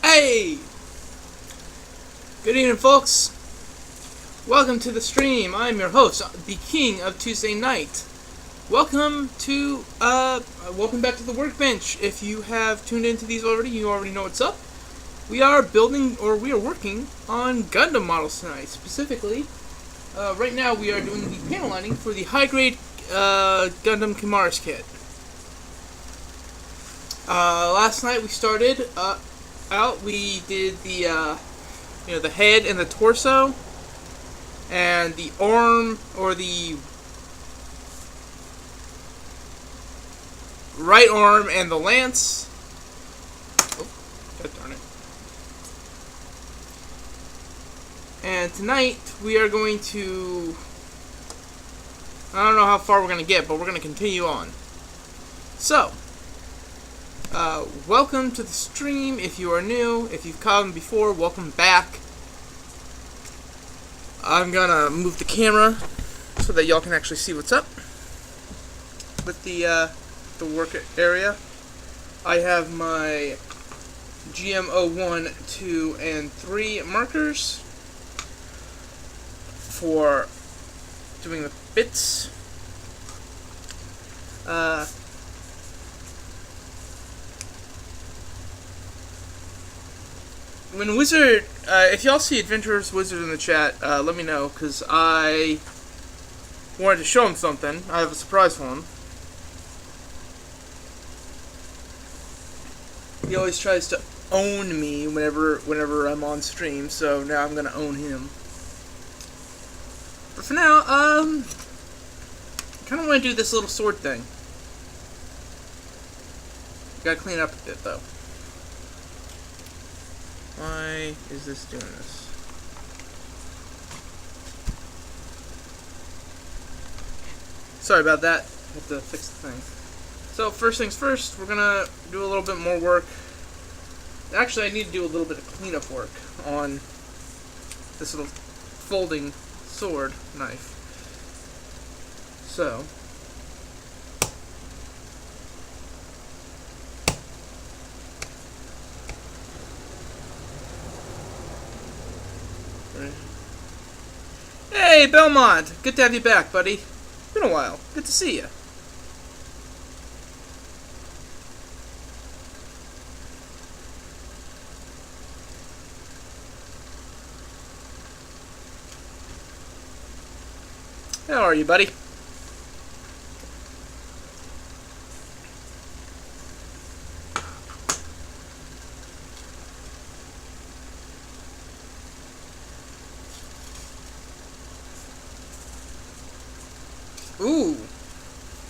Hey! Good evening, folks. Welcome to the stream. I'm your host, the King of Tuesday Night. Welcome back to the Workbench. If you have tuned into these already, you already know what's up. We are working on Gundam models tonight. Specifically, right now we are doing the panel lining for the high-grade Gundam Kimahri's kit. Last night we started out. We did the the head and the torso, and the arm, or the right arm, and the lance. Oh, God darn it. And tonight we are going to, I don't know how far we're going to get, but we're going to continue on. So, welcome to the stream. If you are new, if you've come before, welcome back. I'm gonna move the camera so that y'all can actually see what's up with the work area. I have my GM01, 2, and 3 markers for doing the bits. When Wizard, if y'all see Adventurers Wizard in the chat, let me know, because I wanted to show him something. I have a surprise for him. He always tries to own me whenever I'm on stream, so now I'm gonna own him. But for now, I kind of want to do this little sword thing. Gotta clean it up a bit, though. Why is this doing this? Sorry about that. I have to fix the thing. So, first things first, we're gonna do a little bit more work. Actually, I need to do a little bit of cleanup work on this little folding sword knife. So, hey, Belmont! Good to have you back, buddy. Been a while. Good to see you. How are you, buddy? Ooh,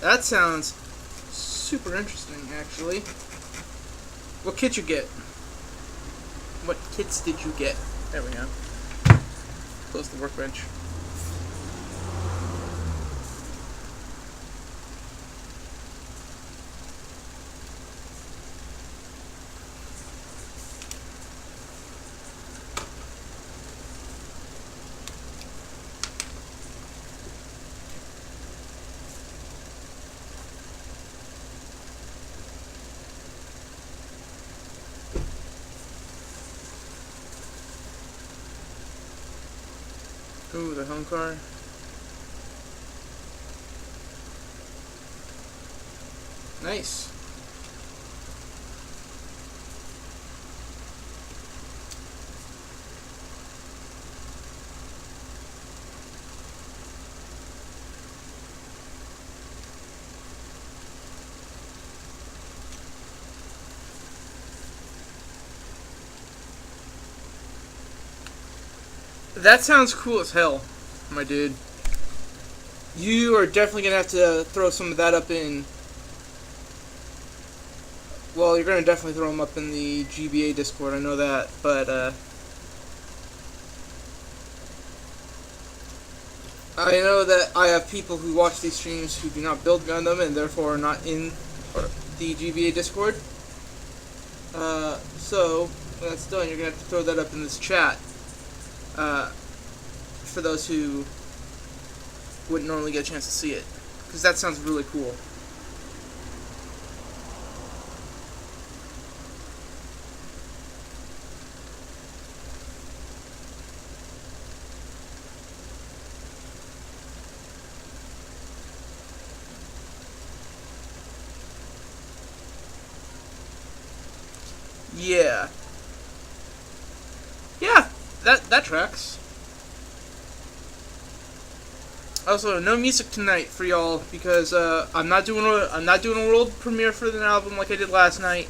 that sounds super interesting, actually. What kit you get? What kits did you get? There we go. Close the workbench. Ooh, the home car. Nice. That sounds cool as hell, my dude. You are definitely gonna have to throw some of that up in. Well, you're gonna definitely throw them up in the GBA Discord. I know that, but I know that I have people who watch these streams who do not build Gundam and therefore are not in the GBA Discord. So when that's done, you're gonna have to throw that up in this chat. For those who wouldn't normally get a chance to see it, because that sounds really cool. Yeah. Yeah, that tracks. Also, no music tonight for y'all because I'm not doing a world premiere for the album like I did last night,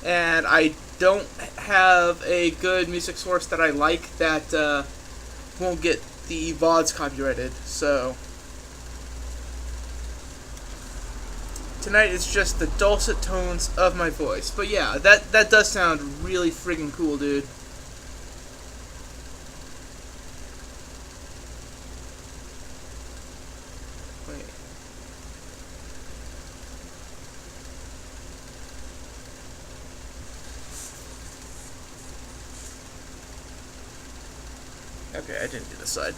and I don't have a good music source that I like that won't get the VODs copyrighted. So tonight it's just the dulcet tones of my voice. But yeah, that does sound really friggin' cool, dude. Okay, I didn't do this side.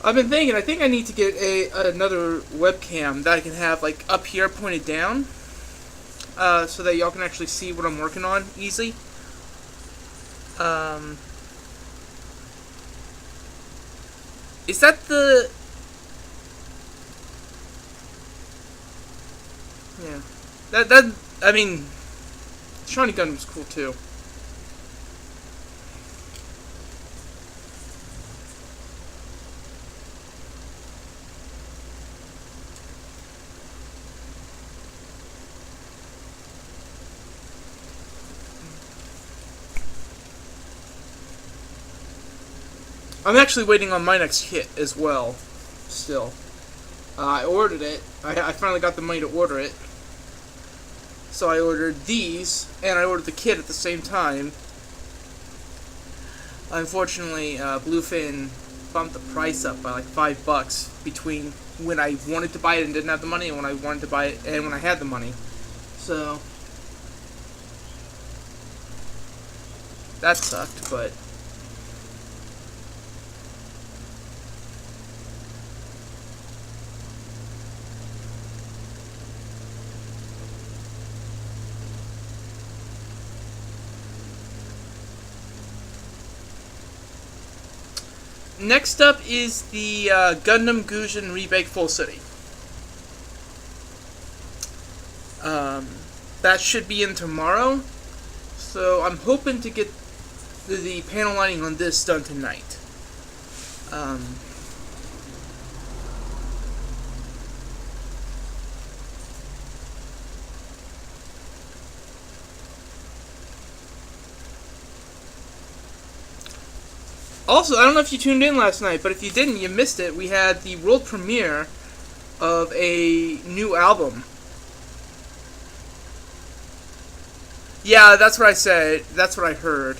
I've been thinking, I think I need to get another webcam that I can have like up here pointed down, so that y'all can actually see what I'm working on easy. Is that the... Yeah. That, I mean, Shawnee Gun was cool too. I'm actually waiting on my next kit as well, still. I ordered it. I finally got the money to order it. So I ordered these, and I ordered the kit at the same time. Unfortunately, Bluefin bumped the price up by like $5 between when I wanted to buy it and didn't have the money, and when I wanted to buy it and when I had the money. So that sucked, but next up is the Gundam Gujin Remake Full City. That should be in tomorrow. So I'm hoping to get the panel lining on this done tonight. Also, I don't know if you tuned in last night, but if you didn't, you missed it. We had the world premiere of a new album. Yeah, that's what I said. That's what I heard.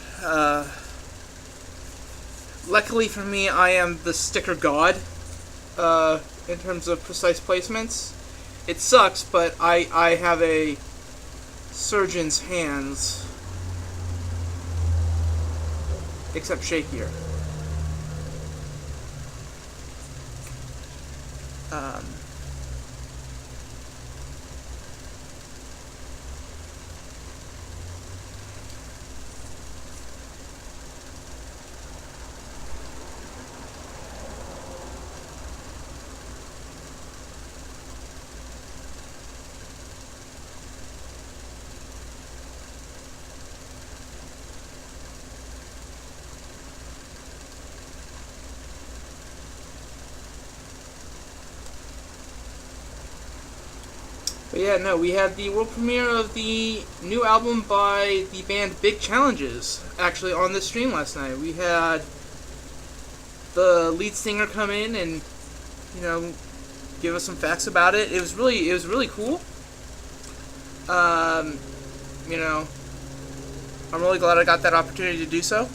Luckily for me, I am the sticker god in terms of precise placements. It sucks, but I have a surgeon's hands, except shakier. Um, But yeah, no, we had the world premiere of the new album by the band Big Challenges, actually on the stream last night. We had the lead singer come in and, give us some facts about it. It was really cool. I'm really glad I got that opportunity to do so.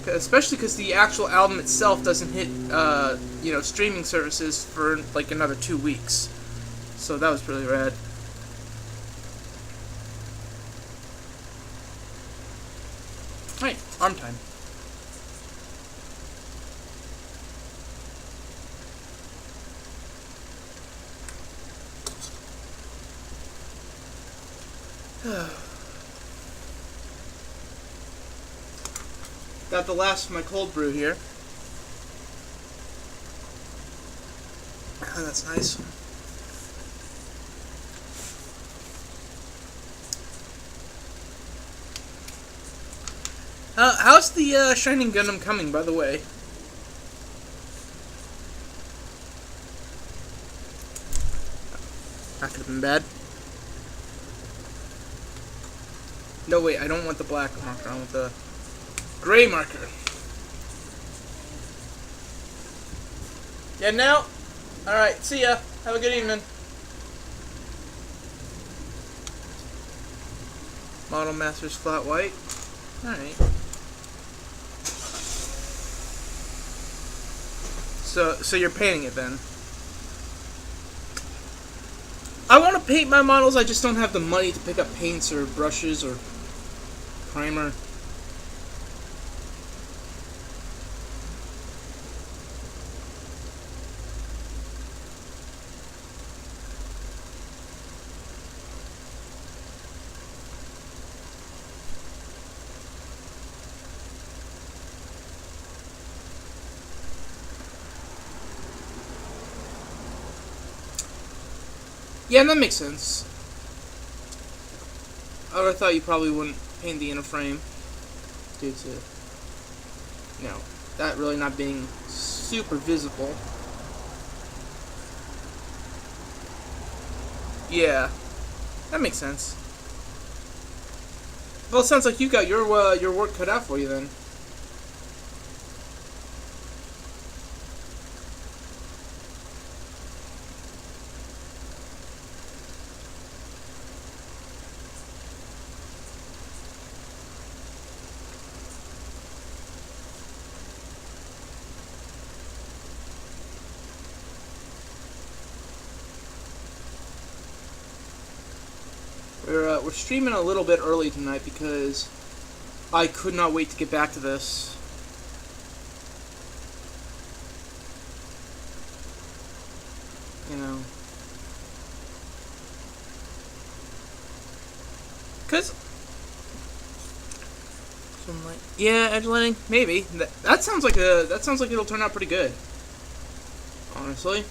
Especially because the actual album itself doesn't hit, streaming services for like another 2 weeks. So that was really rad. Alright, arm time. Got the last of my cold brew here. Oh, that's nice. How's the Shining Gundam coming, by the way? That could have been bad. No, wait, I don't want the black marker. I want the gray marker. Yeah, now? Alright, see ya. Have a good evening. Model Masters flat white. Alright. So you're painting it then? I want to paint my models, I just don't have the money to pick up paints or brushes or primer. Yeah, that makes sense. I would have thought you probably wouldn't paint the inner frame due to, that really not being super visible. Yeah, that makes sense. Well, it sounds like you got your work cut out for you then. We're streaming a little bit early tonight because I could not wait to get back to this. Cause yeah, edge lighting, maybe. That sounds like it'll turn out pretty good. Honestly.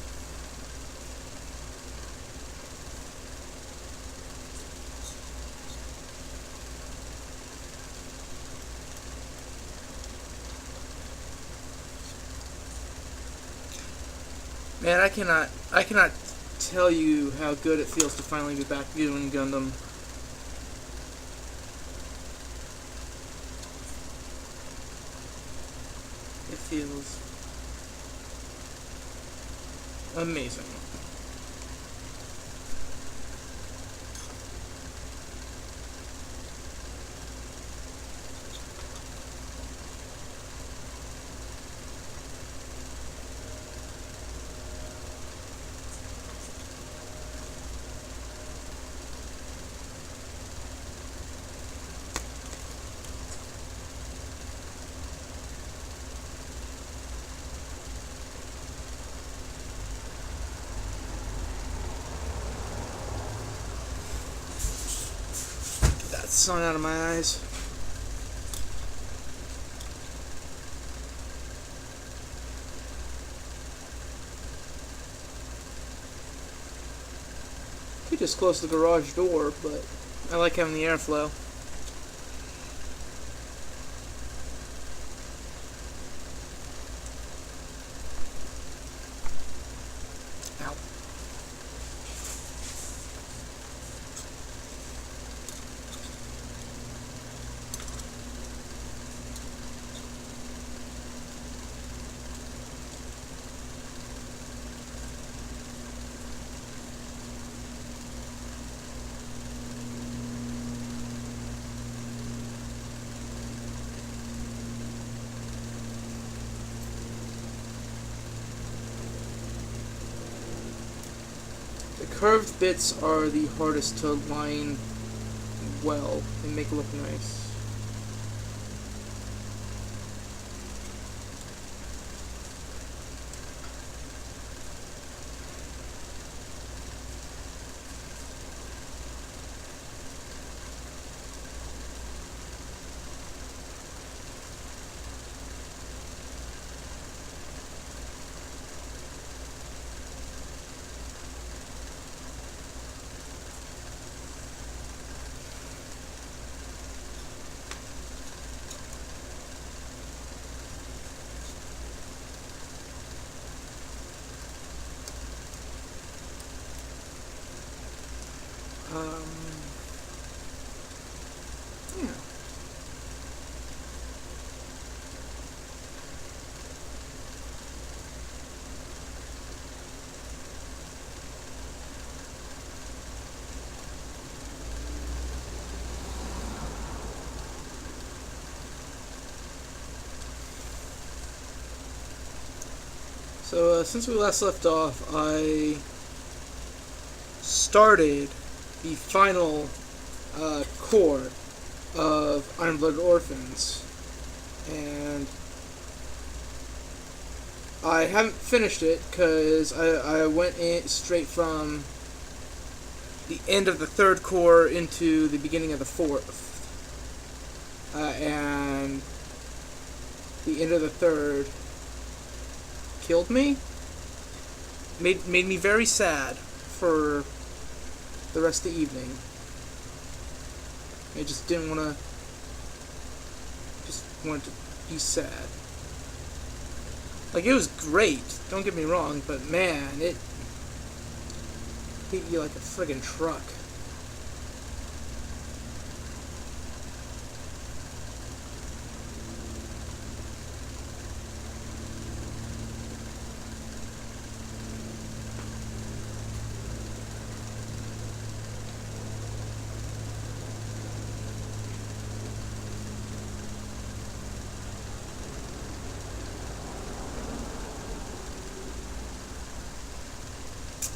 Man, I cannot tell you how good it feels to finally be back doing Gundam. It feels amazing. Get that sun out of my eyes. Could just close the garage door, but I like having the airflow. Ow. The curved bits are the hardest to line well and make look nice. Um, yeah. So, since we last left off, I started the final core of Iron Blooded Orphans, and I haven't finished it because I went in straight from the end of the third core into the beginning of the fourth, and the end of the third killed me. Made me very sad for the rest of the evening. I just didn't want to. Just wanted to be sad. Like, it was great, don't get me wrong, but man, it hit you like a friggin' truck.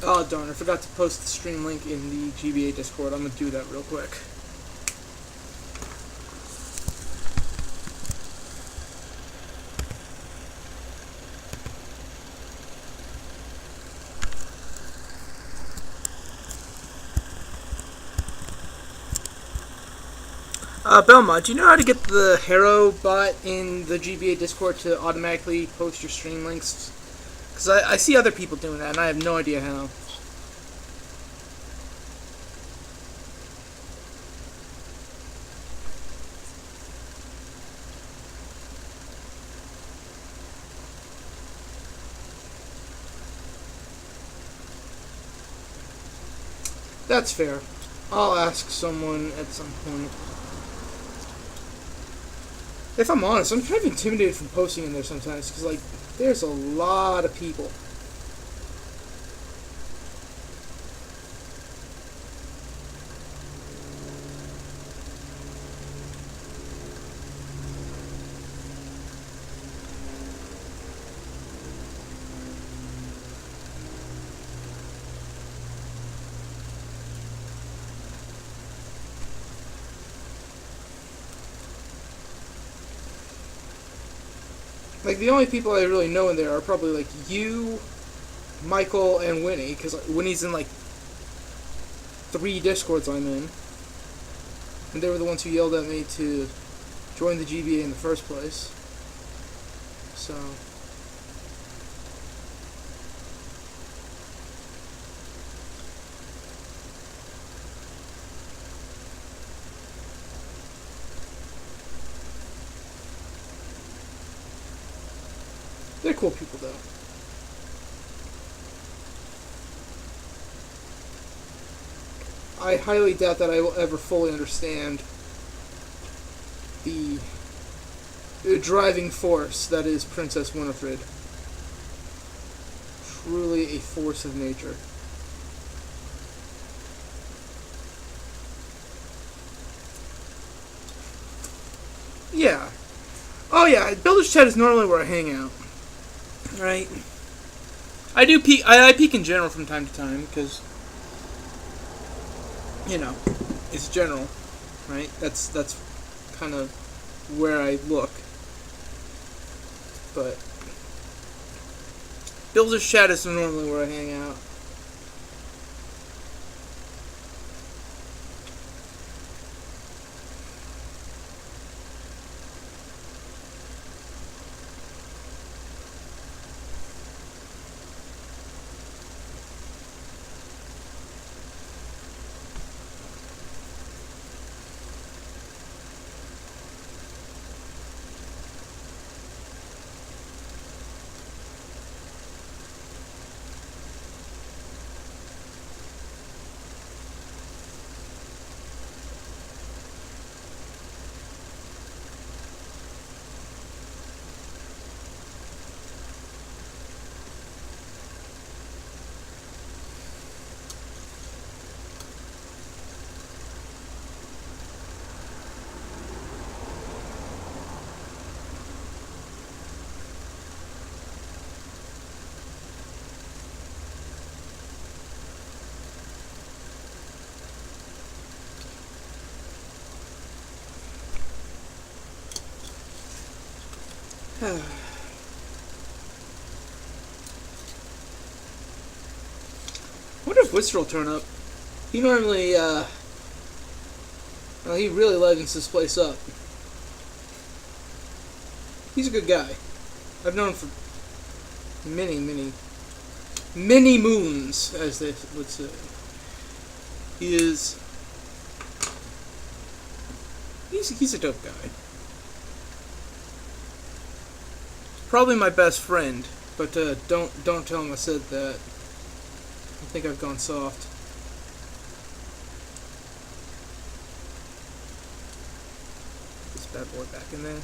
Oh darn, I forgot to post the stream link in the GBA Discord. I'm gonna do that real quick. Belmont, do you know how to get the Harrow bot in the GBA Discord to automatically post your stream links? Because I see other people doing that, and I have no idea how. That's fair. I'll ask someone at some point. If I'm honest, I'm kind of intimidated from posting in there sometimes because, like, there's a lot of people. Like, the only people I really know in there are probably, like, you, Michael, and Winnie, because Winnie's in, like, 3 Discords I'm in. And they were the ones who yelled at me to join the GBA in the first place. So... they're cool people, though. I highly doubt that I will ever fully understand the driving force that is Princess Winifred. Truly a force of nature. Yeah. Oh yeah, Builder's Chat is normally where I hang out. Right. I do peek. I peek in general from time to time because, you know, it's general, right? That's kind of where I look. But Builder's Chat is normally where I hang out. Wonder if Wister will turn up. He normally, well, he really lightens this place up. He's a good guy. I've known him for many moons, as they would say. He is... He's a dope guy. Probably my best friend, but don't tell him I said that. I think I've gone soft. This bad boy back in there.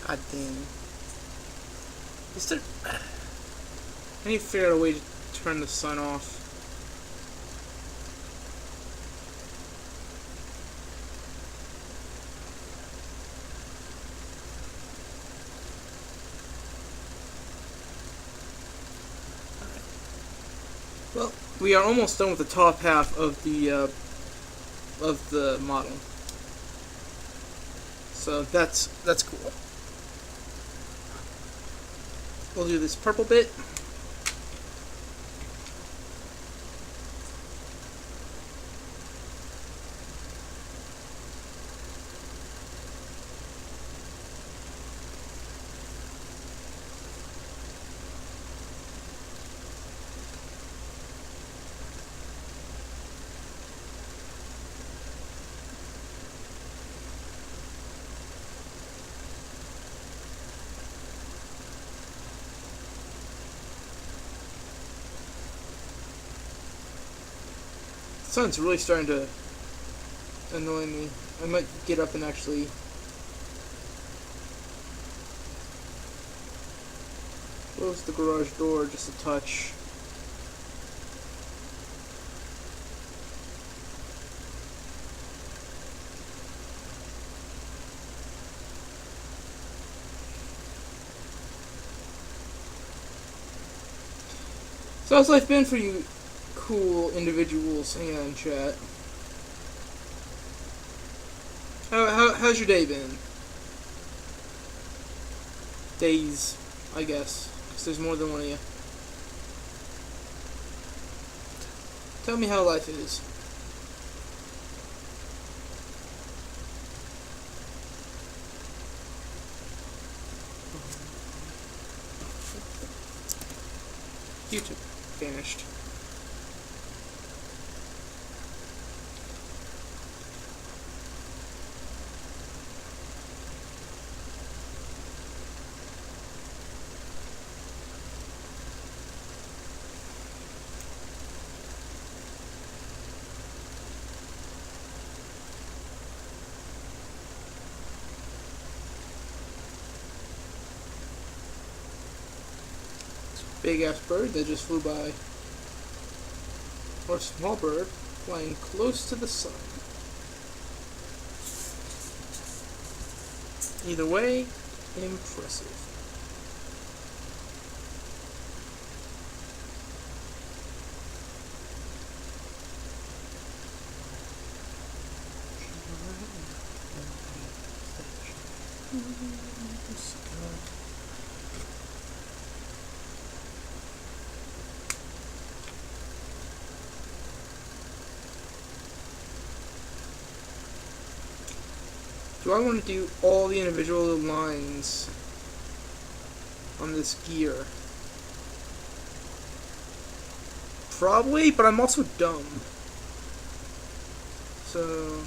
God damn. Is there... I need to figure out a way to turn the sun off. Well, we are almost done with the top half of the model. So that's cool. We'll do this purple bit. The sun's really starting to annoy me. I might get up and actually close the garage door just a touch. So how's life been for you cool individuals hanging out in chat? How's your day been? Days, I guess, because there's more than one of you. Tell me how life is. YouTube vanished. Big ass bird that just flew by. Or a small bird flying close to the sun. Either way, impressive. Do I want to do all the individual lines on this gear? Probably, but I'm also dumb. So,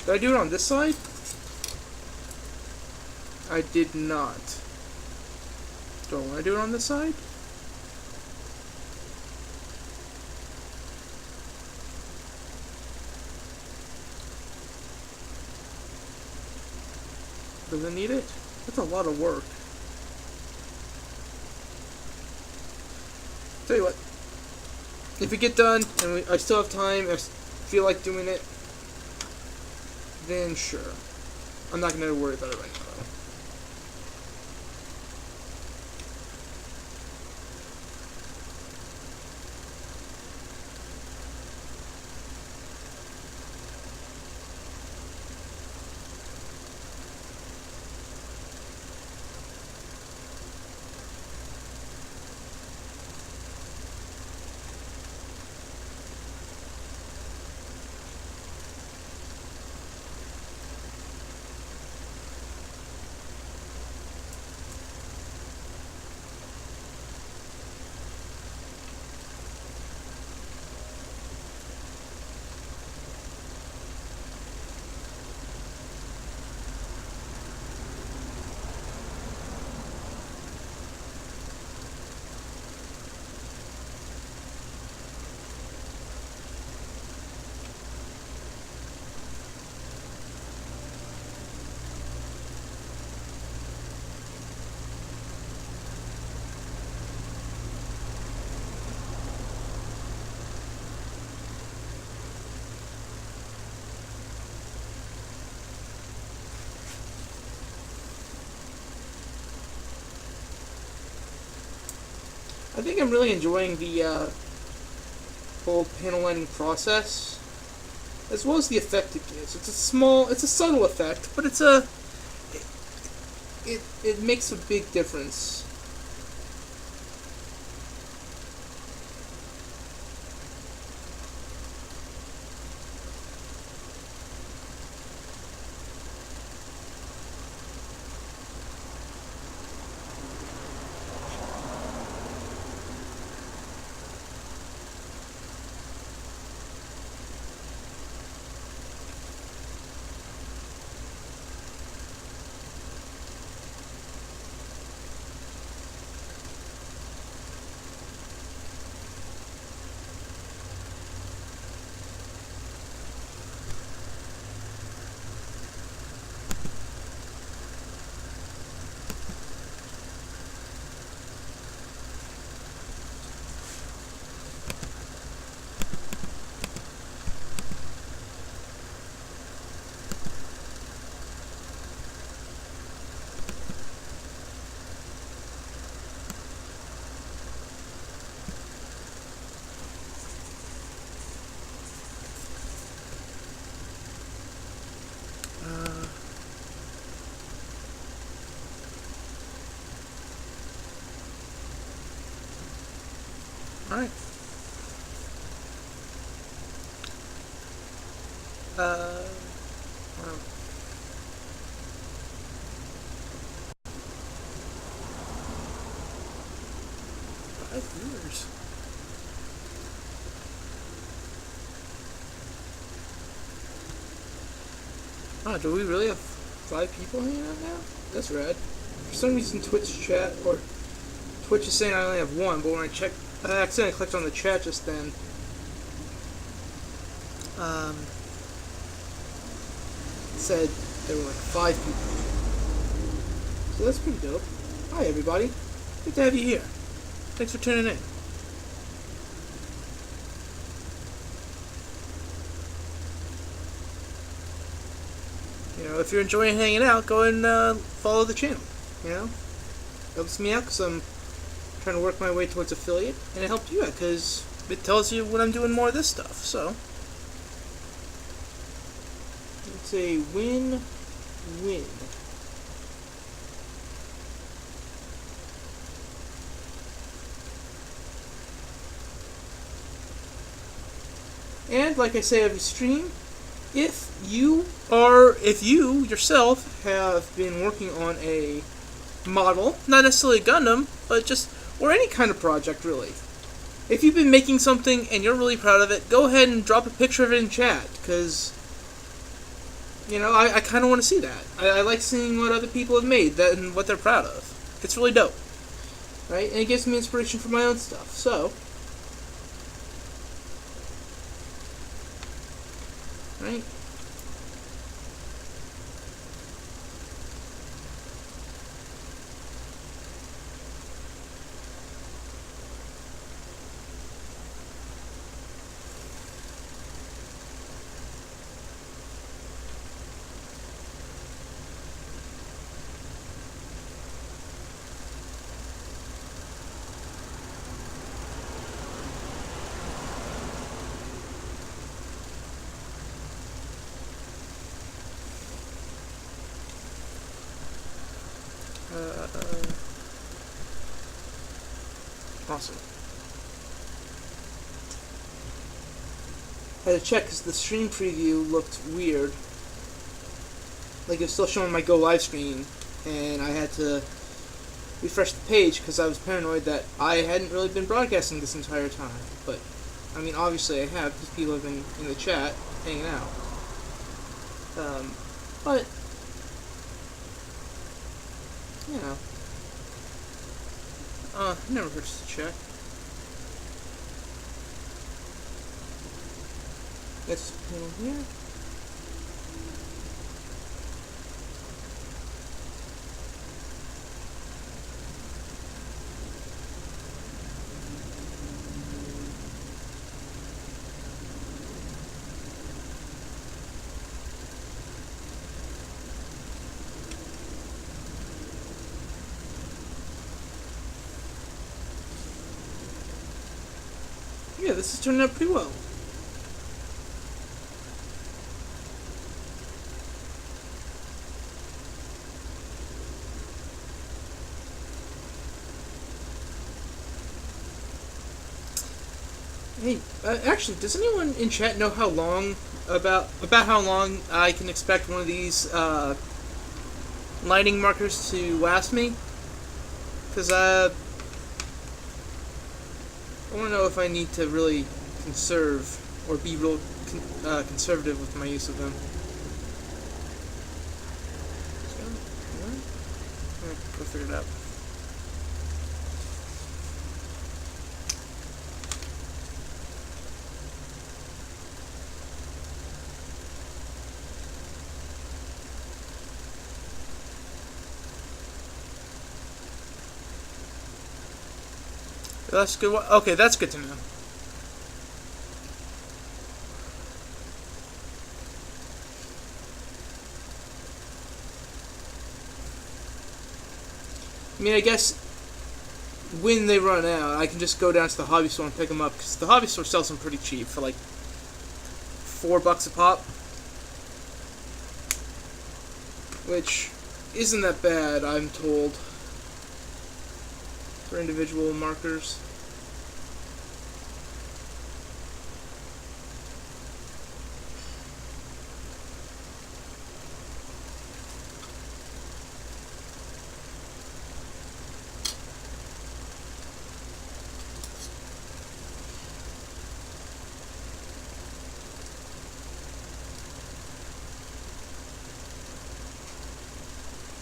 Did I do it on this side? I did not. Do I want to do it on this side? Does it need it? That's a lot of work. Tell you what. If we get done and I still have time, I feel like doing it, then sure. I'm not going to worry about it right now. I think I'm really enjoying the whole panel lining process, as well as the effect it gives. It's a subtle effect, but it makes a big difference. Alright. Wow. 5 viewers. Oh, do we really have 5 people hanging out now? That's rad. For some reason, Twitch chat, or Twitch is saying I only have 1, but when I accidentally clicked on the chat just then. It said there were like 5 people. So that's pretty dope. Hi, everybody. Good to have you here. Thanks for tuning in. You know, if you're enjoying hanging out, go and follow the channel. You know, helps me out because I'm trying to work my way towards affiliate, and it helps you out because it tells you when I'm doing more of this stuff. So it's a win-win. And like I say every stream, if you yourself have been working on a model, not necessarily Gundam, but just, or any kind of project really. If you've been making something and you're really proud of it, go ahead and drop a picture of it in chat, because, you know, I kind of want to see that. I like seeing what other people have made and what they're proud of. It's really dope. Right? And it gives me inspiration for my own stuff. So, right? Awesome. I had to check because the stream preview looked weird. Like it was still showing my Go Live screen, and I had to refresh the page because I was paranoid that I hadn't really been broadcasting this entire time. But, I mean, obviously I have because people have been in the chat hanging out. But, you know. Never hurts to check. Let's panel here. Yeah, this is turning out pretty well. Hey, actually, does anyone in chat know how long about how long I can expect one of these lighting markers to last me? Because I want to know if I need to really conserve or be real conservative with my use of them. Go figure it out. That's good. Okay, that's good to know. I mean, I guess when they run out, I can just go down to the hobby store and pick them up, because the hobby store sells them pretty cheap for like $4 a pop, which isn't that bad, I'm told, for individual markers.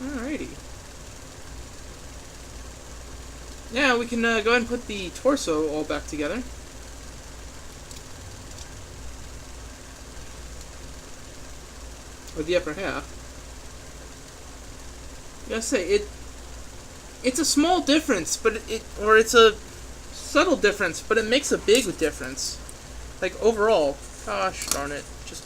Alrighty. Now we can go ahead and put the torso all back together. Or the upper half. I gotta say, it's a small difference, but it's a subtle difference, but it makes a big difference. Like, overall. Gosh darn it. Just...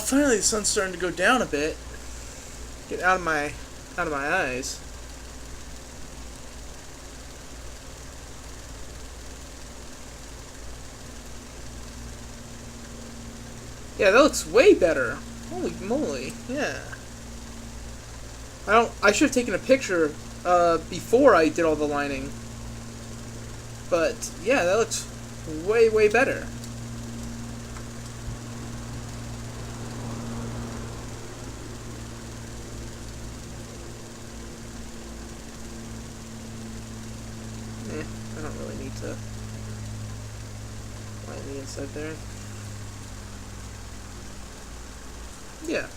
finally the sun's starting to go down a bit. Get out of my eyes. Yeah, that looks way better. Holy moly, yeah. I should have taken a picture before I did all the lining. But yeah, that looks way, way better. I don't really need to line the inside there. Yeah.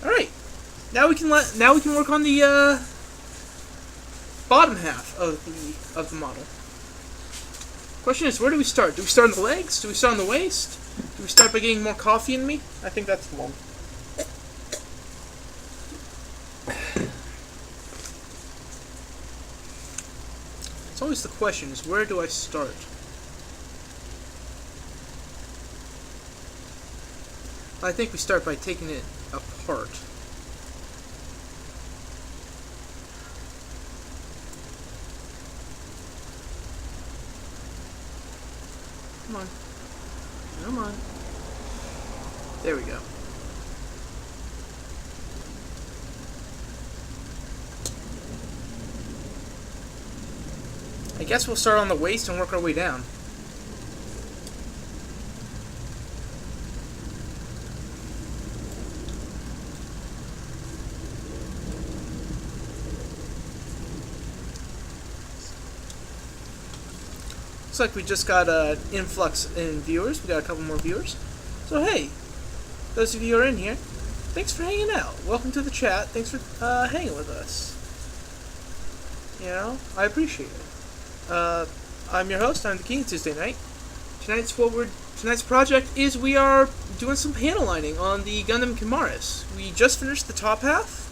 All right. Now we can work on the bottom half of the model. Question is, where do we start? Do we start on the legs? Do we start on the waist? Do we start by getting more coffee in me? I think that's the one. It's always the question is, where do I start? I think we start by taking it apart. Come on. Come on. There we go. I guess we'll start on the waist and work our way down. Looks like we just got an influx in viewers. We got a couple more viewers. So hey, those of you who are in here, thanks for hanging out. Welcome to the chat. Thanks for hanging with us. You know, I appreciate it. I'm your host. I'm the King of Tuesday Night. Tonight's project is we are doing some panel lining on the Gundam Kimaris. We just finished the top half,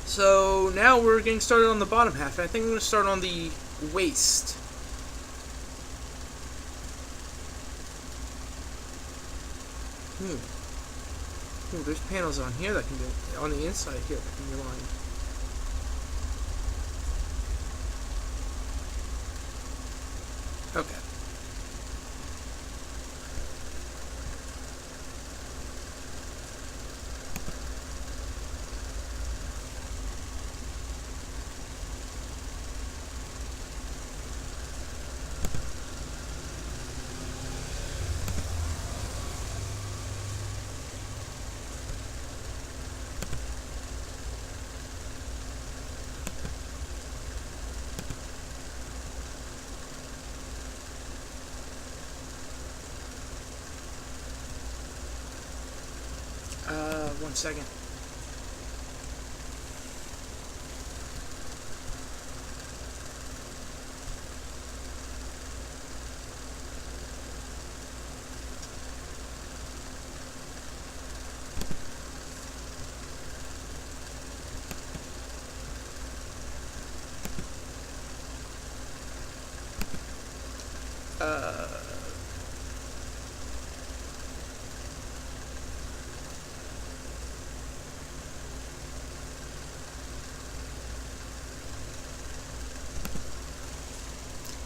so now we're getting started on the bottom half. And I think I'm going to start on the waist. Ooh, there's panels on here that can be on the inside here that can be lined. Okay. One second.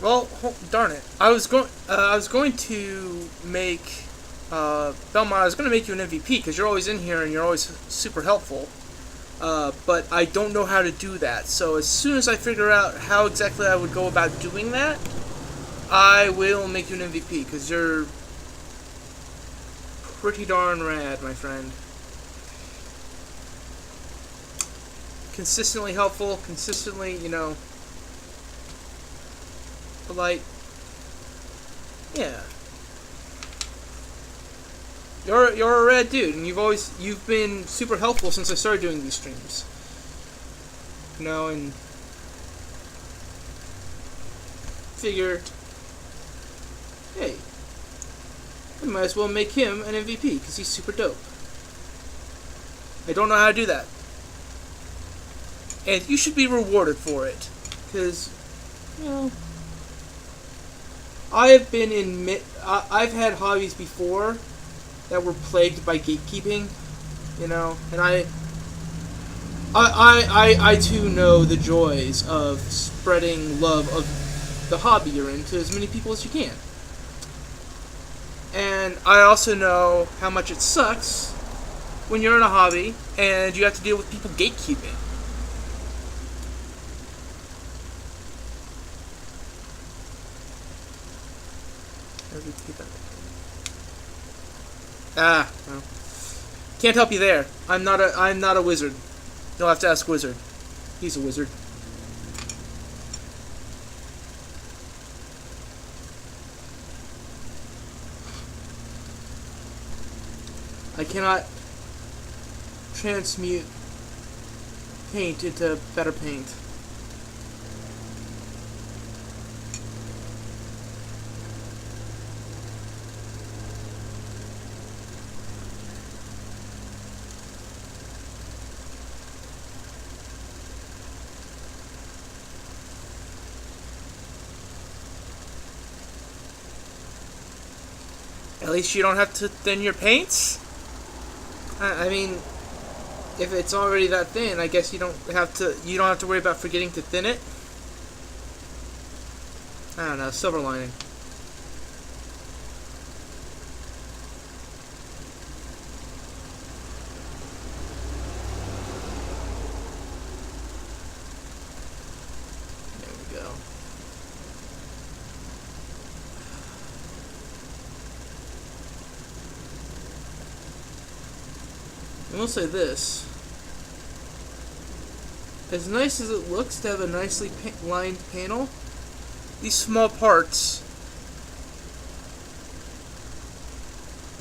Well, darn it! I was going to make Belmont. I was going to make you an MVP because you're always in here and you're always super helpful. But I don't know how to do that. So as soon as I figure out how exactly I would go about doing that, I will make you an MVP because you're pretty darn rad, my friend. Consistently helpful, consistently, polite. Yeah. You're a rad dude, and you've been super helpful since I started doing these streams. And figured, hey, I might as well make him an MVP because he's super dope. I don't know how to do that, and you should be rewarded for it, because I've I've had hobbies before that were plagued by gatekeeping, and I too know the joys of spreading love of the hobby you're in to as many people as you can. And I also know how much it sucks when you're in a hobby and you have to deal with people gatekeeping. Well. Can't help you there. I'm not a wizard. You'll have to ask Wizard. He's a wizard. I cannot transmute paint into better paint. At least you don't have to thin your paints. I mean, if it's already that thin, I guess you don't have to worry about forgetting to thin it. I don't know, silver lining. There we go. I will say this. As nice as it looks to have a nicely lined panel, these small parts...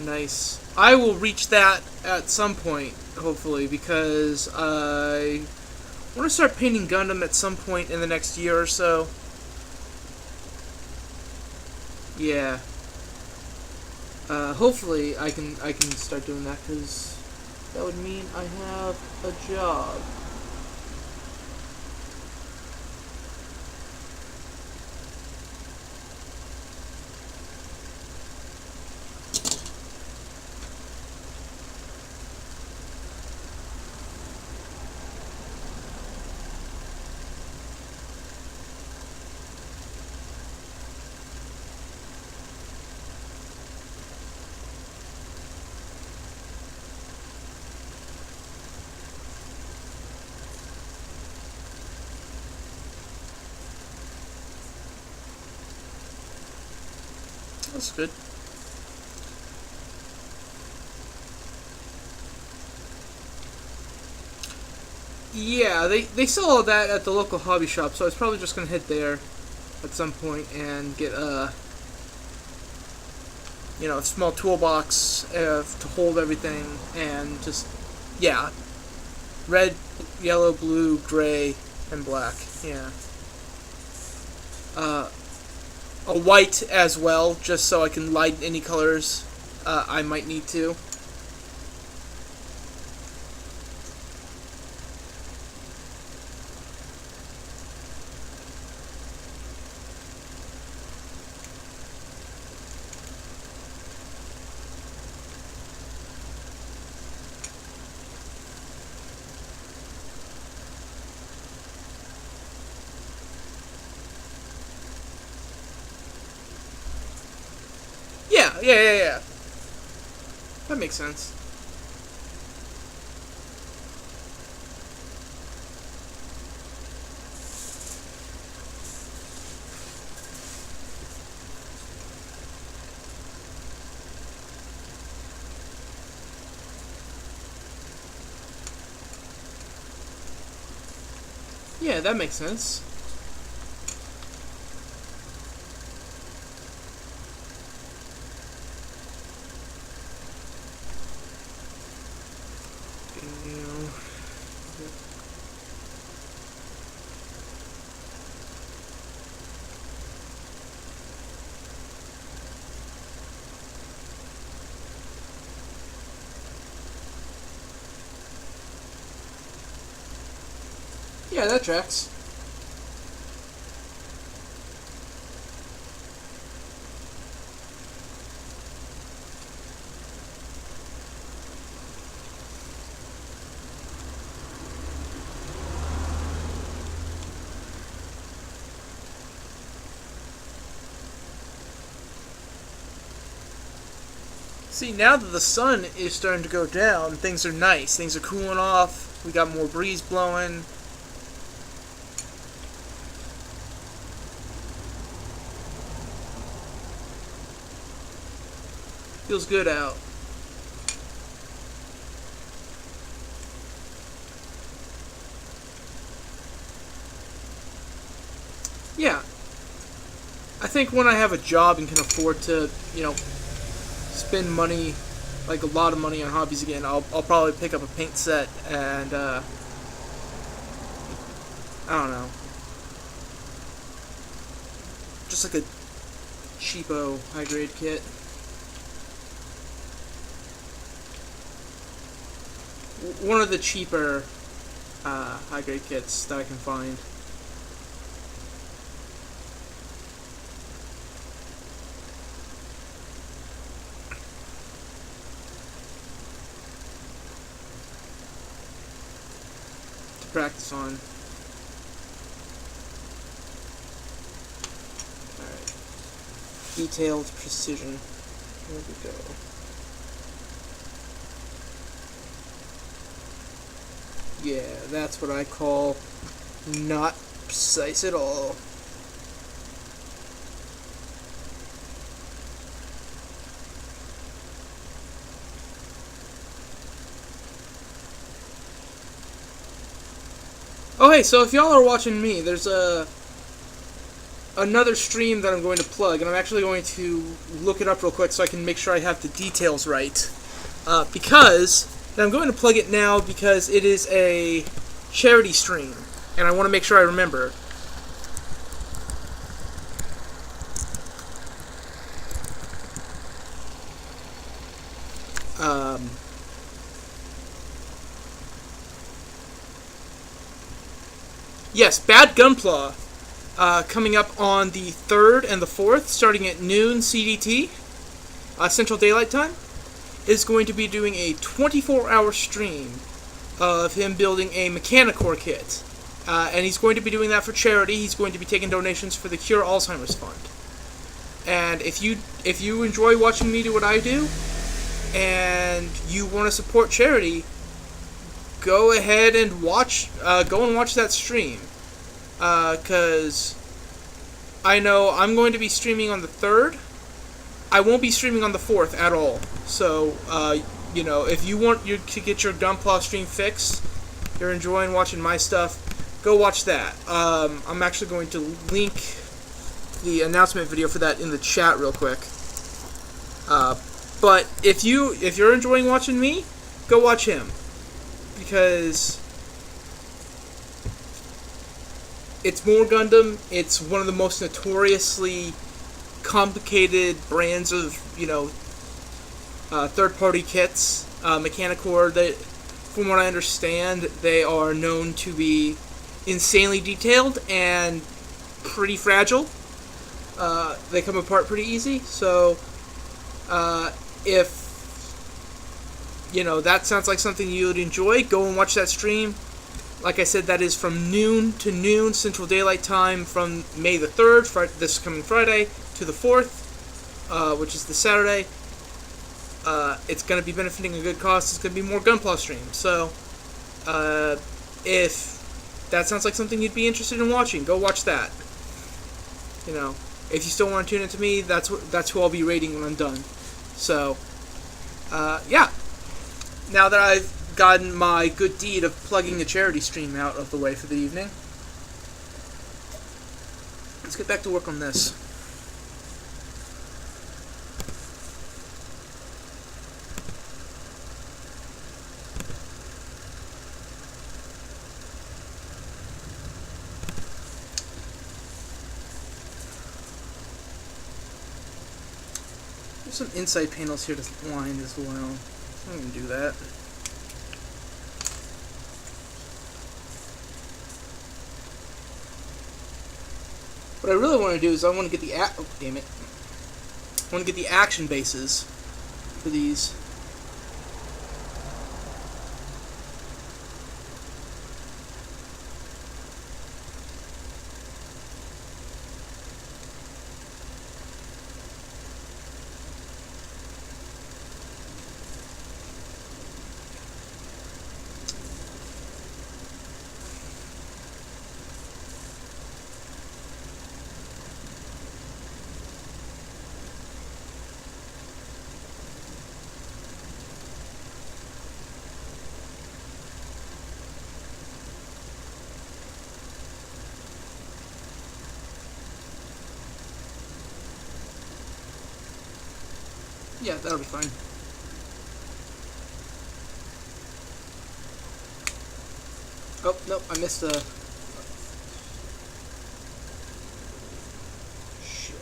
Nice. I will reach that at some point, hopefully, because I want to start painting Gundam at some point in the next year or so. Yeah. Hopefully I can start doing that, because that would mean I have a job. That's good. Yeah, they sell all that at the local hobby shop, so I was probably just gonna head there at some point and get a small toolbox to hold everything, and just red, yellow, blue, gray, and black. Yeah. A white as well, just so I can lighten any colors I might need to. Yeah. That makes sense. Yeah, that makes sense. You know, yeah, that tracks. See, now that the sun is starting to go down, things are nice. Things are cooling off. We got more breeze blowing. Feels good out. Yeah. I think when I have a job and can afford to, spend money, like a lot of money on hobbies again, I'll probably pick up a paint set and, I don't know. Just like a cheapo high grade kit. One of the cheaper high grade kits that I can find. To practice on. Alright. Detailed precision. Here we go. Yeah, that's what I call not precise at all. Oh hey, so if y'all are watching me, there's another stream that I'm going to plug, and I'm actually going to look it up real quick so I can make sure I have the details right. Because and I'm going to plug it now because it is a charity stream, and I want to make sure I remember. Yes, Bad Gunpla, coming up on the 3rd and the 4th, starting at noon CDT, Central Daylight Time, is going to be doing a 24-hour stream of him building a Mechanicore kit. And he's going to be doing that for charity. He's going to be taking donations for the Cure Alzheimer's Fund. And if you enjoy watching me do what I do, and you want to support charity, go ahead and watch that stream. Because I know I'm going to be streaming on the 3rd. I won't be streaming on the 4th at all. So, if you want to get your Gunpla stream fixed, you're enjoying watching my stuff, go watch that. I'm actually going to link the announcement video for that in the chat real quick. But if you're enjoying watching me, go watch him. Because it's more Gundam. It's one of the most notoriously complicated brands of, third-party kits. Mechanicore, that, from what I understand, they are known to be insanely detailed and pretty fragile. They come apart pretty easy, so if that sounds like something you would enjoy, go and watch that stream. Like I said, that is from noon to noon Central Daylight Time from May the 3rd, this coming Friday, to the 4th, which is the Saturday. It's going to be benefiting a good cause. It's going to be more Gunpla streams. So, if that sounds like something you'd be interested in watching, go watch that. If you still want to tune into me, that's who I'll be rating when I'm done. So, yeah. Now that I've gotten my good deed of plugging a charity stream out of the way for the evening, let's get back to work on this. There's some inside panels here to line as well. I'm going to do that. What I really want to do is I want to get the oh, damn it. I want to get the action bases for these. Yeah, that'll be fine. Oh, nope, I missed a... Shit.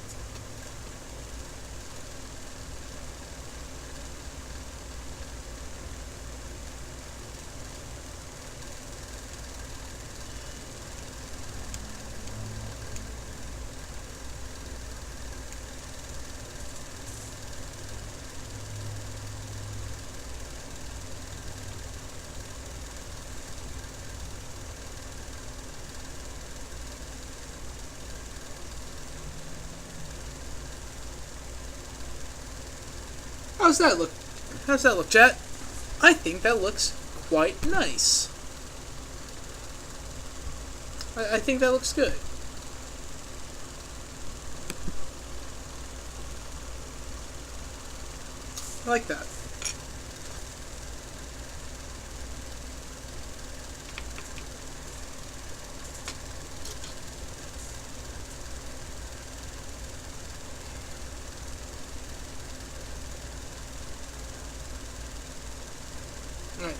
How's that look? How's that look, chat? I think that looks quite nice. I think that looks good. I like that. Alright.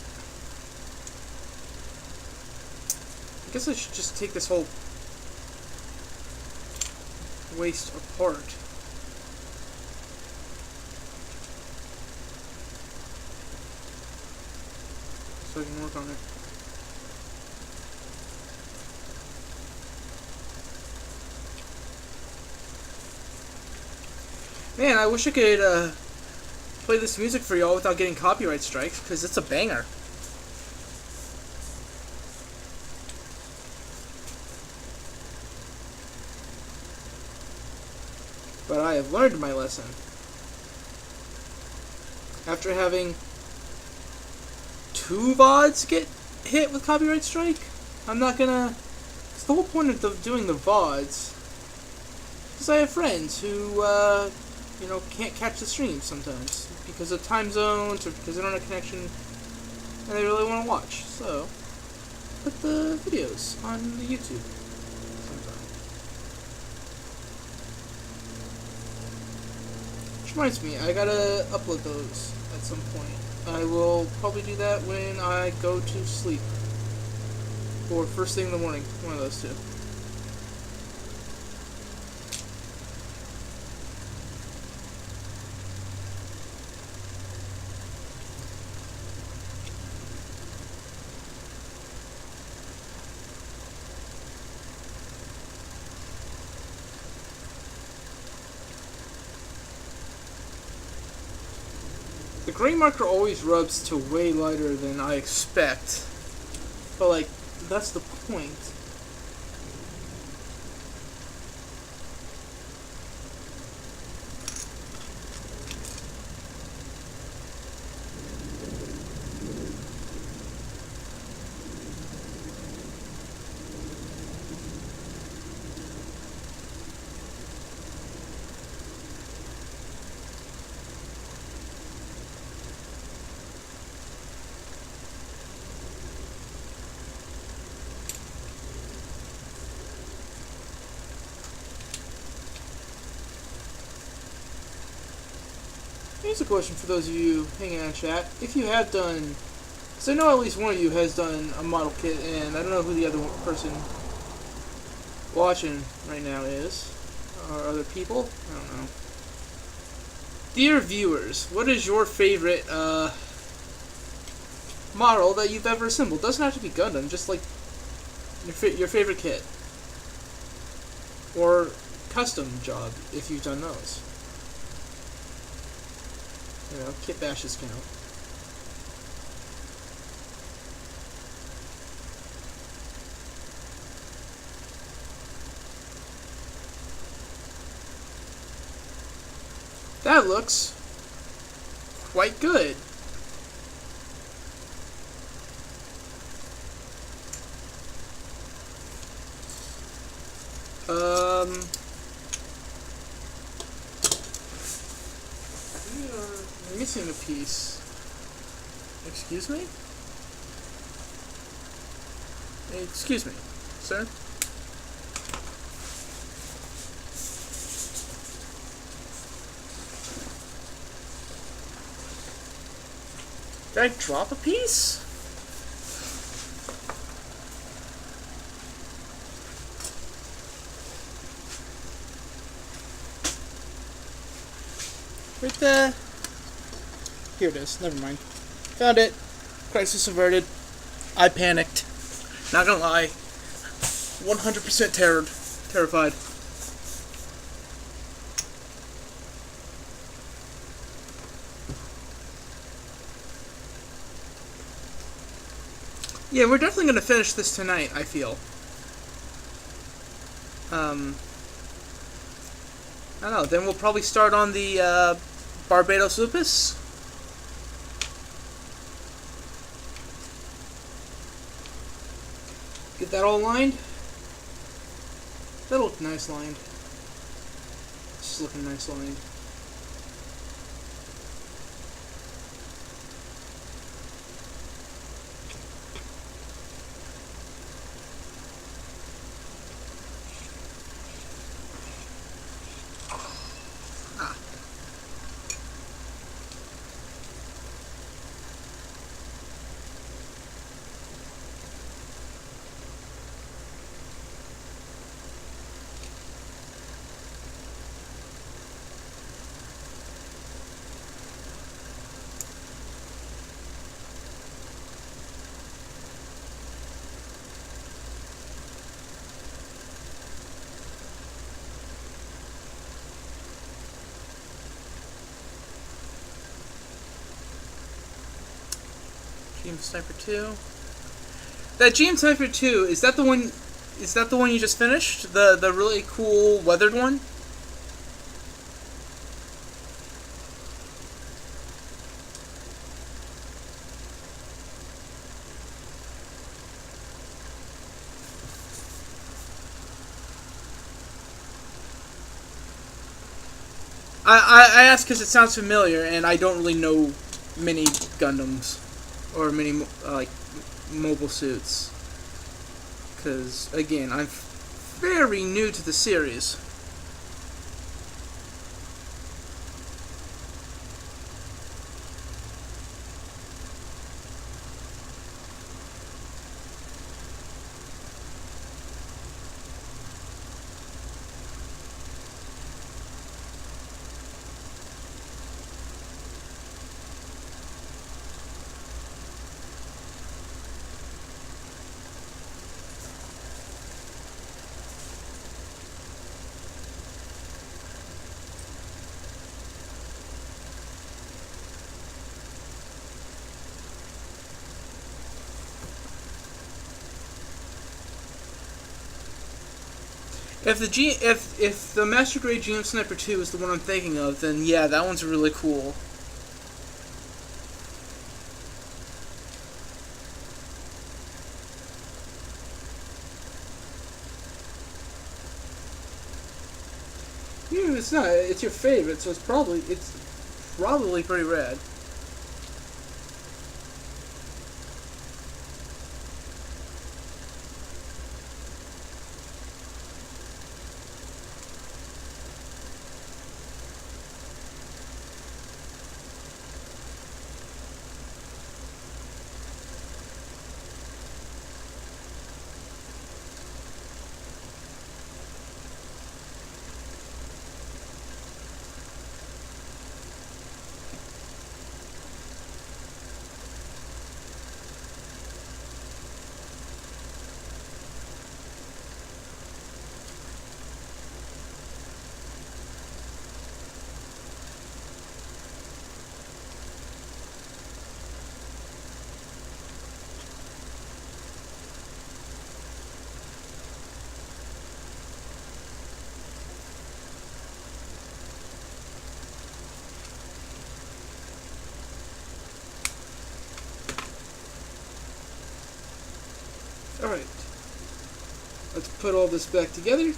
I guess I should just take this whole waist apart. So I can work on it. Man, I wish I could play this music for y'all without getting copyright strikes, because it's a banger. But I have learned my lesson. After having 2 VODs get hit with copyright strike, I'm not gonna... It's the whole point of doing the VODs. Because I have friends who, you know, can't catch the stream sometimes because of time zones or because of internet connection, and they really want to watch. So, put the videos on the YouTube sometime. Which reminds me, I gotta upload those at some point. I will probably do that when I go to sleep, or first thing in the morning, one of those two. The gray marker always rubs to way lighter than I expect, but like, that's the point. Here's a question for those of you hanging out in chat. If you have done, because I know at least one of you has done a model kit, and I don't know who the other person watching right now is, or other people. I don't know. Dear viewers, what is your favorite model that you've ever assembled? Doesn't have to be Gundam, just like your favorite kit or custom job if you've done those. You know, kit bashes count. That looks quite good. We are missing a piece. Excuse me? Excuse me, sir? Did I drop a piece? Right there. Here it is. Never mind. Found it. Crisis averted. I panicked. Not gonna lie. 100% terrified. Yeah, we're definitely gonna finish this tonight, I feel. I don't know, then we'll probably start on the Barbados Lupus. Get that all lined. That'll look nice lined. This is looking nice lined. GM Sniper 2. That GM Sniper 2, is that the one you just finished? The really cool weathered one? I ask because it sounds familiar, and I don't really know many Gundams or many like mobile suits. Because again, I'm very new to the series. If the Master Grade GM Sniper 2 is the one I'm thinking of, then yeah, that one's really cool. Yeah, it's not. It's your favorite, so it's probably pretty rad. Alright. Let's put all this back together.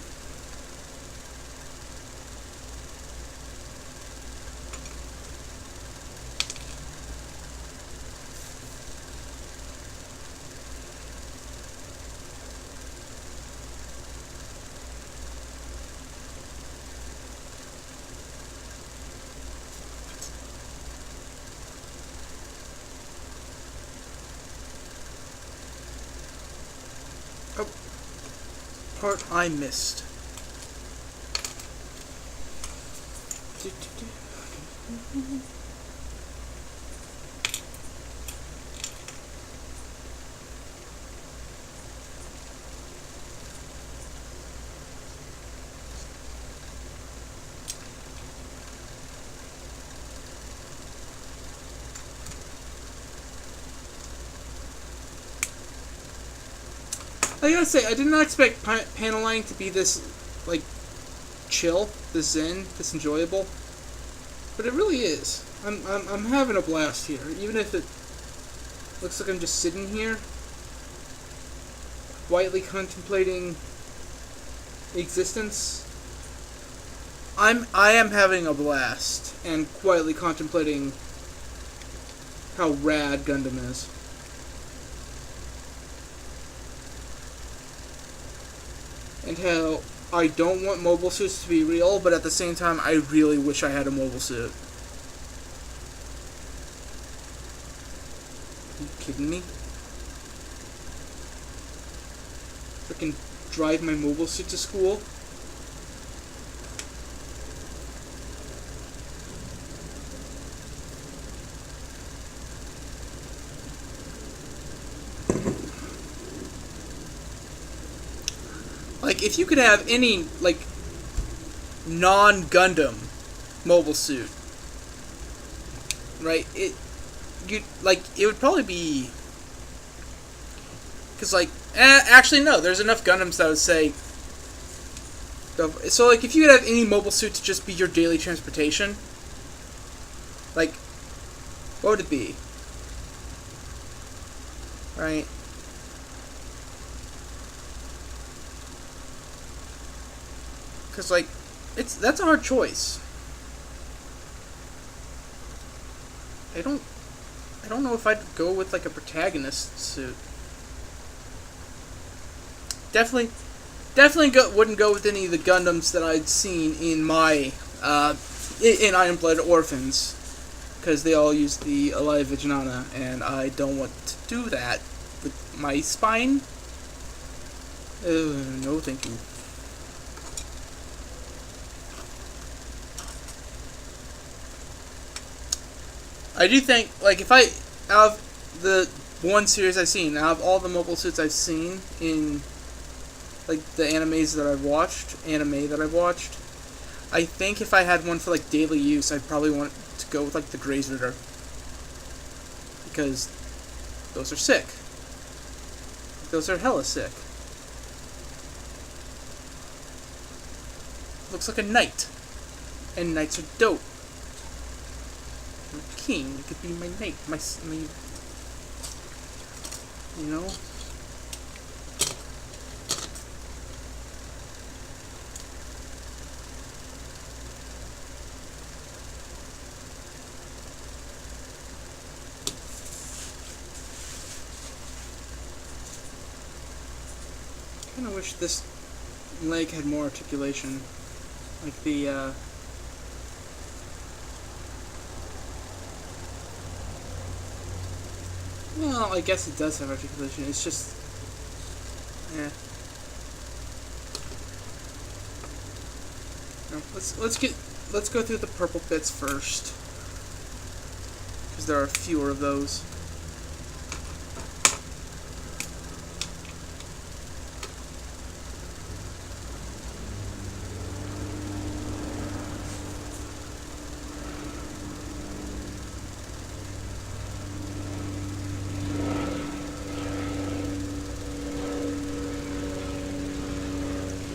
Oh, part I missed. I gotta say, I did not expect panel lining to be this, like, chill, this zen, this enjoyable, but it really is. I'm having a blast here, even if it looks like I'm just sitting here, quietly contemplating existence. I am having a blast and quietly contemplating how rad Gundam is. And how I don't want mobile suits to be real, but at the same time, I really wish I had a mobile suit. Are you kidding me? Freaking drive my mobile suit to school? Like, if you could have any, like, non-Gundam mobile suit, right, it would probably be, because, like, actually, no, there's enough Gundams that would say, so, like, if you could have any mobile suit to just be your daily transportation, like, what would it be? Right? Because, like, that's a hard choice. I don't know if I'd go with, like, a protagonist suit. Definitely wouldn't go with any of the Gundams that I'd seen in my, in Iron Blood Orphans. Because they all use the Alive Vijnana, and I don't want to do that with my spine. No thank you. I do think, like, if I, out of the one series I've seen, out of all the mobile suits I've seen in, like, the anime that I've watched, I think if I had one for, like, daily use, I'd probably want to go with, like, the Grazer. Because those are sick. Those are hella sick. Looks like a knight. And knights are dope. King, it could be my knight, my you know? I kinda wish this leg had more articulation. Like the, well, I guess it does have articulation. It's just, no, let's go through the purple bits first, because there are fewer of those.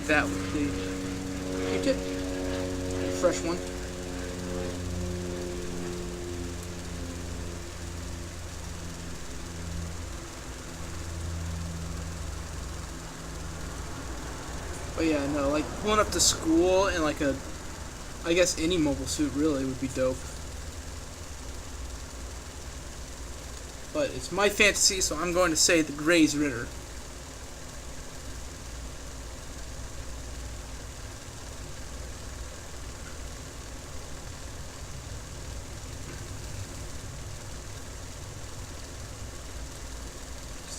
That would be Q-tip. Fresh one. But yeah, no, like pulling up to school in like a, I guess any mobile suit really would be dope. But it's my fantasy, so I'm going to say the Graze Ritter.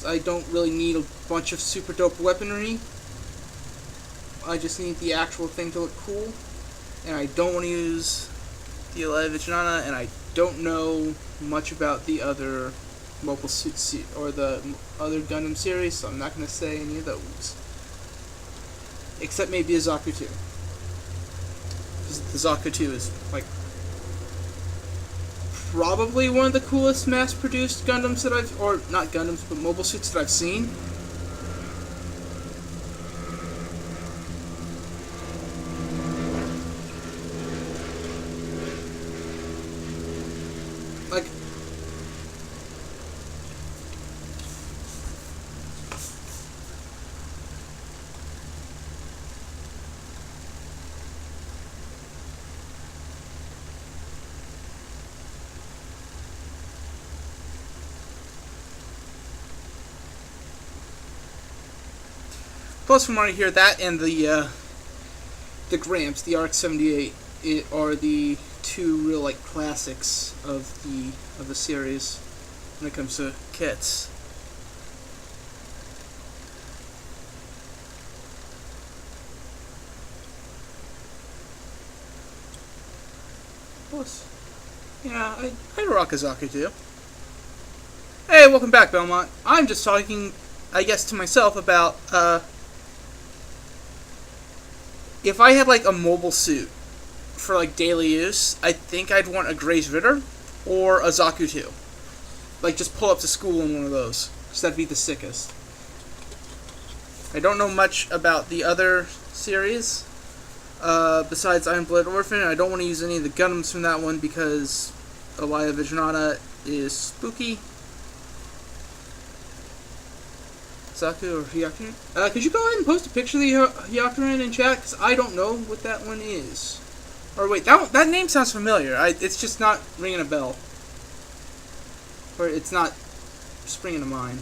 I don't really need a bunch of super dope weaponry. I just need the actual thing to look cool. And I don't want to use the Alaya Vijnana, and I don't know much about the other mobile suit or the other Gundam series, so I'm not going to say any of those. Except maybe a Zaku 2. Because the Zaku 2 is, like, probably one of the coolest mass-produced Gundams that I've, or not Gundams, but mobile suits that I've seen. Like, plus from what I hear, that and the Gramps, the RX-78, are the two real like classics of the series when it comes to kits. Plus, yeah, I'd rock a Zaku too. Hey, welcome back, Belmont. I'm just talking, I guess, to myself about if I had like a mobile suit for like daily use, I think I'd want a Graze Ritter or a Zaku 2. Like just pull up to school in one of those, because that'd be the sickest. I don't know much about the other series, besides Iron Blood Orphan, and I don't want to use any of the Gundams from that one because Alaya Vijnana is spooky. Zaku or Hyakurin? Could you go ahead and post a picture of the Hyakurin in chat? Because I don't know what that one is. Or wait, that name sounds familiar. It's just not ringing a bell. Or it's not springing to mind.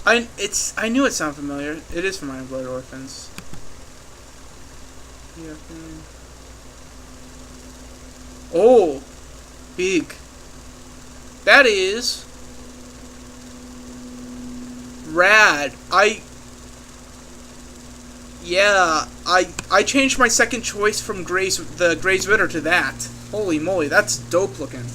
I knew it sounded familiar. It is from Iron Blood Orphans. Yeah. Oh, big. That is rad. I changed my second choice from the Graze Ritter to that. Holy moly, that's dope looking.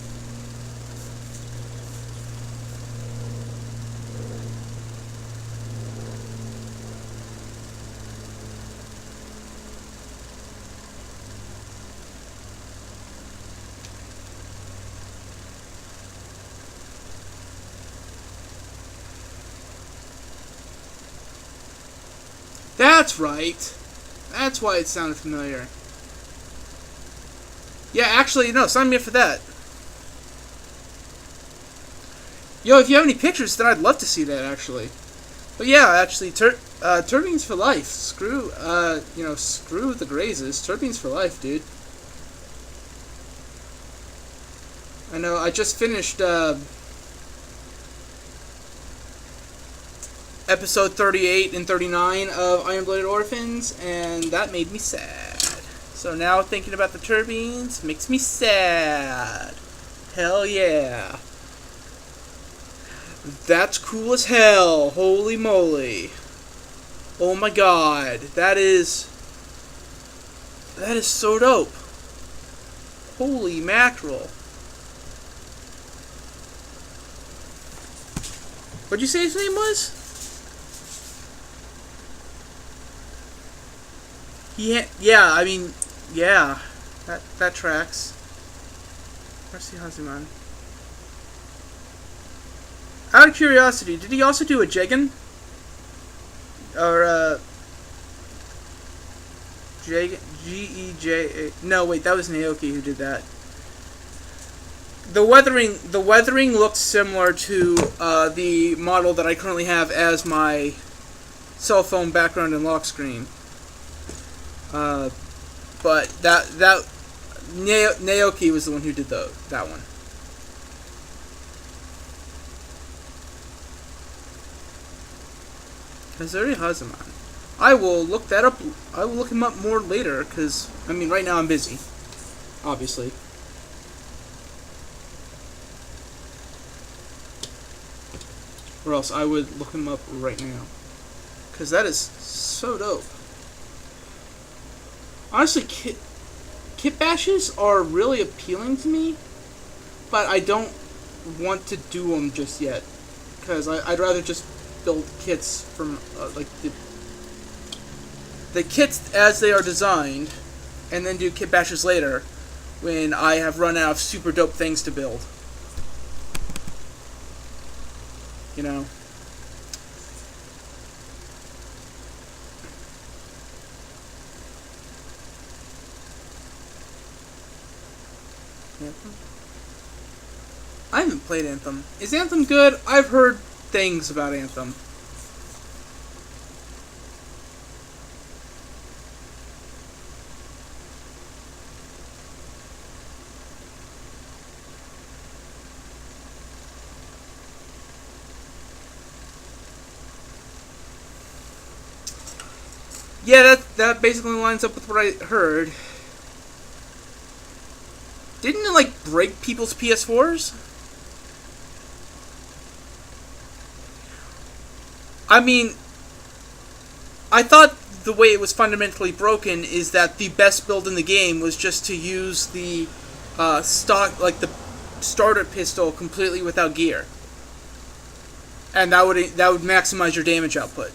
That's right. That's why it sounded familiar. Yeah, actually, no, sign me up for that. Yo, if you have any pictures, then I'd love to see that, actually. But yeah, actually, Turbines for life. Screw the Grazes. Turbines for life, dude. I know, I just finished, episode 38 and 39 of Iron Blooded Orphans, and that made me sad. So now thinking about the turbines makes me sad. Hell yeah. That's cool as hell. Holy moly. Oh my god. That is so dope. Holy mackerel. What'd you say his name was? Yeah, I mean, yeah, that tracks. Mercy Hazuman. Out of curiosity, did he also do a Jegan? Or, G-E-J-A... No, wait, that was Naoki who did that. The weathering looked similar to, the model that I currently have as my cell phone background and lock screen. But Naoki was the one who did that one. Kazuri Hazuman. I will look that up. I will look him up more later, because, I mean, right now I'm busy. Obviously. Or else I would look him up right now. Because that is so dope. Honestly, kit bashes are really appealing to me, but I don't want to do them just yet. Because I'd rather just build kits from, like, the kits as they are designed, and then do kit bashes later, when I have run out of super dope things to build. You know? Anthem? I haven't played Anthem. Is Anthem good? I've heard things about Anthem. Yeah, that basically lines up with what I heard. Didn't it, like, break people's PS4s? I mean, I thought the way it was fundamentally broken is that the best build in the game was just to use the stock, like the starter pistol completely without gear. And that would maximize your damage output.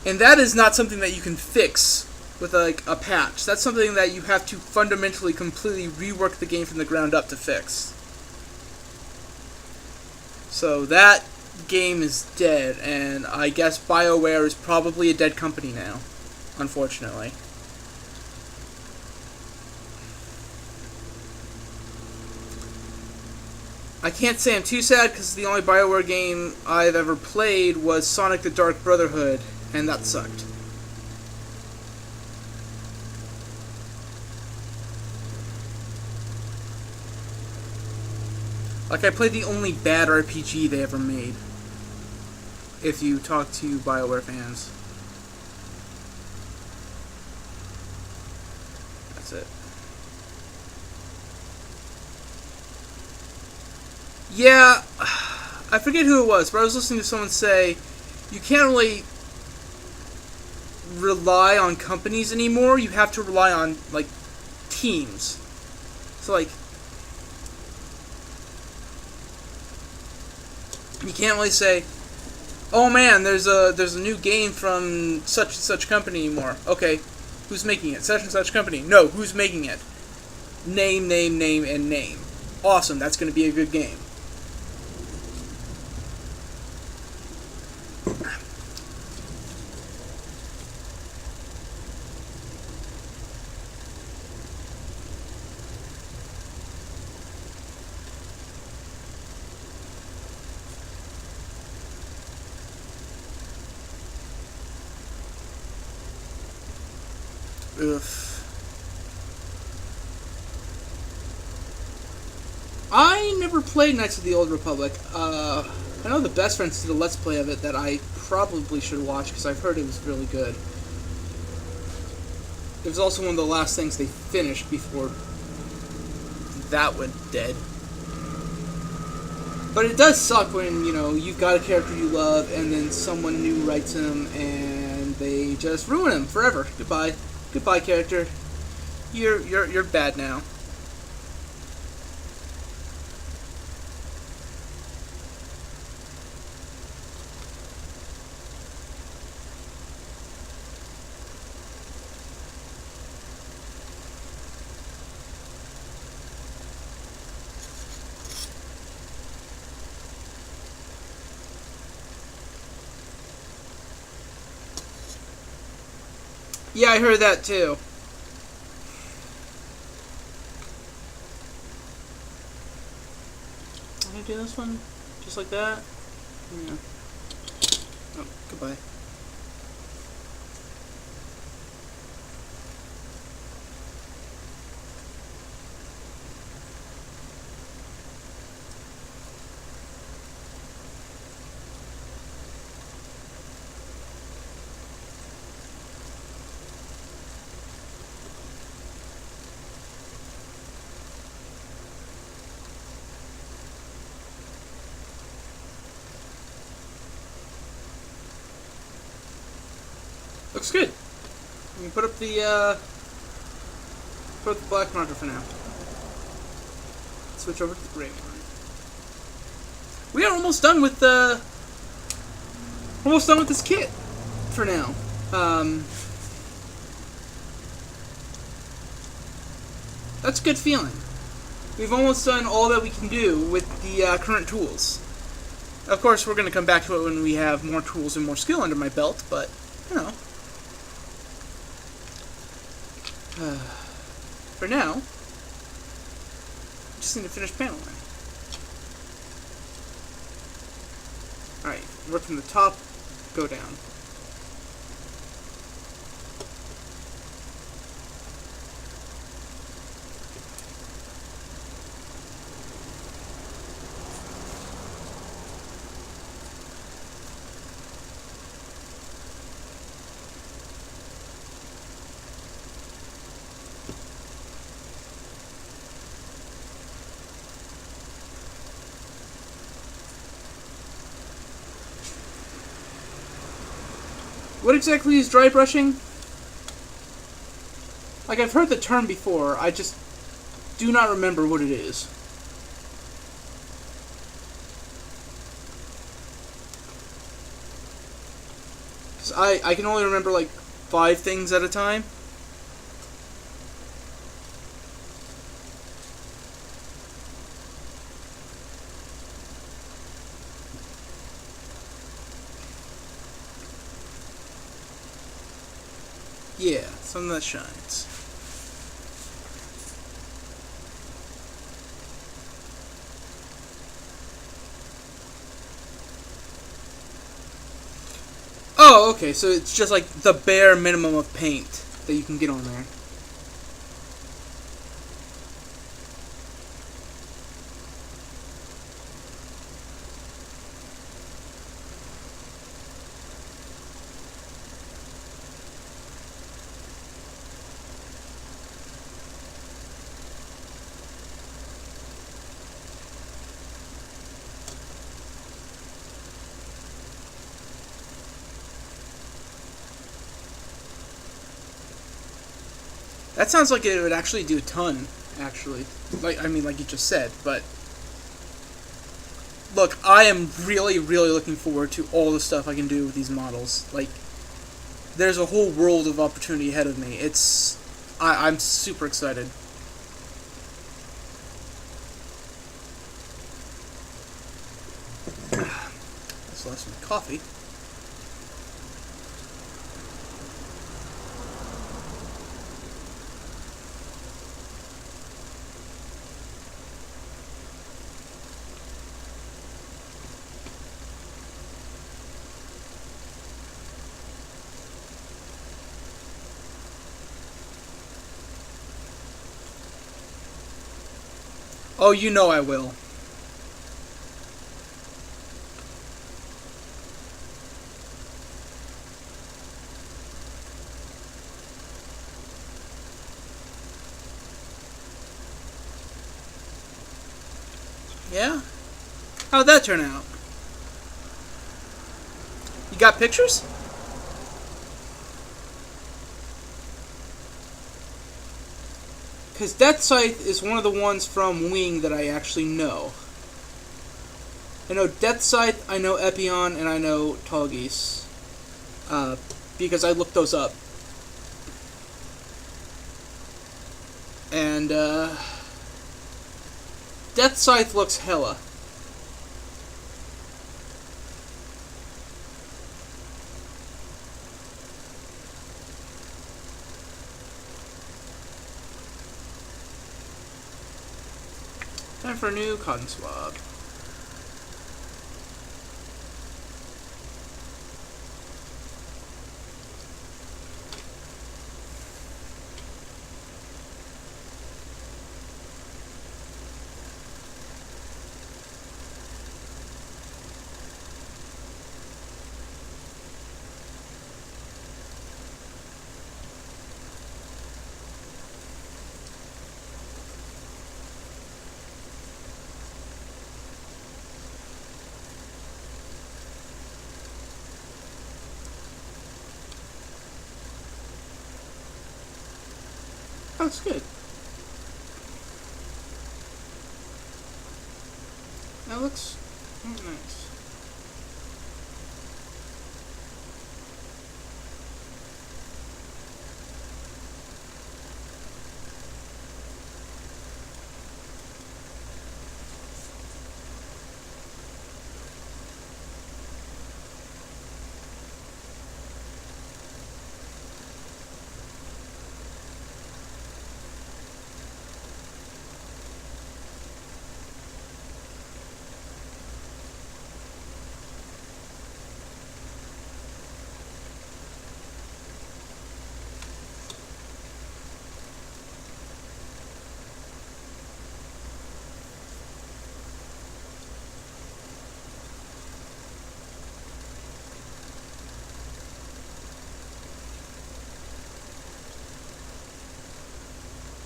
And that is not something that you can fix with like a patch. That's something that you have to fundamentally completely rework the game from the ground up to fix. So that game is dead, and I guess BioWare is probably a dead company now, unfortunately. I can't say I'm too sad because the only BioWare game I've ever played was Sonic the Dark Brotherhood, and that sucked. Like, I played the only bad RPG they ever made, if you talk to BioWare fans. That's it. Yeah, I forget who it was, but I was listening to someone say, you can't really rely on companies anymore, you have to rely on, like, teams. So, like, you can't really say, oh man, there's a new game from such and such company anymore. Okay, who's making it? Such and such company. No, who's making it? Name, and name. Awesome, that's going to be a good game. Ugh. I never played Knights of the Old Republic. I know the best friends did a Let's Play of it that I probably should watch because I've heard it was really good. It was also one of the last things they finished before that went dead. But it does suck when, you know, you've got a character you love and then someone new writes him and they just ruin him forever. Goodbye. Goodbye, character. You're bad now. Yeah, I heard that too. Can I do this one? Just like that? Yeah. Oh, goodbye. Looks good. You can put up the black marker for now. Switch over to the gray one. We are almost done with this kit for now. That's a good feeling. We've almost done all that we can do with the current tools. Of course, we're going to come back to it when we have more tools and more skill under my belt, but, you know. For now, just need to finish paneling. Alright, work from the top, go down. What exactly is dry brushing? Like, I've heard the term before, I just do not remember what it is. Cause I can only remember, like, 5 things at a time. Yeah, something that shines. Oh, okay, so it's just like the bare minimum of paint that you can get on there. That sounds like it would actually do a ton, actually. Like you just said, but look, I am really, really looking forward to all the stuff I can do with these models. Like, there's a whole world of opportunity ahead of me. I'm super excited. That's the last one. Coffee. Oh, you know I will. Yeah? How'd that turn out? You got pictures? Because Death Scythe is one of the ones from Wing that I actually know. I know Death Scythe, I know Epion, and I know Tallgeese. Because I looked those up. And, Death Scythe looks hella. Time for a new cotton swab. Oh, that's good. That looks nice.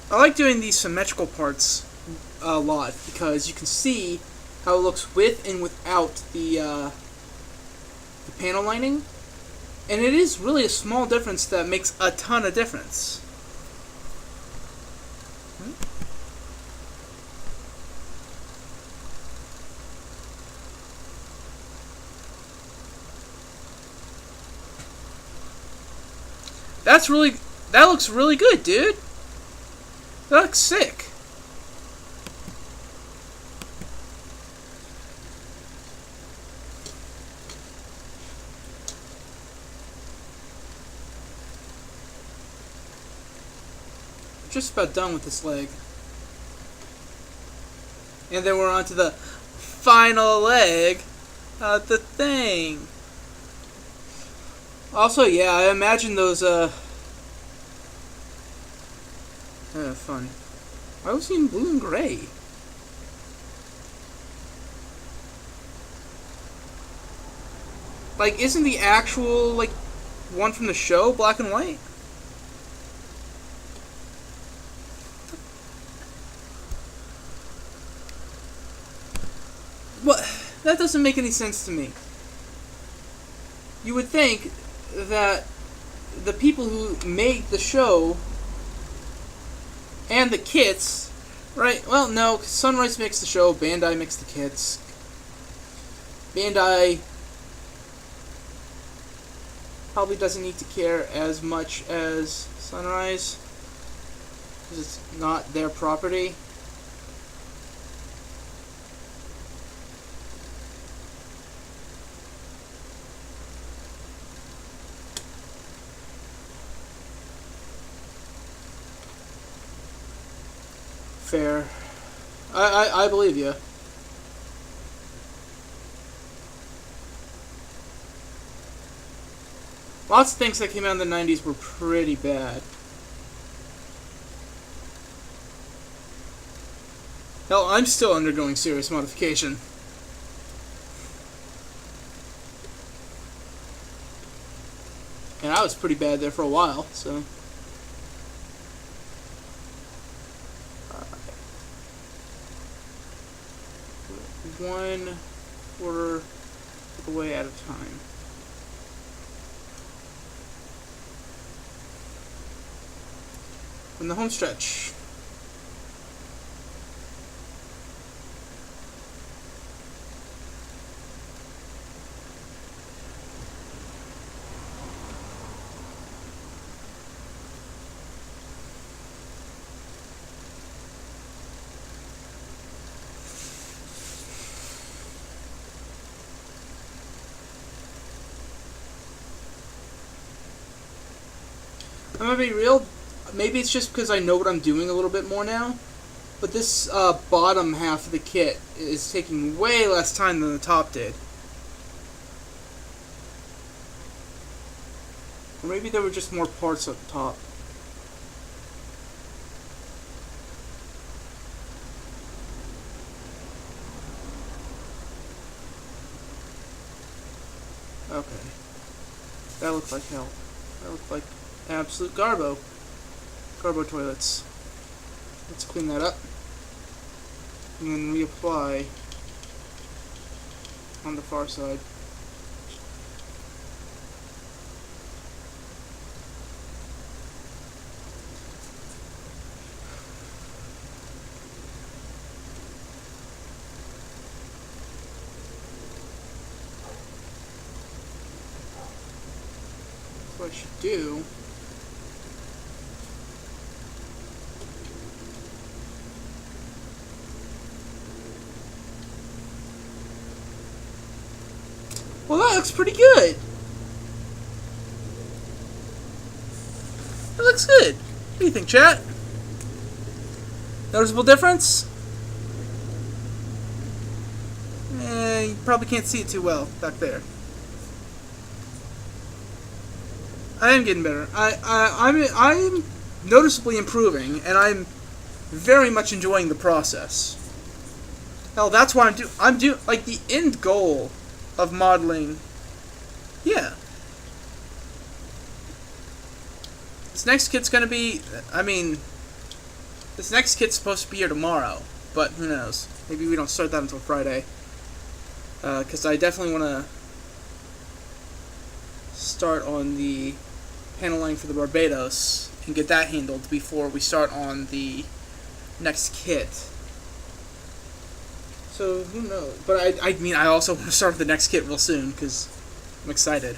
I like doing these symmetrical parts a lot because you can see how it looks with and without the panel lining, and it is really a small difference that makes a ton of difference. That looks really good, dude. That looks sick. Just about done with this leg. And then we're on to the final leg of the thing. Also, yeah, I imagine those, fun. Why was he in blue and gray? Like, isn't the actual, like, one from the show black and white? What? That doesn't make any sense to me. You would think that the people who made the show and the kits, right? Well, no, 'cause Sunrise makes the show, Bandai makes the kits. Bandai probably doesn't need to care as much as Sunrise, because it's not their property. Fair. I believe you. Lots of things that came out in the 90s were pretty bad. Hell, I'm still undergoing serious modification. And I was pretty bad there for a while, so... One quarter of the way at a time. In the home stretch. I'm gonna be real. Maybe it's just because I know what I'm doing a little bit more now. But this bottom half of the kit is taking way less time than the top did. Or maybe there were just more parts at the top. Okay. That looked like hell. That looked like absolute garbo. Garbo toilets. Let's clean that up. And then reapply on the far side. What I should do well, that looks pretty good. That looks good. What do you think, chat? Noticeable difference? You probably can't see it too well back there. I am getting better. I'm noticeably improving, and I'm very much enjoying the process. Hell, that's why I'm doing like the end goal of modeling. Yeah. This next kit's gonna be. This next kit's supposed to be here tomorrow, but who knows? Maybe we don't start that until Friday. Because I definitely want to start on the panel line for the Barbados and get that handled before we start on the next kit. So, who knows? But I also want to start with the next kit real soon, because I'm excited.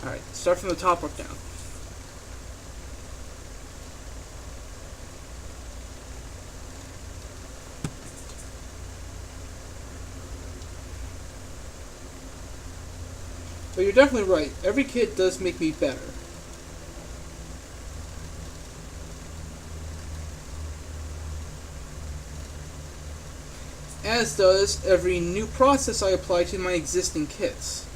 Alright, start from the top, work down. But you're definitely right. Every kit does make me better. As does every new process I apply to my existing kits.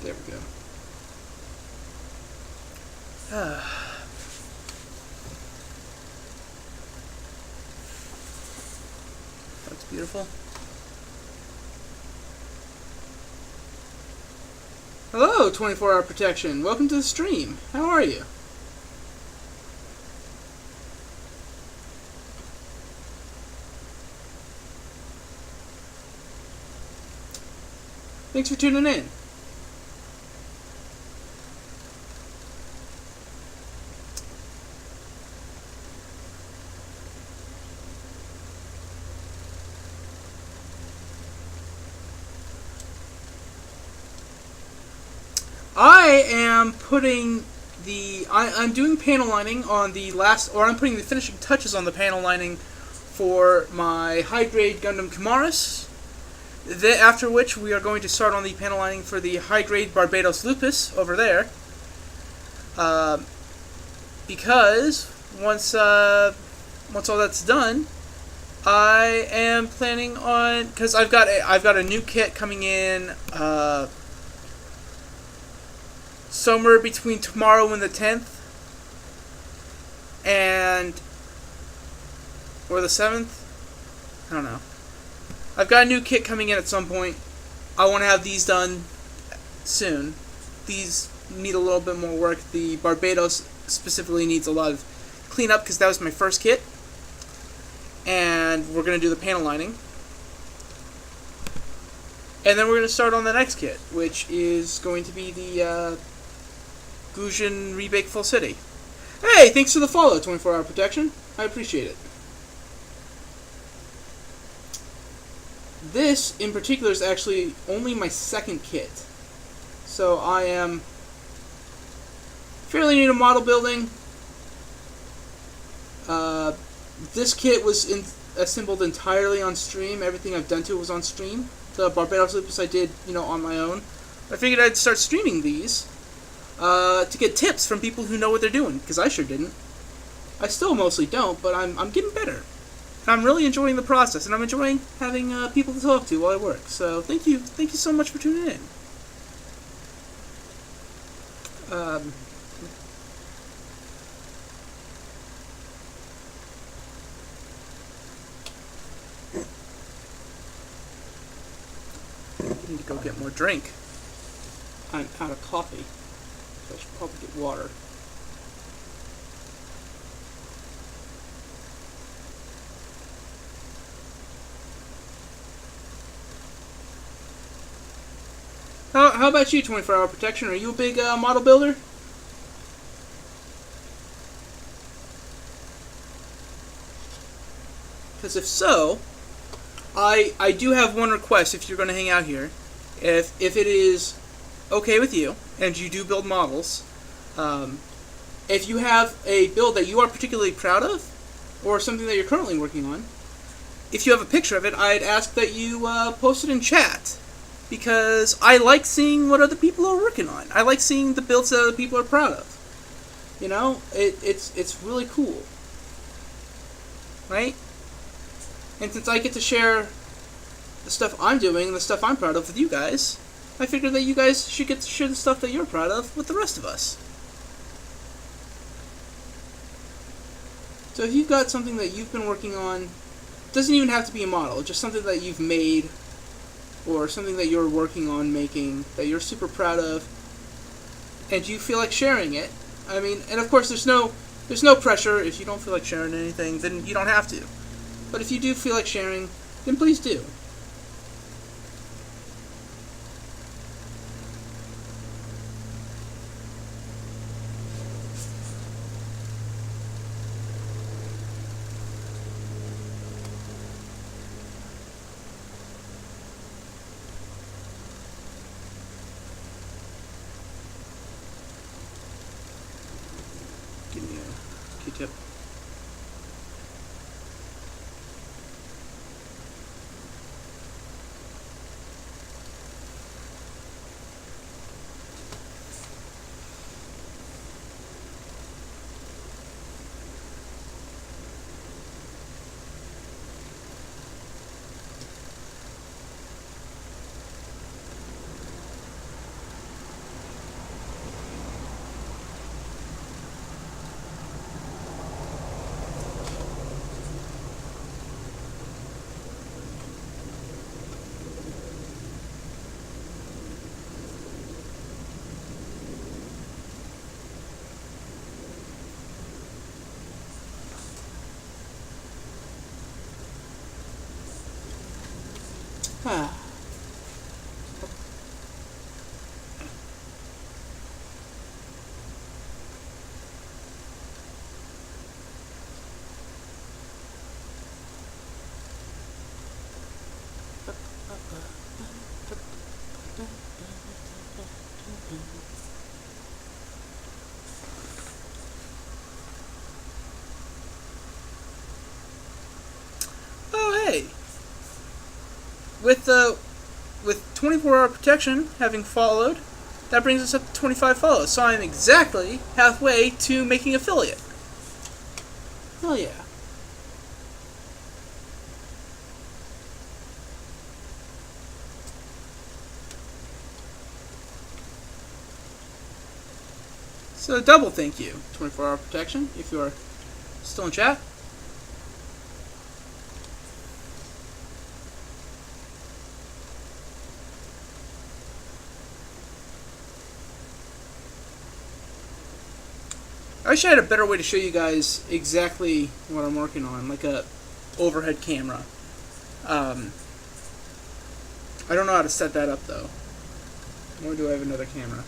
There we go. That's beautiful. Hello, 24-hour protection. Welcome to the stream. How are you? Thanks for tuning in. I am putting I'm doing panel lining on the last, or I'm putting the finishing touches on the panel lining for my high-grade Gundam Kamaris. After which we are going to start on the panel lining for the high-grade Barbados Lupus over there. Because once all that's done, I am planning on, because I've got a new kit coming in. Somewhere between tomorrow and the 10th, or the 7th, I don't know. I've got a new kit coming in at some point. I want to have these done soon. These need a little bit more work. The Barbados specifically needs a lot of cleanup because that was my first kit. And we're going to do the panel lining. And then we're going to start on the next kit, which is going to be the Gujin Rebake Full City. Hey, thanks for the follow, 24-hour protection. I appreciate it. This, in particular, is actually only my second kit. So I am fairly new to model building. Uh, this kit was assembled entirely on stream. Everything I've done to it was on stream. The Barbados Lupus I did, on my own. I figured I'd start streaming these to get tips from people who know what they're doing, because I sure didn't. I still mostly don't, but I'm getting better. And I'm really enjoying the process, and I'm enjoying having people to talk to while I work. So thank you so much for tuning in. I need to go get more drink. I'm out of coffee, so I should probably get water. How about you, 24-hour protection? Are you a big model builder? Because if so, I do have one request if you're going to hang out here. If it is okay with you, and you do build models, if you have a build that you are particularly proud of, or something that you're currently working on, if you have a picture of it, I'd ask that you post it in chat. Because I like seeing what other people are working on. I like seeing the builds that other people are proud of. It's really cool. Right? And since I get to share the stuff I'm doing and the stuff I'm proud of with you guys, I figured that you guys should get to share the stuff that you're proud of with the rest of us. So if you've got something that you've been working on, it doesn't even have to be a model, just something that you've made, or something that you're working on making that you're super proud of, and you feel like sharing it. I mean, and of course there's no pressure. If you don't feel like sharing anything, then you don't have to. But if you do feel like sharing, then please do. Give me a Q-tip. Ah. Oh hey. With 24-hour protection having followed, that brings us up to 25 follows. So I'm exactly halfway to making affiliate. Hell yeah. So double thank you, 24-hour protection, if you are still in chat. I wish I had a better way to show you guys exactly what I'm working on, like a overhead camera. I don't know how to set that up though. Nor do I have another camera.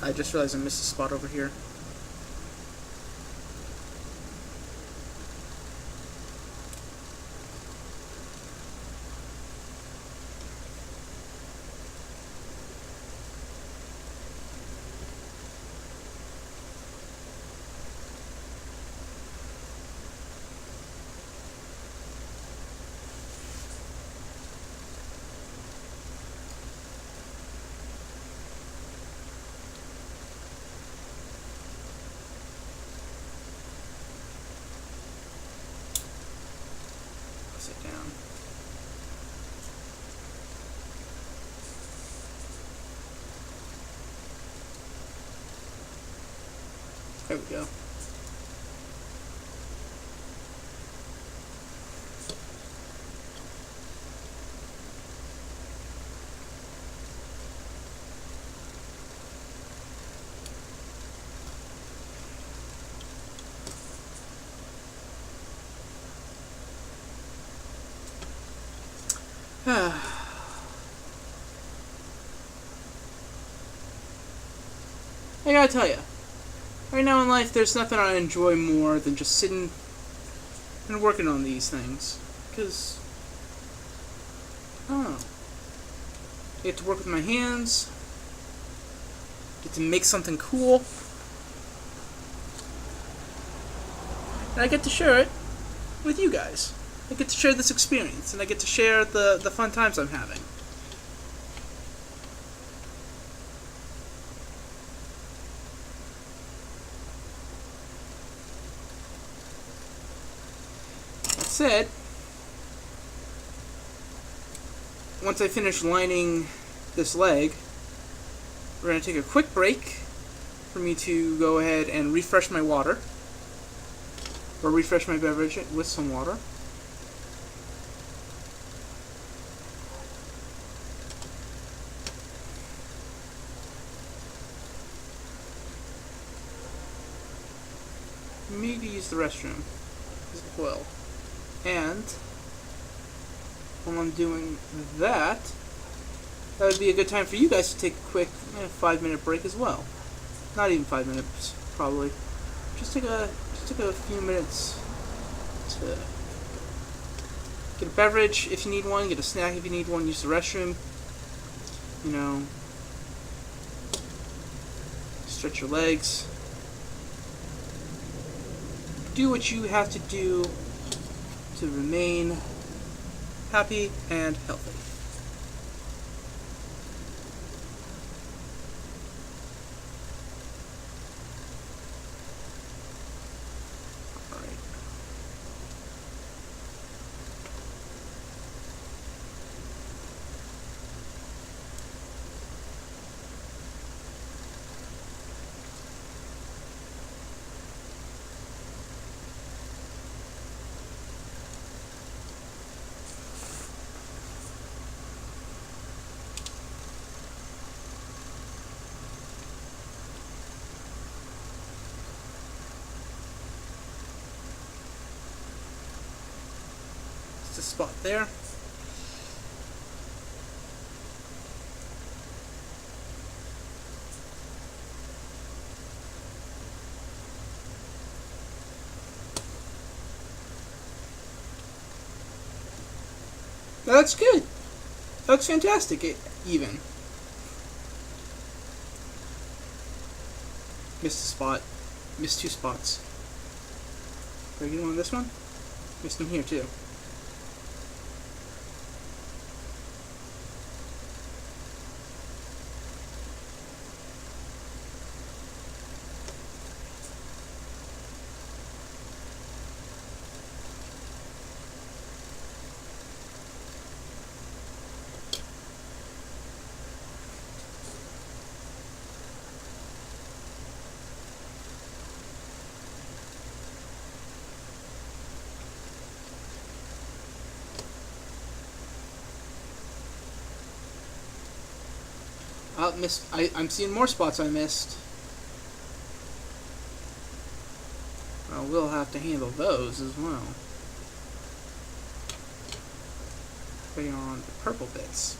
I just realized I missed a spot over here. upside down. There we go. I gotta tell you, right now in life, there's nothing I enjoy more than just sitting and working on these things. Because, I don't know. I get to work with my hands, get to make something cool, and I get to share it with you guys. I get to share this experience, and I get to share the fun times I'm having. That said, once I finish lining this leg, we're going to take a quick break for me to go ahead and refresh my water, or refresh my beverage with some water. Maybe use the restroom as well. And while I'm doing that, that would be a good time for you guys to take a quick 5-minute break as well. Not even 5 minutes, probably. Just take a few minutes to get a beverage if you need one, get a snack if you need one, use the restroom. You know, stretch your legs. Do what you have to do to remain happy and healthy. Alright. Just a spot there. That's good. That's fantastic, even. Missed a spot. Missed 2 spots. Did I get one on this one? Missed them here, too. I'm seeing more spots I missed. Well, we'll have to handle those as well. Putting on the purple bits.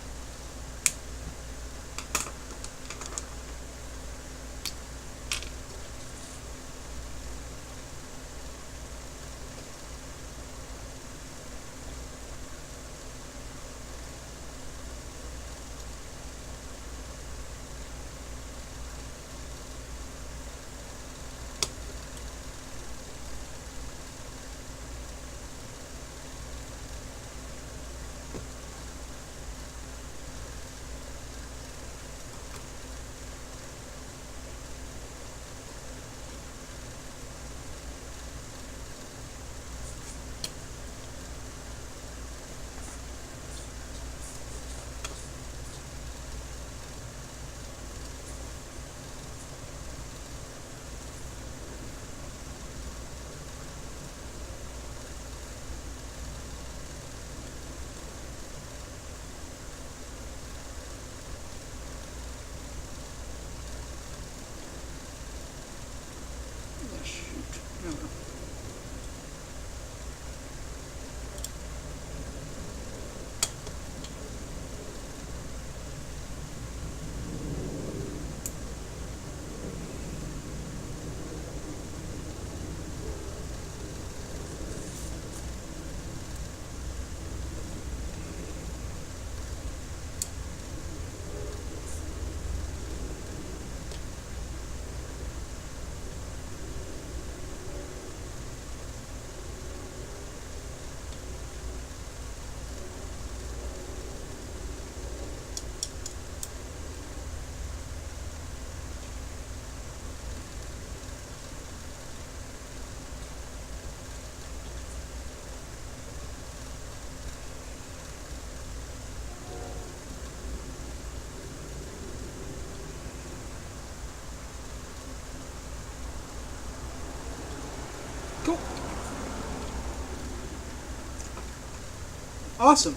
Awesome.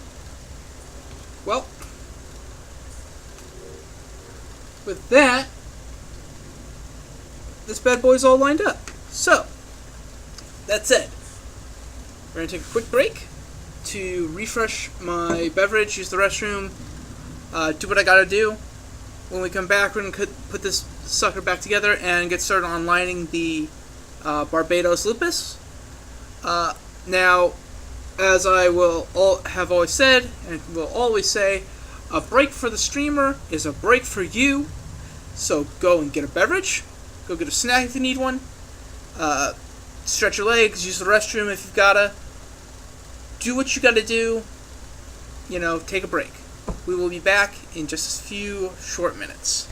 Well, with that, this bad boy's all lined up. So, that's it. We're going to take a quick break to refresh my beverage, use the restroom, do what I gotta do. When we come back, we're going to put this sucker back together and get started on lining the Barbados Lupus. Now, as I have always said, and will always say, a break for the streamer is a break for you. So go and get a beverage, go get a snack if you need one, stretch your legs, use the restroom if you've gotta. Do what you gotta do, take a break. We will be back in just a few short minutes.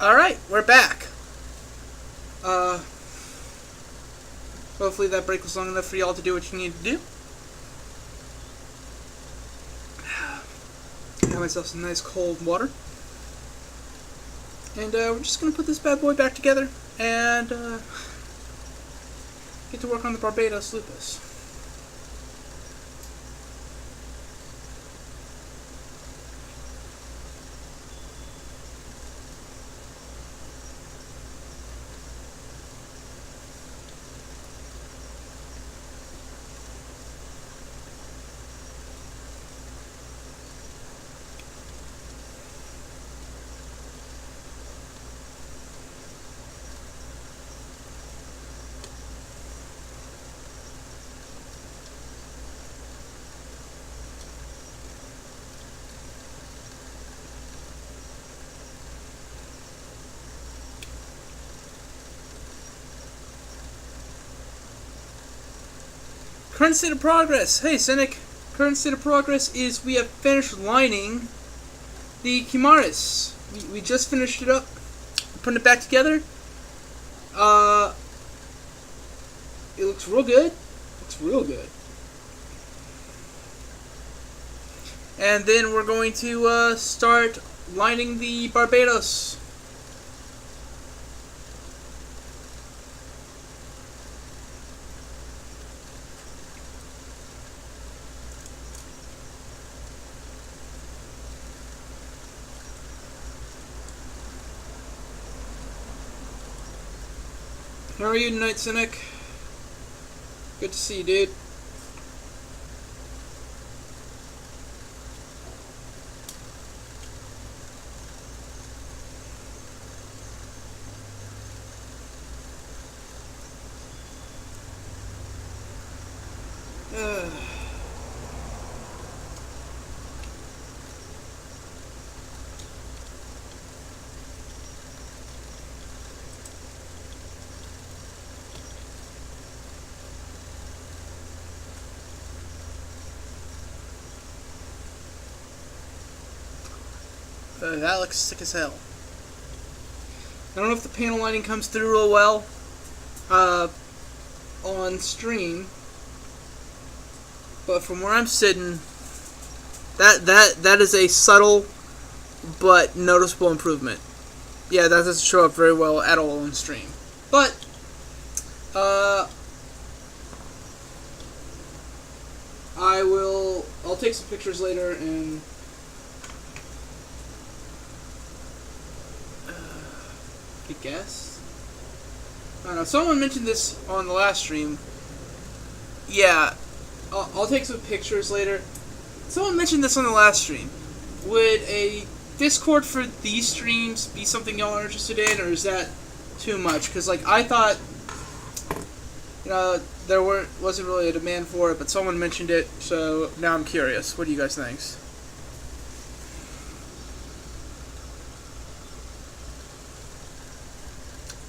Alright, we're back. Hopefully that break was long enough for y'all to do what you need to do. Got myself some nice cold water. And we're just going to put this bad boy back together and get to work on the Barbados Lupus. current state of progress. Hey, Cynic. Current state of progress is we have finished lining the Chimaris. We just finished it up, putting it back together. It looks real good. Looks real good. And then we're going to start lining the Barbados. How are you tonight, Cynic? Good to see you, dude. That looks sick as hell. I don't know if the panel lighting comes through real well on stream, but from where I'm sitting, that is a subtle but noticeable improvement. Yeah, that doesn't show up very well at all on stream, but I'll take some pictures later and I guess. I don't know. Someone mentioned this on the last stream. Yeah, I'll take some pictures later. Someone mentioned this on the last stream. Would a Discord for these streams be something y'all are interested in, or is that too much? Because like I thought, there wasn't really a demand for it, but someone mentioned it, so now I'm curious. What do you guys think?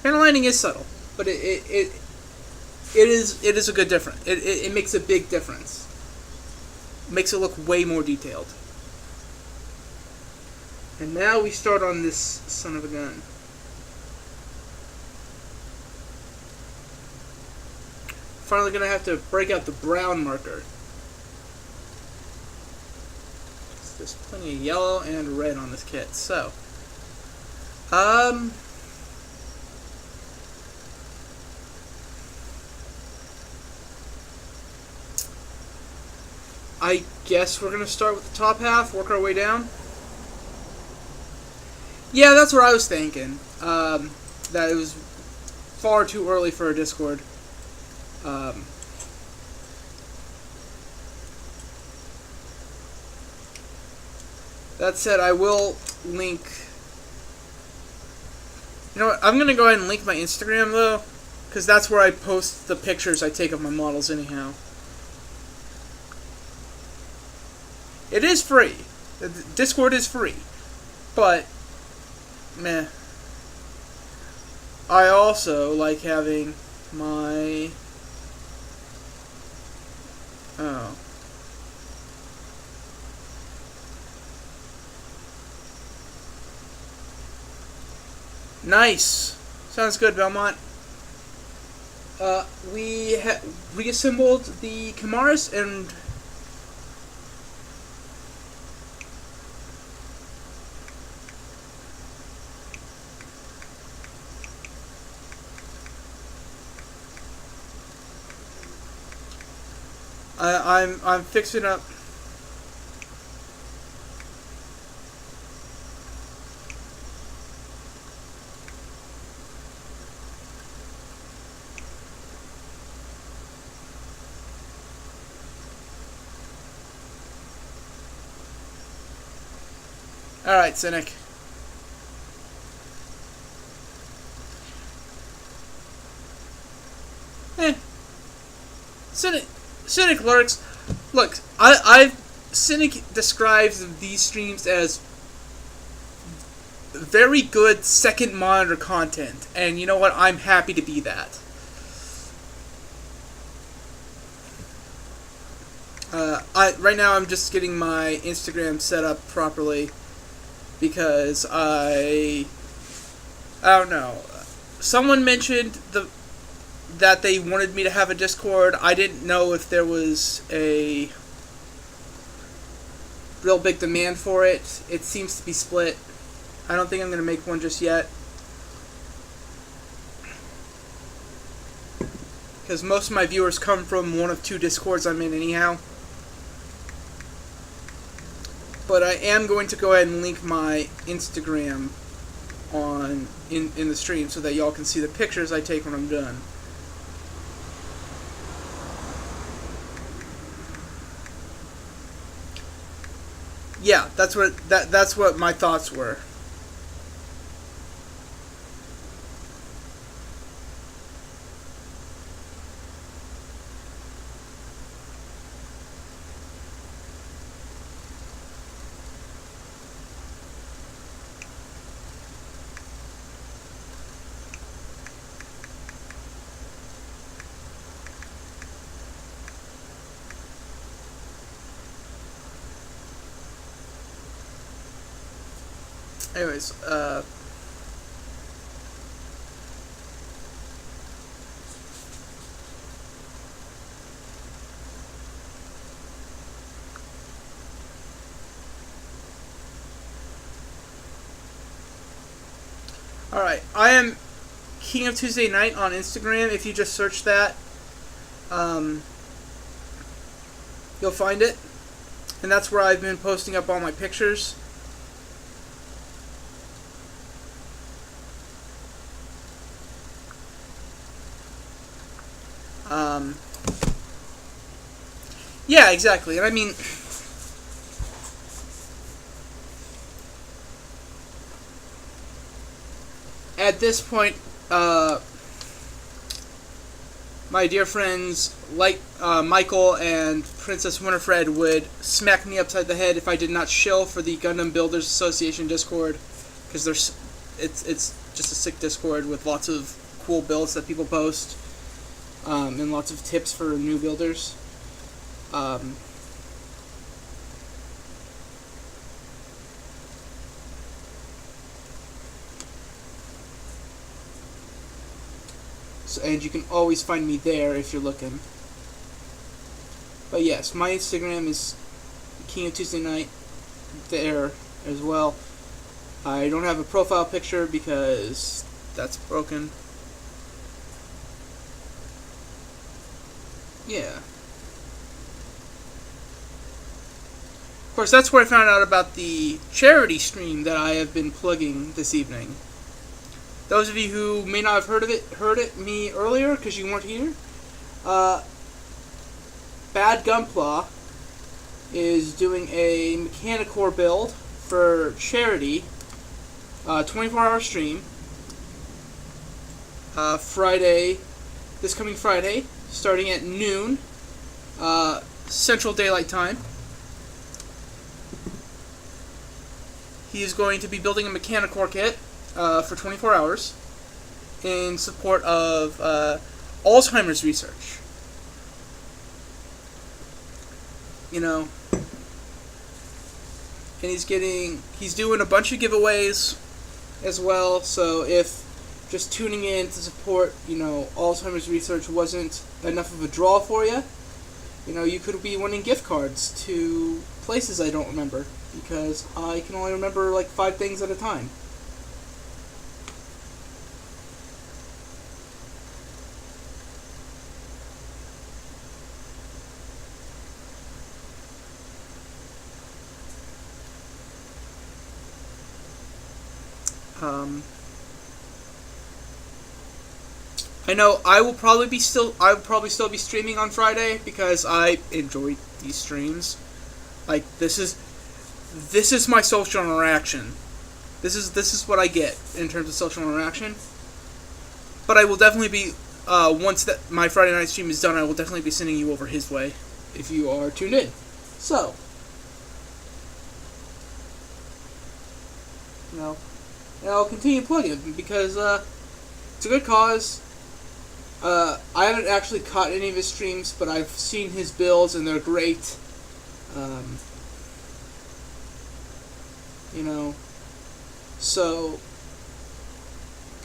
Panel lighting is subtle, but it is a good difference. It makes a big difference. It makes it look way more detailed. And now we start on this son of a gun. Finally gonna have to break out the brown marker. There's plenty of yellow and red on this kit, so I guess we're going to start with the top half, work our way down. Yeah, that's what I was thinking. That it was far too early for a Discord. That said, I will link... You know what, I'm going to go ahead and link my Instagram, though, because that's where I post the pictures I take of my models anyhow. It is free. Discord is free. But, meh. I also like having my... Oh. Nice. Sounds good, Belmont. We reassembled the Chimaris and... I'm fixing up. All right, Cynic. Cynic lurks. Look, Cynic describes these streams as very good second monitor content, and you know what? I'm happy to be that. Right now I'm just getting my Instagram set up properly because I don't know. Someone mentioned that they wanted me to have a Discord. I didn't know if there was a real big demand for it. It seems to be split. I don't think I'm going to make one just yet. Because most of my viewers come from one of two Discords I'm in anyhow. But I am going to go ahead and link my Instagram in the stream so that y'all can see the pictures I take when I'm done. Yeah, that's what my thoughts were. Anyways, alright, I am King of Tuesday Night on Instagram. If you just search that, you'll find it. And that's where I've been posting up all my pictures. Yeah, exactly. And I mean, at this point, my dear friends like Michael and Princess Winifred would smack me upside the head if I did not shill for the Gundam Builders Association Discord, because it's just a sick Discord with lots of cool builds that people post, and lots of tips for new builders. And you can always find me there if you're looking. But yes, my Instagram is King of Tuesday Night there as well. I don't have a profile picture because that's broken. Yeah. Of course, that's where I found out about the charity stream that I have been plugging this evening. Those of you who may not have heard it me earlier because you weren't here. Bad Gunpla is doing a Mechanicore build for charity. 24-hour stream. This coming Friday, starting at noon, Central Daylight Time. He is going to be building a Mechanicore kit for 24 hours in support of Alzheimer's research. You know, and he's doing a bunch of giveaways as well, so if just tuning in to support, Alzheimer's research wasn't enough of a draw for you, you could be winning gift cards to places I don't remember, because I can only remember like 5 things at a time. I know I will probably still be streaming on Friday because I enjoy these streams. Like this is my social interaction. This is what I get in terms of social interaction. But I will definitely be once that my Friday night stream is done, I will definitely be sending you over his way if you are tuned in. So, and I'll continue plugging because it's a good cause. I haven't actually caught any of his streams, but I've seen his builds and they're great. Um, you know, so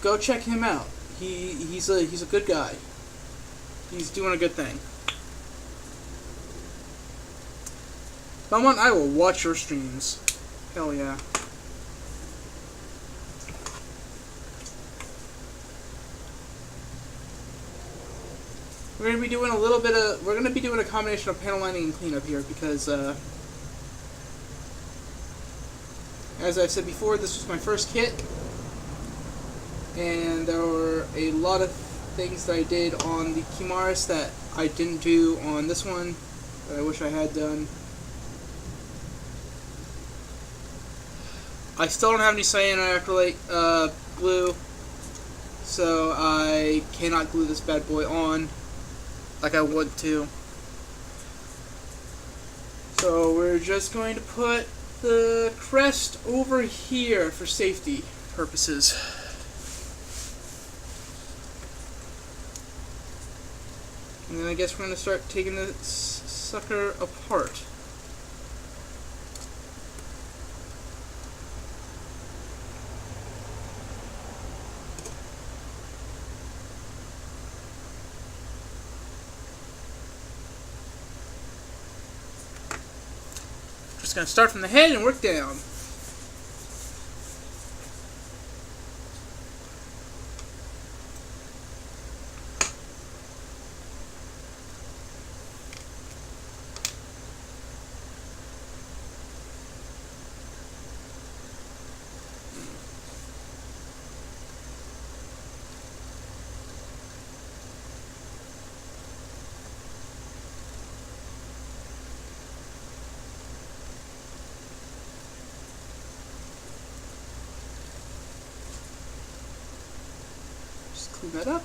go check him out. He's a good guy. He's doing a good thing. Belmont, I will watch your streams. Hell yeah. We're gonna be doing a combination of panel lining and cleanup here because, as I've said before, this was my first kit, and there were a lot of things that I did on the Kimaris that I didn't do on this one that I wish I had done. I still don't have any cyanoacrylate glue, so I cannot glue this bad boy on like I want to. So we're just going to put the crest over here for safety purposes. And then I guess we're going to start taking this sucker apart. Just going to start from the head and work down. Clean that up.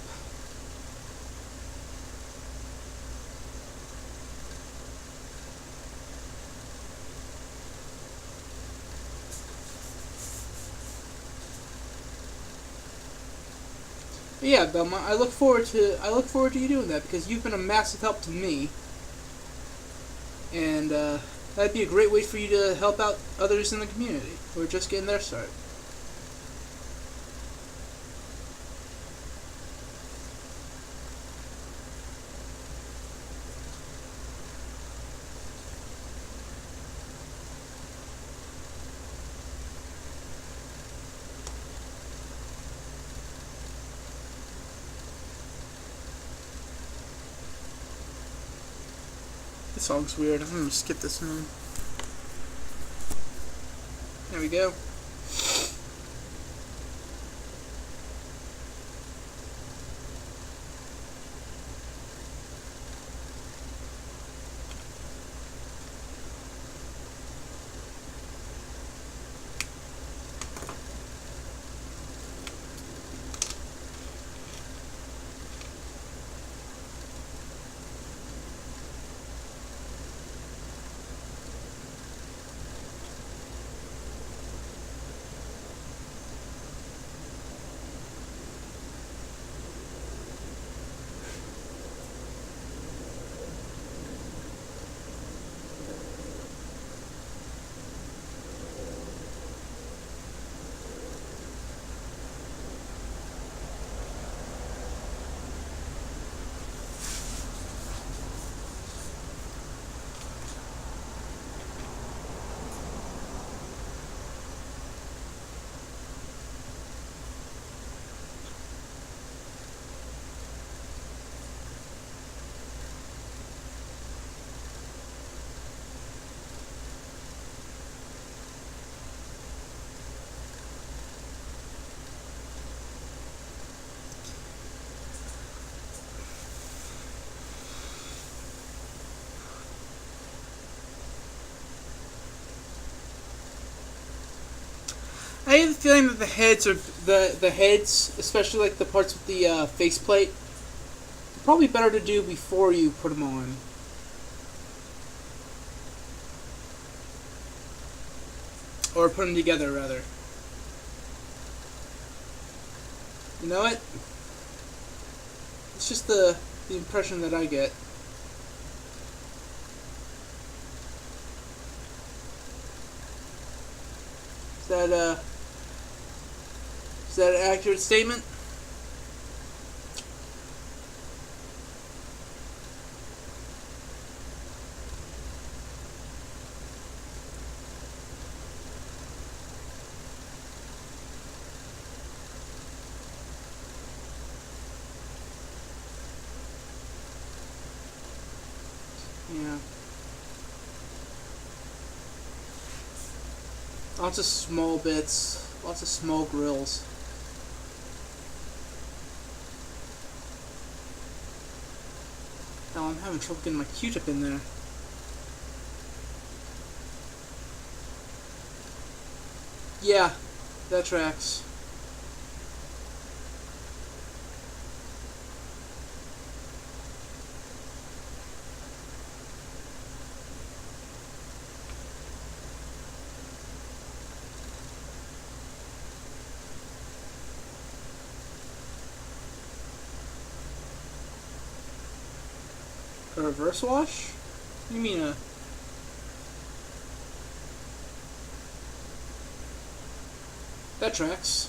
But yeah, Belmont, I look forward to you doing that because you've been a massive help to me, and that'd be a great way for you to help out others in the community who are just getting their start. This song's weird. I'm gonna skip this one. There we go. I have a feeling that the heads, especially like the parts with the faceplate, probably better to do before you put them on. Or put them together, rather. You know what? It's just the impression that I get. That is that an accurate statement? Yeah. Lots of small bits, lots of small grills. Now I'm having trouble getting my Q-tip in there. Yeah, that tracks. A reverse wash? You mean a... That tracks.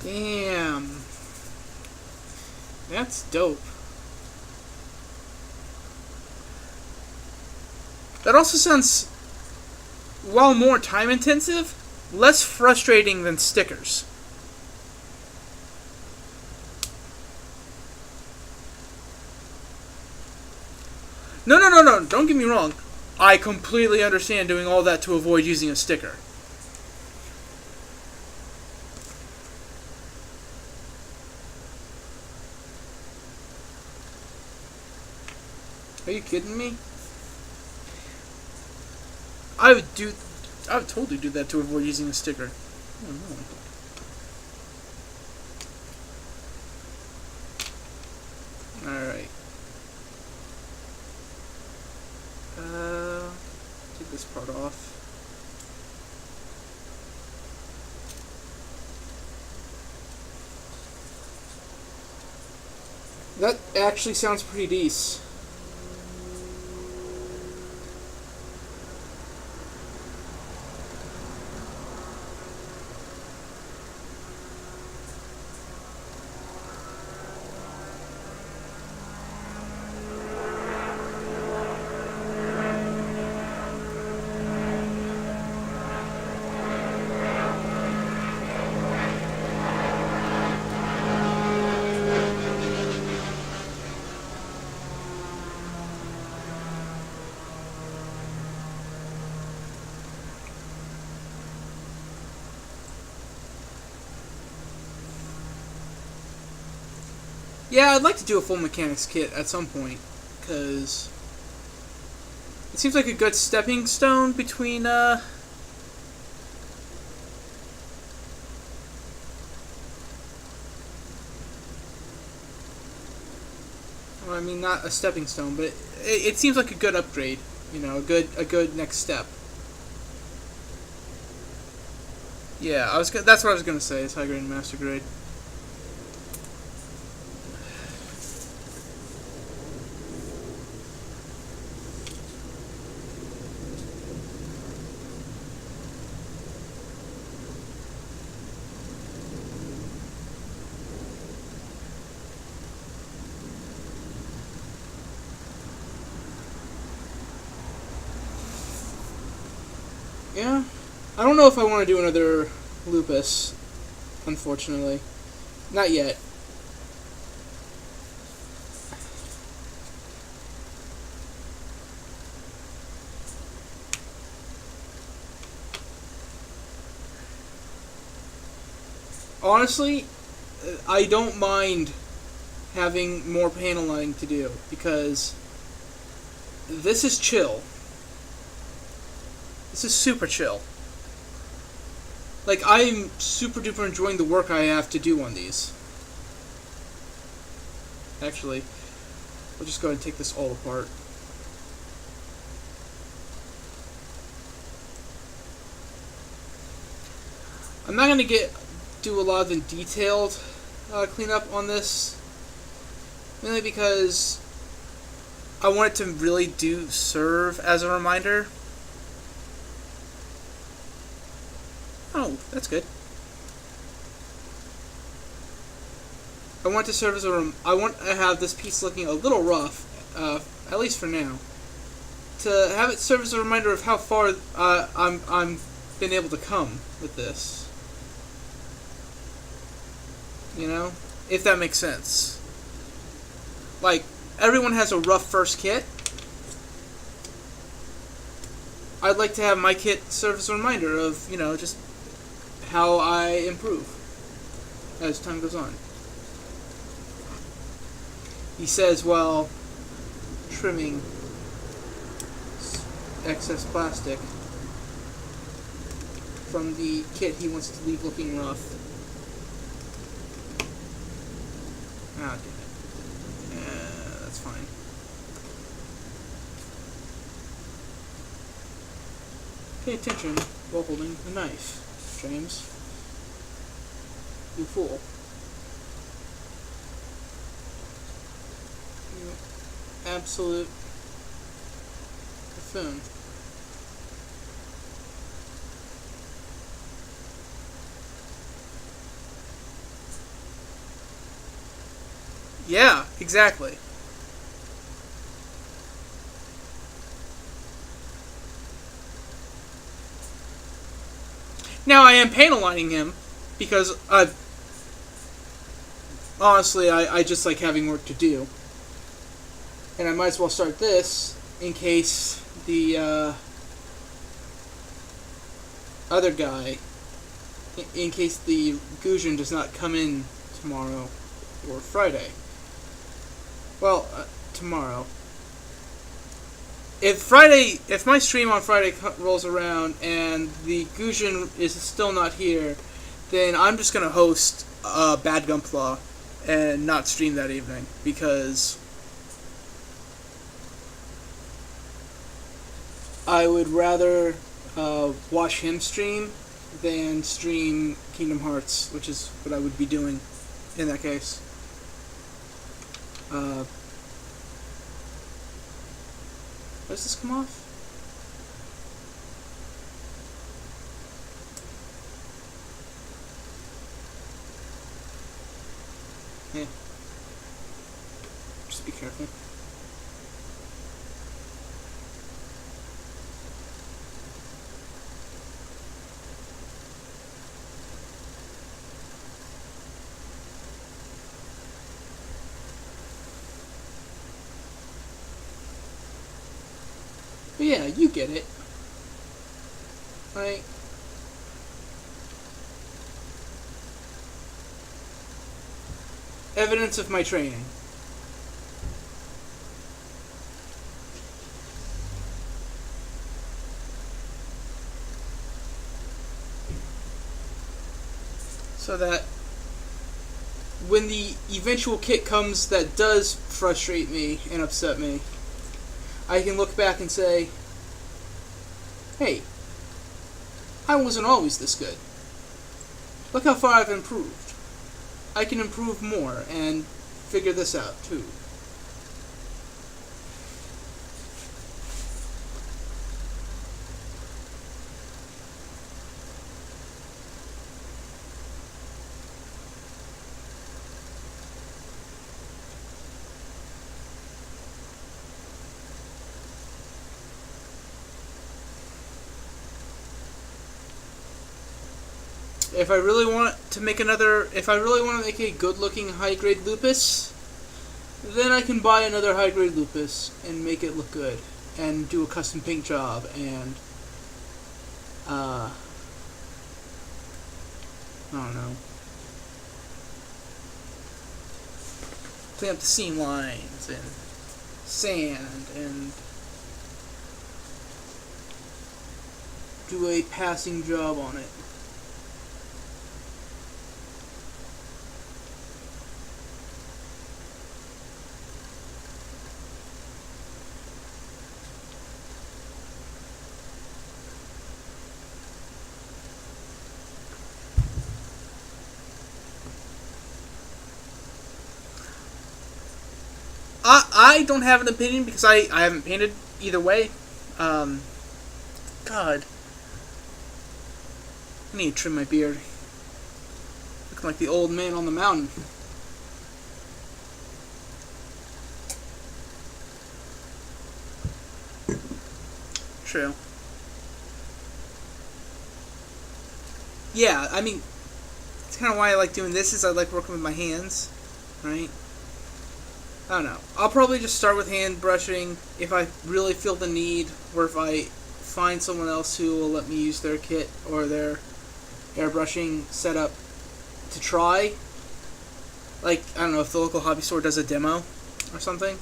Damn. That's dope. That also sounds, while more time intensive, less frustrating than stickers. No, don't get me wrong. I completely understand doing all that to avoid using a sticker. Are you kidding me? I would totally do that to avoid using a sticker. Oh no. Alright. Take this part off. That actually sounds pretty decent. Yeah, I'd like to do a full mechanics kit at some point, because it seems like a good stepping stone between, Well, I mean, not a stepping stone, but it seems like a good upgrade. You know, a good next step. Yeah, that's what I was gonna say. Is high grade and master grade. Yeah, I don't know if I want to do another lupus. Unfortunately, not yet. Honestly, I don't mind having more paneling to do because this is chill. This is super chill. Like, I'm super duper enjoying the work I have to do on these. Actually, we'll just go ahead and take this all apart. I'm not going to do a lot of the detailed cleanup on this, mainly because I want it to really serve as a reminder. Oh, that's good. I want to serve as I want to have this piece looking a little rough, at least for now. To have it serve as a reminder of how far I'm been able to come with this. You know, if that makes sense. Like, everyone has a rough first kit. I'd like to have my kit serve as a reminder of, you know, just how I improve as time goes on. He says while trimming excess plastic from the kit he wants to leave looking rough. Ah, damn it. That's fine. Pay attention while holding the knife, James. You fool. You absolute buffoon. Yeah, exactly. Now I am panel lining him because honestly I just like having work to do, and I might as well start this in case the other guy, in case the Gujin does not come in tomorrow or Friday. Well, tomorrow. If my stream on Friday rolls around and the Gujin is still not here, then I'm just gonna host Bad Gunpla and not stream that evening because I would rather watch him stream than stream Kingdom Hearts, which is what I would be doing in that case. Does this come off? Yeah. Just be careful. But yeah, you get it. Right? Evidence of my training. So that when the eventual kit comes that does frustrate me and upset me, I can look back and say, hey, I wasn't always this good. Look how far I've improved. I can improve more and figure this out too. If I really want to make a good-looking high-grade lupus, then I can buy another high-grade lupus and make it look good, and do a custom paint job, and I don't know, clean up the seam lines and sand and do a passing job on it. I don't have an opinion because I haven't painted either way. God. I need to trim my beard. Looking like the old man on the mountain. True. Yeah, I mean, it's kind of why I like doing this, is I like working with my hands, right? I don't know. I'll probably just start with hand brushing if I really feel the need, or if I find someone else who will let me use their kit or their airbrushing setup to try. Like, I don't know, if the local hobby store does a demo or something,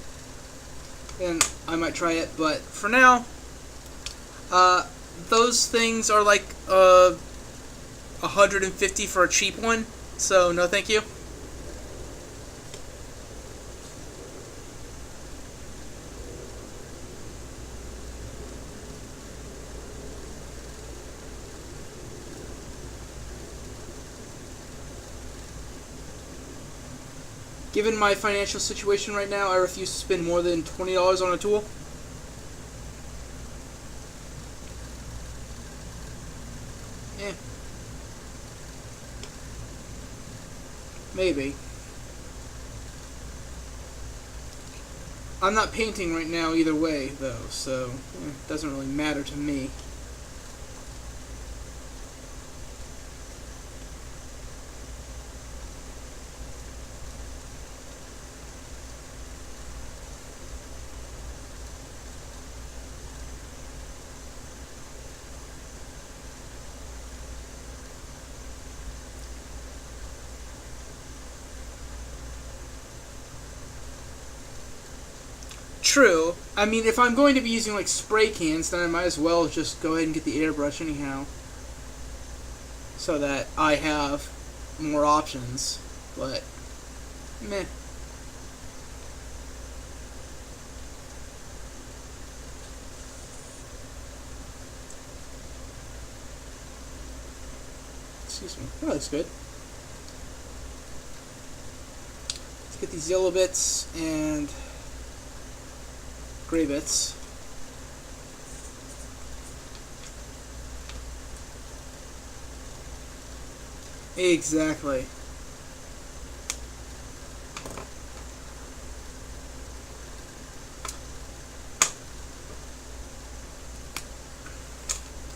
then I might try it. But for now, those things are like $150 for a cheap one, so no thank you. Given my financial situation right now, I refuse to spend more than $20 on a tool. Eh. Maybe. I'm not painting right now either way, though, so it doesn't really matter to me. True. I mean, if I'm going to be using, like, spray cans, then I might as well just go ahead and get the airbrush anyhow. So that I have more options. But, meh. Excuse me. That looks good. Let's get these yellow bits and gray bits. Exactly.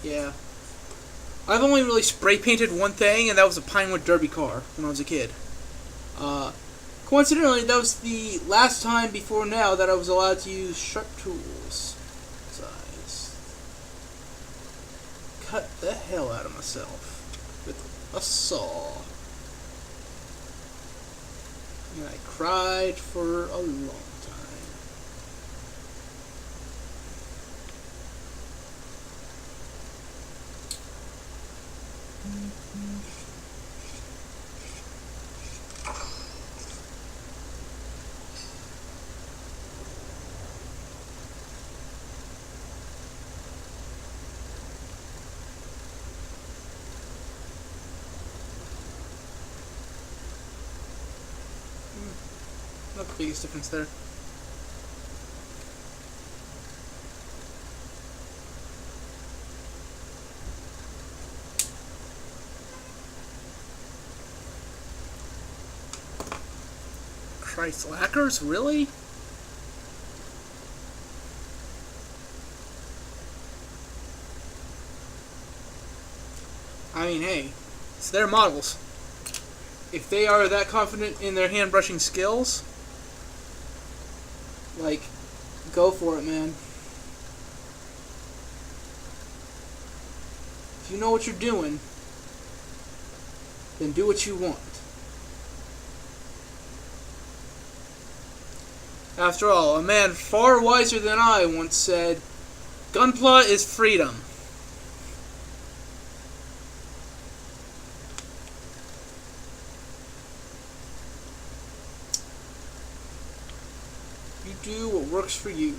Yeah. I've only really spray painted one thing, and that was a Pinewood Derby car when I was a kid. Coincidentally, that was the last time before now that I was allowed to use sharp tools. Size. Cut the hell out of myself with a saw. And I cried for a long time. Not the biggest difference there. Christ, lacquers? Really? I mean, hey, it's their models. If they are that confident in their hand brushing skills, like, go for it, man. If you know what you're doing, then do what you want. After all, a man far wiser than I once said, Gunpla is freedom. You do what works for you.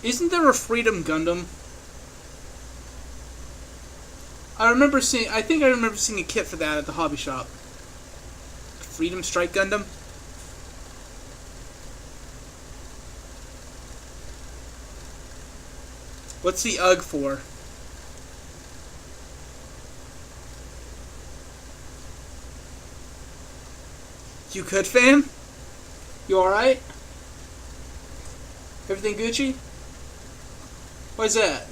Isn't there a Freedom Gundam? I think I remember seeing a kit for that at the hobby shop. Freedom Strike Gundam? What's the UG for? You good, fam? You alright? Everything Gucci? Why's that?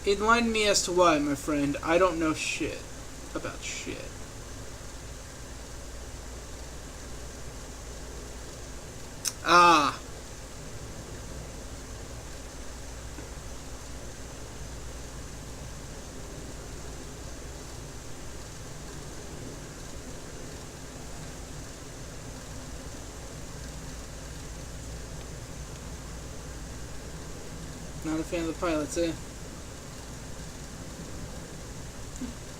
Enlighten me as to why, my friend. I don't know shit about shit. Ah. Not a fan of the pilots, eh?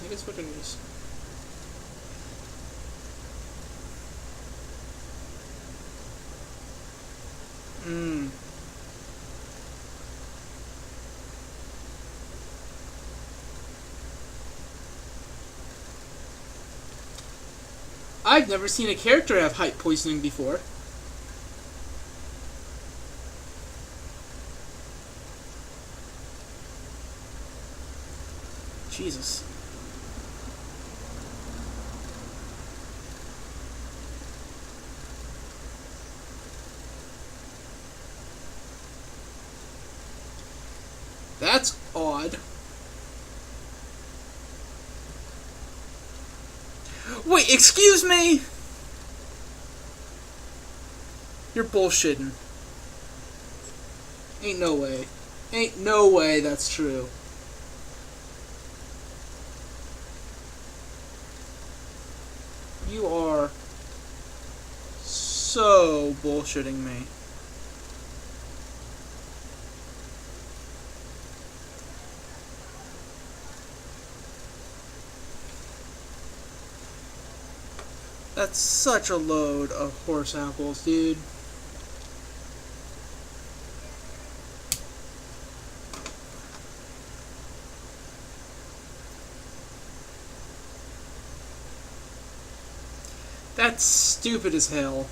I guess what it is. I've never seen a character have height poisoning before. Jesus. That's odd. Wait, excuse me? You're bullshitting. Ain't no way. Ain't no way that's true. You are so bullshitting me. That's such a load of horse apples, dude. That's stupid as hell.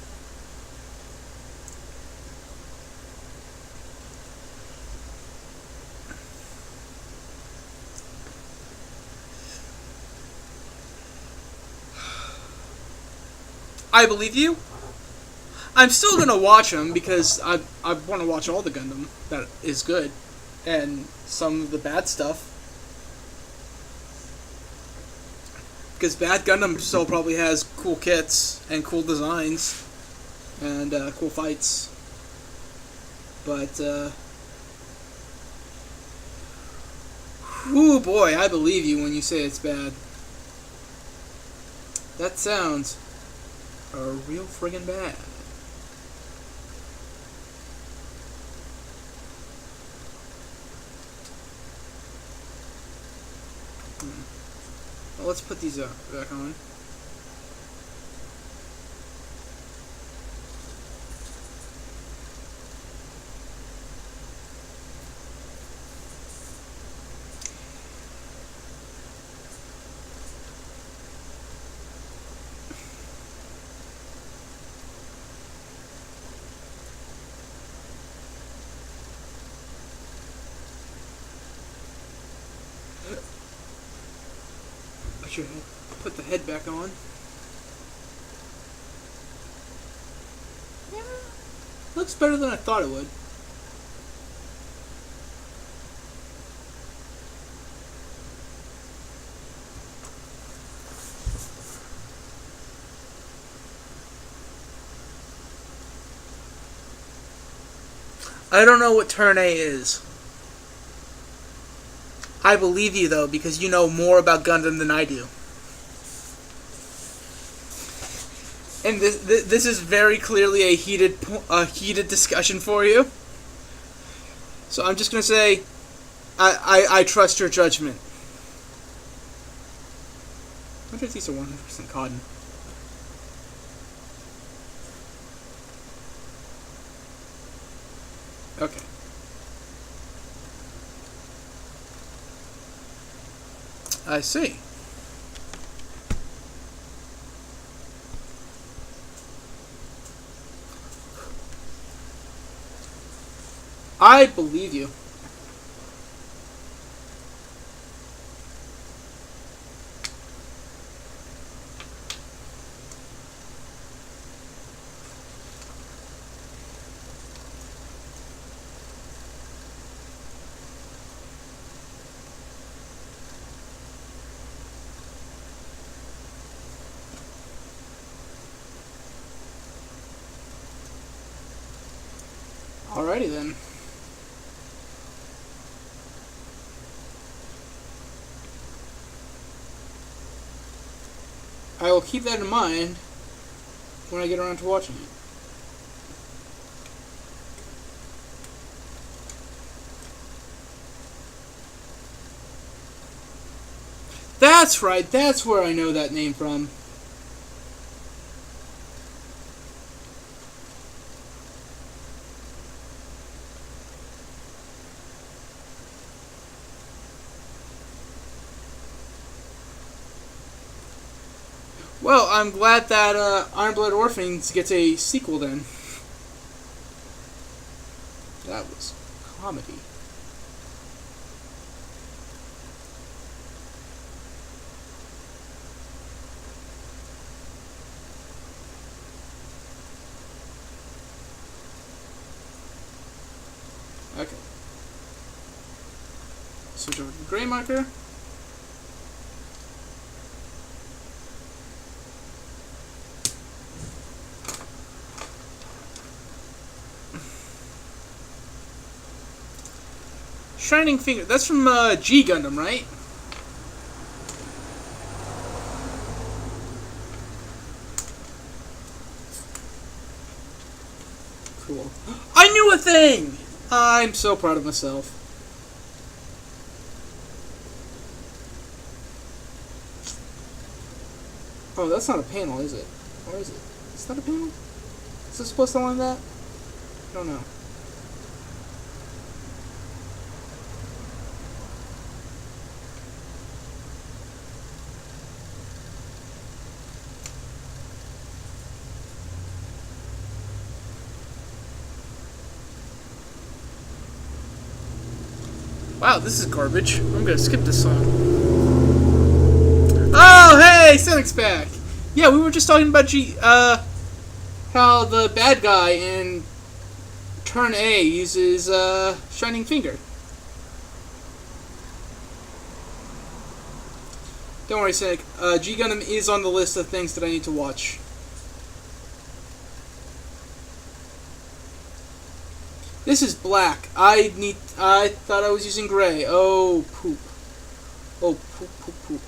I believe you. I'm still gonna watch them because I want to watch all the Gundam that is good, and some of the bad stuff. Because bad Gundam still probably has cool kits and cool designs. and cool fights. But, whoo boy, I believe you when you say it's bad. That sounds real friggin' bad. Well, let's put these back on. Put the head back on. Yeah, looks better than I thought it would. I don't know what turn A is. I believe you, though, because you know more about Gundam than I do. And this is very clearly a heated discussion for you. So I'm just going to say, I trust your judgment. I wonder if these are 100% cotton. Okay. I see. I believe you. Alrighty then. I will keep that in mind when I get around to watching it. That's right, that's where I know that name from. Well, I'm glad that Iron Blood Orphans gets a sequel then. That was comedy. Okay. Switch over to the gray marker. Shining Finger. That's from G Gundam, right? Cool. I knew a thing! I'm so proud of myself. Oh, that's not a panel, is it? Or is it? It's not a panel? Is it supposed to line that? I don't know. Wow, this is garbage. I'm gonna skip this song. Oh, hey, Sonic's back! Yeah, we were just talking about how the bad guy in Turn A uses, Shining Finger. Don't worry, Sonic. G Gundam is on the list of things that I need to watch. This is black. I thought I was using gray. Oh, poop. Oh, poop, poop, poop.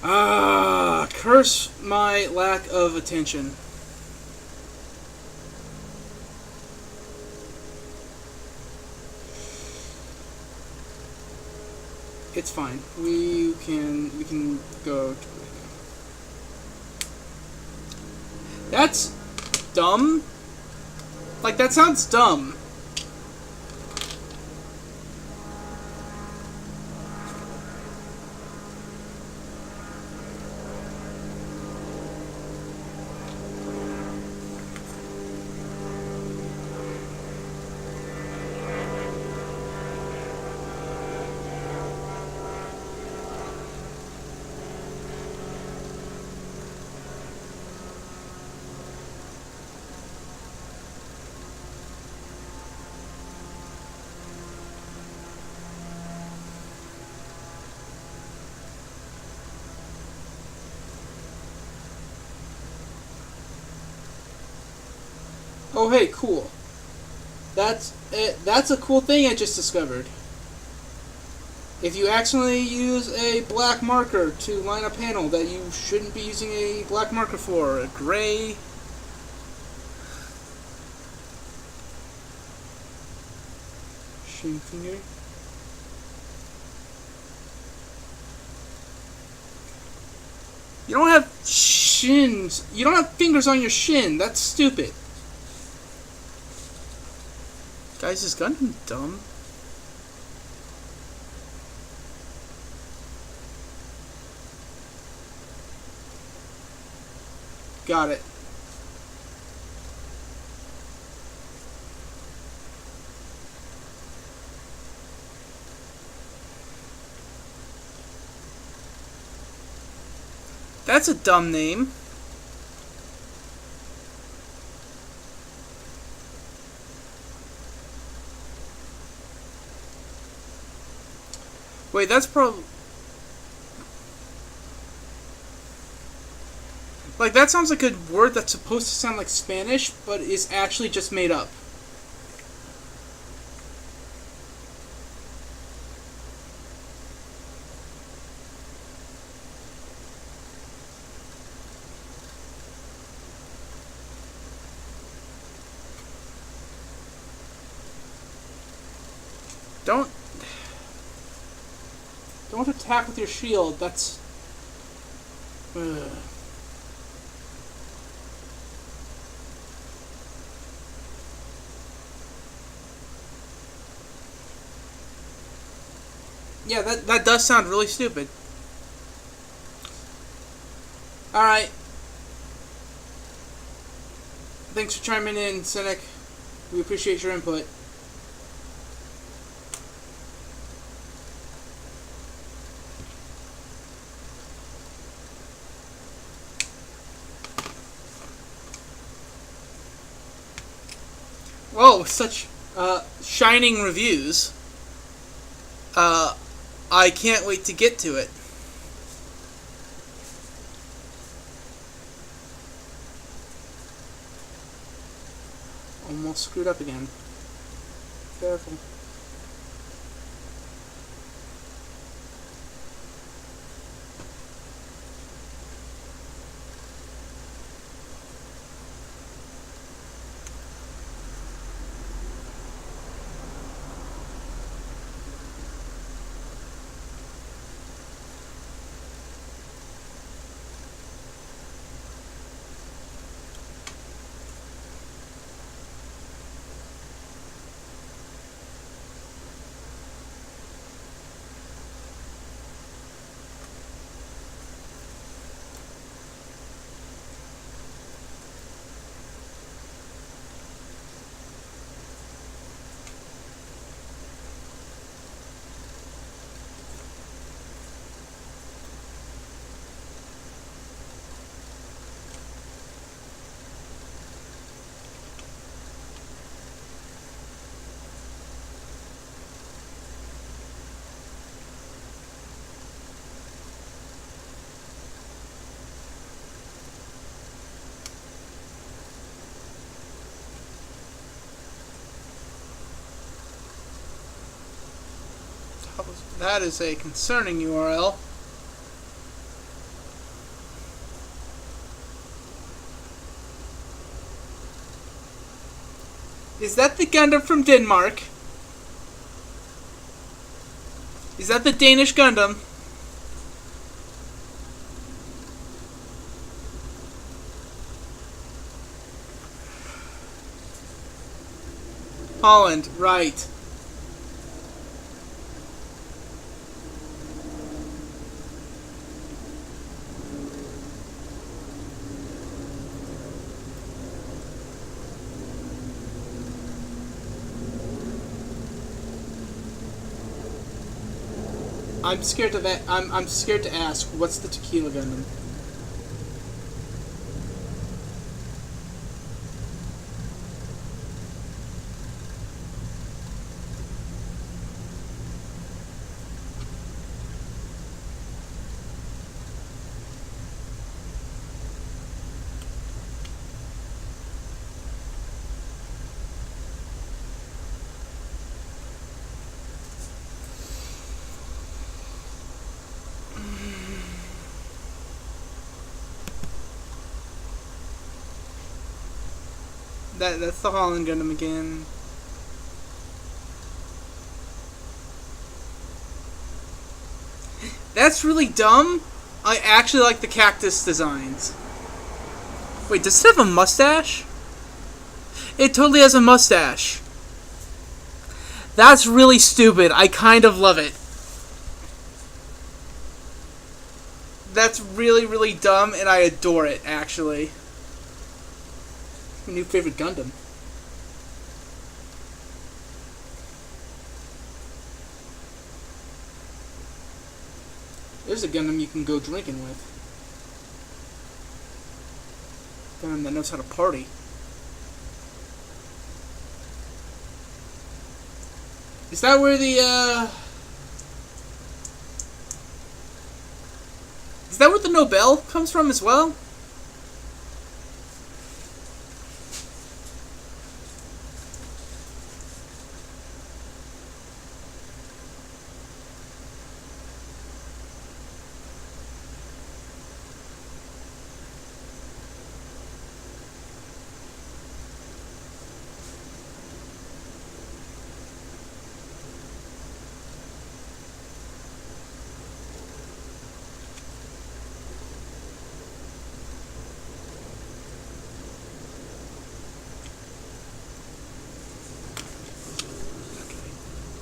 Ah, curse my lack of attention. It's fine. We can go to it now. That's dumb. Like, that sounds dumb. Oh, hey, cool. That's it. That's a cool thing I just discovered. If you accidentally use a black marker to line a panel that you shouldn't be using a black marker for, a gray. Shin finger. You don't have shins. You don't have fingers on your shin. That's stupid. Guys, is Gundam dumb? Got it. That's a dumb name. Wait, that's probably... Like, that sounds like a word that's supposed to sound like Spanish, but is actually just made up. Don't attack with your shield. That's... Yeah, that does sound really stupid. Alright. Thanks for chiming in, Cynic. We appreciate your input. Whoa, such shining reviews. I can't wait to get to it. Almost screwed up again. Careful. That is a concerning URL. Is that the Gundam from Denmark? Is that the Danish Gundam? Holland, right. I'm scared of that. I'm scared to ask. What's the Tequila Gundam? That's the Holland Gundam again. That's really dumb. I actually like the cactus designs. Wait, does it have a mustache? It totally has a mustache. That's really stupid. I kind of love it. That's really, really dumb, and I adore it, actually. My new favorite Gundam. There's a Gundam you can go drinking with. Gundam that knows how to party. Is that where the, Is that where the Nobel comes from as well?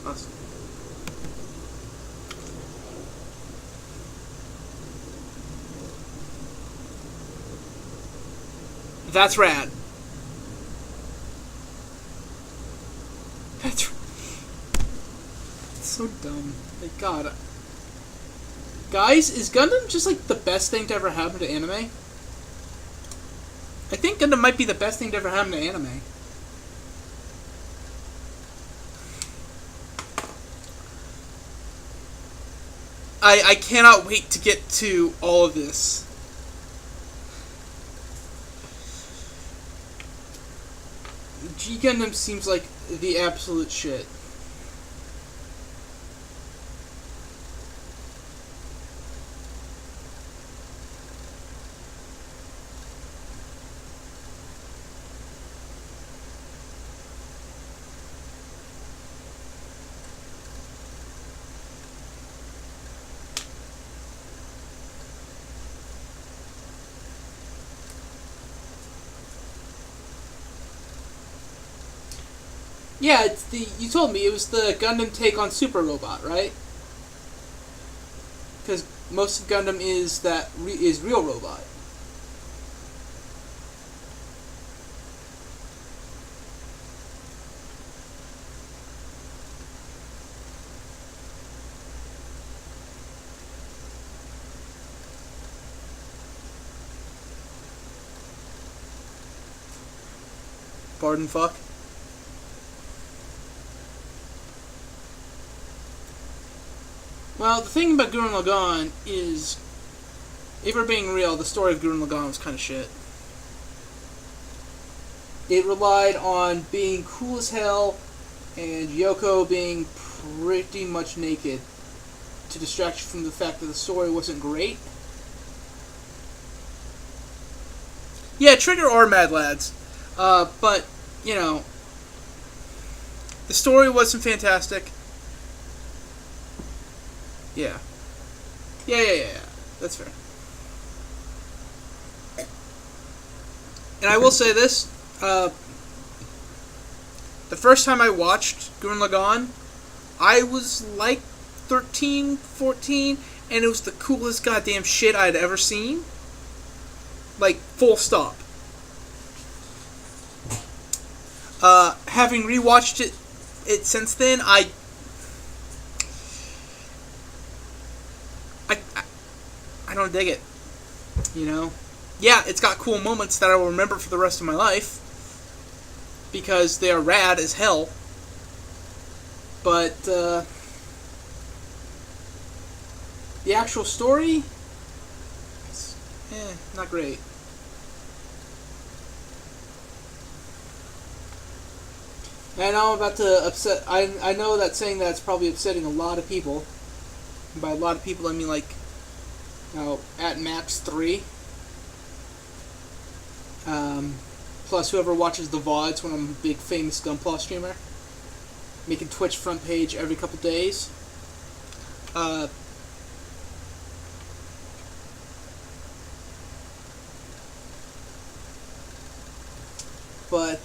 Awesome. That's rad. That's so dumb. Like, God. Guys, is Gundam just like the best thing to ever happen to anime? I think Gundam might be the best thing to ever happen to anime. I cannot wait to get to all of this. G Gundam seems like the absolute shit. Yeah, it's the. You told me it was the Gundam take on Super Robot, right? Because most of Gundam is Real Robot. Pardon, fuck. Well, the thing about Gurren Lagann is, if we're being real, the story of Gurren Lagann was kind of shit. It relied on being cool as hell, and Yoko being pretty much naked to distract you from the fact that the story wasn't great. Yeah, Trigger or Mad Lads. But, you know, the story wasn't fantastic. Yeah. Yeah. That's fair. And I will say this, the first time I watched Gurren Lagann, I was like 13, 14, and it was the coolest goddamn shit I'd ever seen. Like, full stop. Having rewatched it since then, I don't dig it. You know? Yeah, it's got cool moments that I will remember for the rest of my life, because they are rad as hell. But, the actual story, not great. And I know I'm about to upset. I know that saying that's probably upsetting a lot of people. And by a lot of people, I mean like, at max 3. Plus whoever watches the VODs when I'm a big famous Gunpla streamer, making Twitch front page every couple days. But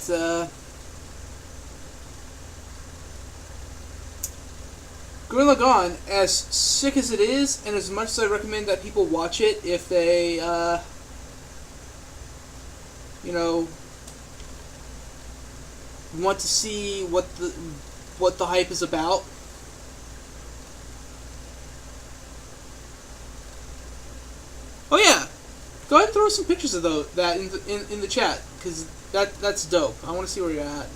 Gurren Lagann, as sick as it is, and as much as I recommend that people watch it if they, want to see what the hype is about. Oh yeah, go ahead and throw some pictures of that in the chat, because that's dope. I want to see where you're at.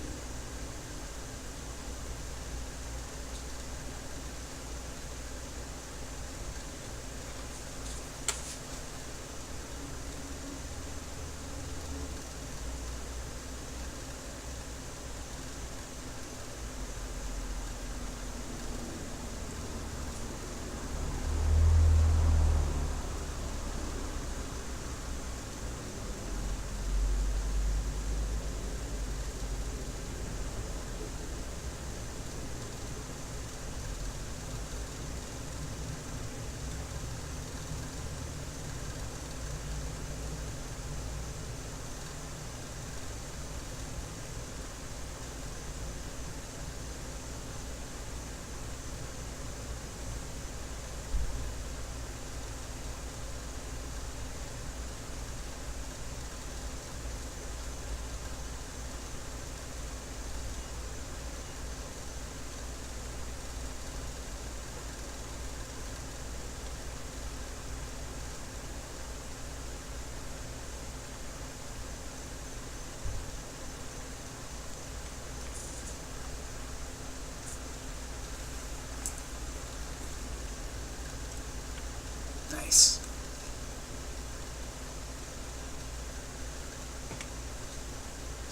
Nice.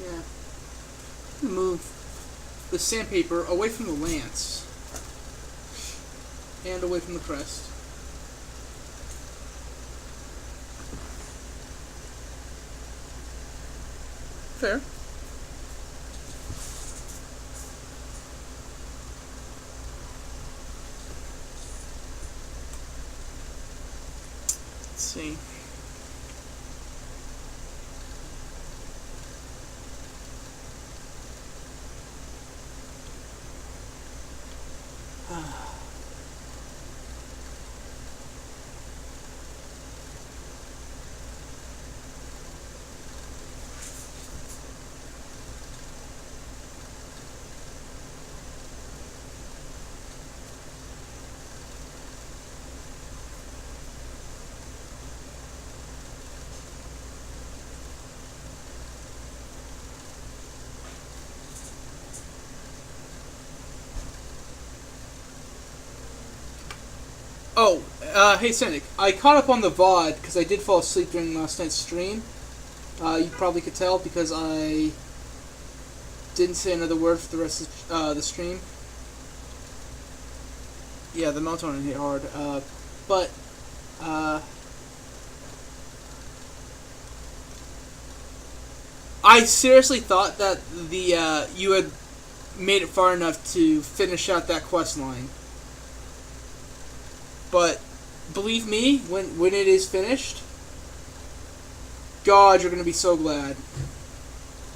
Yeah. Move the sandpaper away from the lance and away from the crest. Fair. Let's see. Oh, hey Cynic, I caught up on the VOD because I did fall asleep during last night's stream. You probably could tell because I didn't say another word for the rest of the stream. Yeah, the melatonin hit hard. But I seriously thought that the you had made it far enough to finish out that quest line. But believe me, when it is finished, God, you're going to be so glad.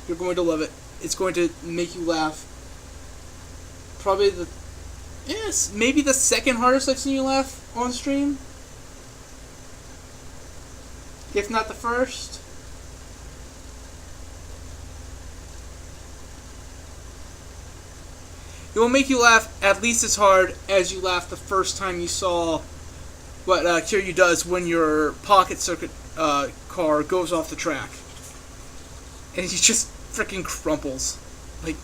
You're going to love it. It's going to make you laugh. Probably maybe the second hardest I've seen you laugh on stream. If not the first. It will make you laugh at least as hard as you laughed the first time you saw what Kiryu does when your pocket circuit car goes off the track. And he just freaking crumples. Like,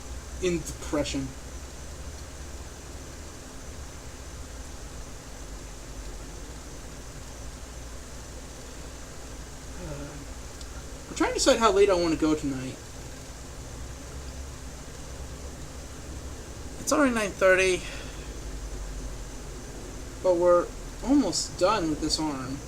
in depression. I'm trying to decide how late I want to go tonight. It's already 9:30, but we're almost done with this arm.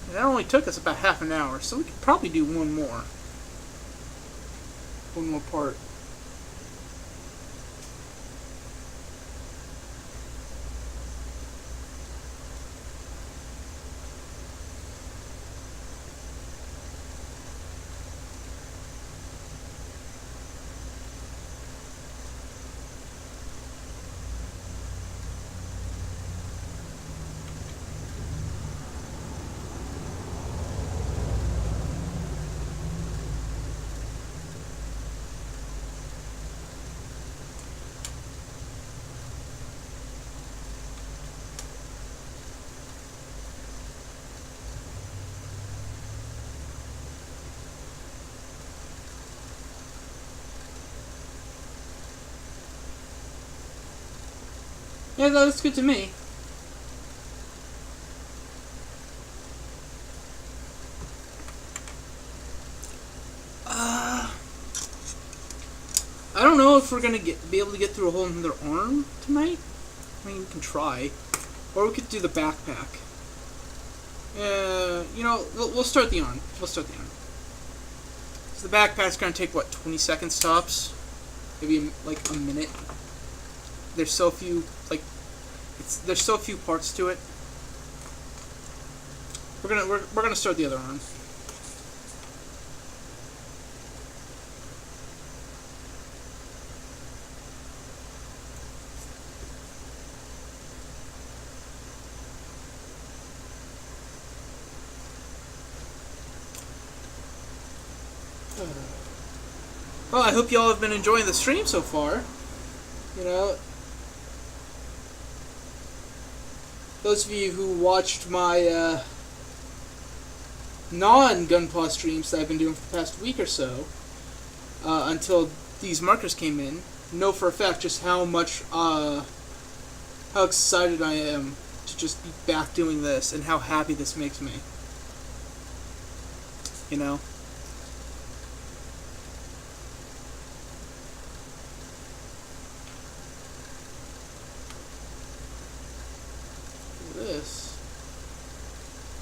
And that only took us about half an hour, so we could probably do one more part. Yeah, that looks good to me. I don't know if we're gonna be able to get through a whole another arm tonight. I mean, we can try, or we could do the backpack. We'll start the arm. So the backpack's gonna take what, 20 seconds tops, maybe like a minute. There's so few there's so few parts to it. We're gonna start the other arm. Well, I hope y'all have been enjoying the stream so far. You know, those of you who watched my non-Gunpla streams that I've been doing for the past week or so, until these markers came in, know for a fact just how excited I am to just be back doing this, and how happy this makes me. You know?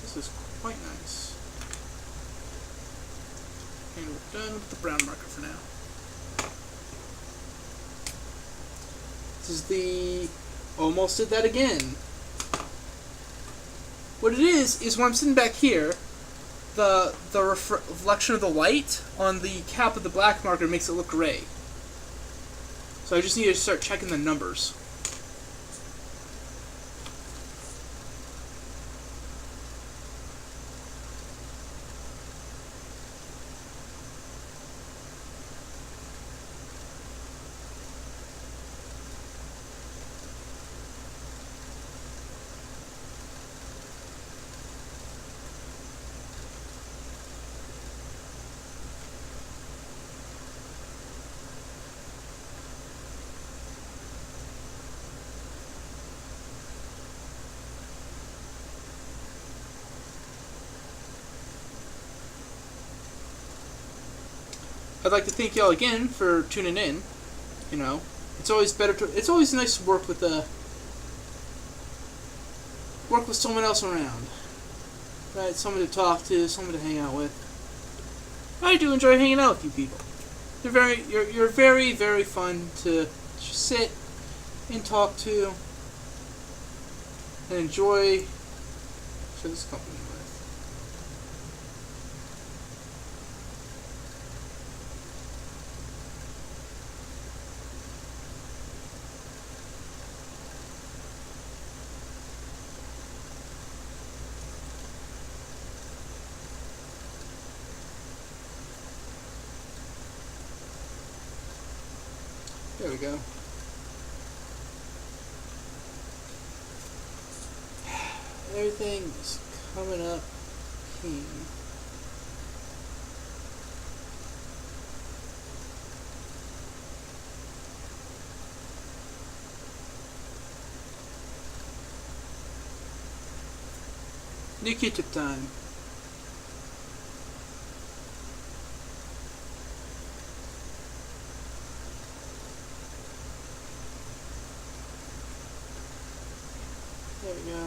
This is quite nice. And we're done with the brown marker for now. This is the... almost did that again. What it is when I'm sitting back here, the reflection of the light on the cap of the black marker makes it look gray. So I just need to start checking the numbers. I'd like to thank y'all again for tuning in. You know, it's always better to. It's always nice to work with someone else around, right? Someone to talk to, someone to hang out with. I do enjoy hanging out with you people. You're very, very fun to sit and talk to and enjoy this company with. There we go. Everything's coming up clean. New Q-tip time. There we go.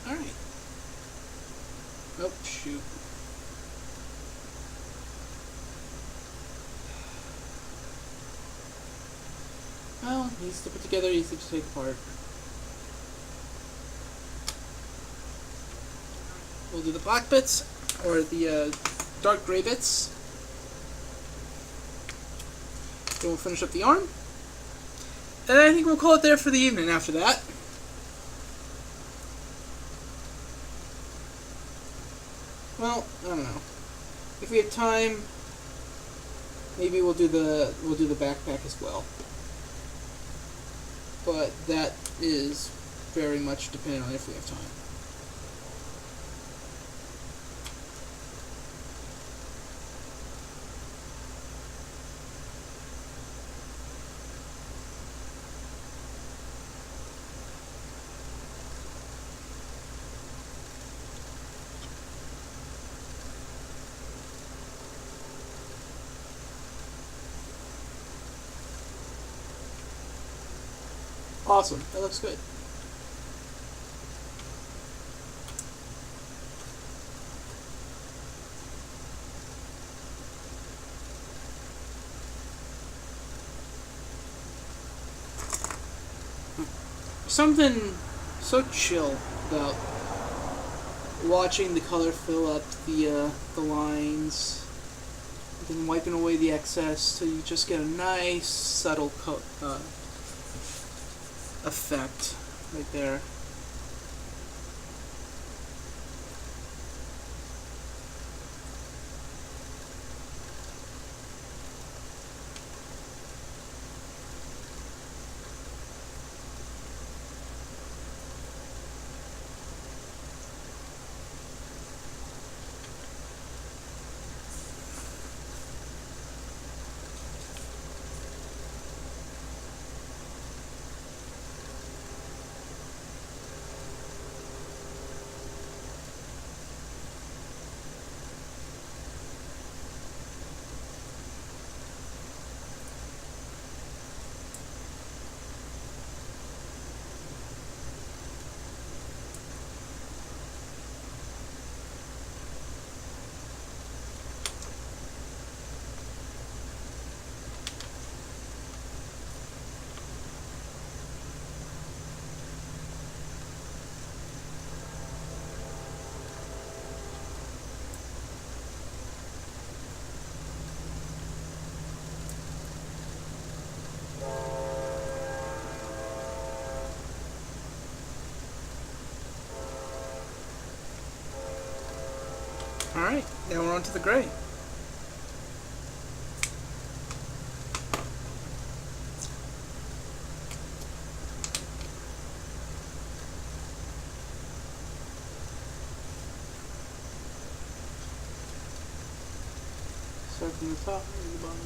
Alright. Oh, shoot. Well, easy to put together, easy to take apart. We'll do the black bits, or the dark gray bits. Then we'll finish up the arm. And I think we'll call it there for the evening after that. Well, I don't know. If we have time, maybe we'll do the backpack as well. But that is very much dependent on if we have time. Awesome. That looks good. Something so chill about watching the color fill up the lines, then wiping away the excess, so you just get a nice subtle effect right there. Alright, now we're on to the gray. Start from the top and the bottom.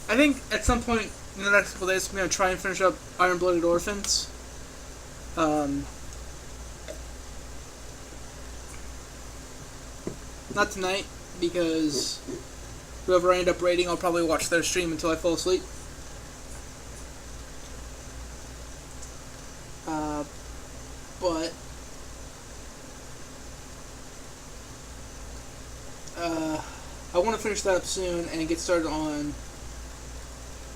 I think at some point in the next couple days, I'm going to try and finish up Iron Blooded Orphans. Not tonight, because whoever I end up raiding, I'll probably watch their stream until I fall asleep. But I want to finish that up soon and get started on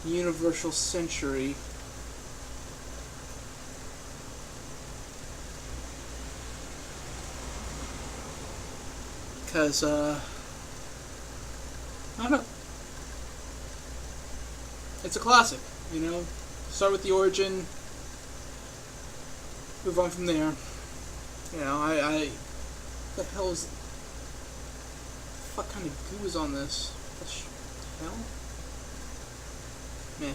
Universal Century. Because, I don't know. It's a classic, you know? Start with the origin, move on from there. You know, what the hell is... What kind of goo is on this? What the hell? Meh.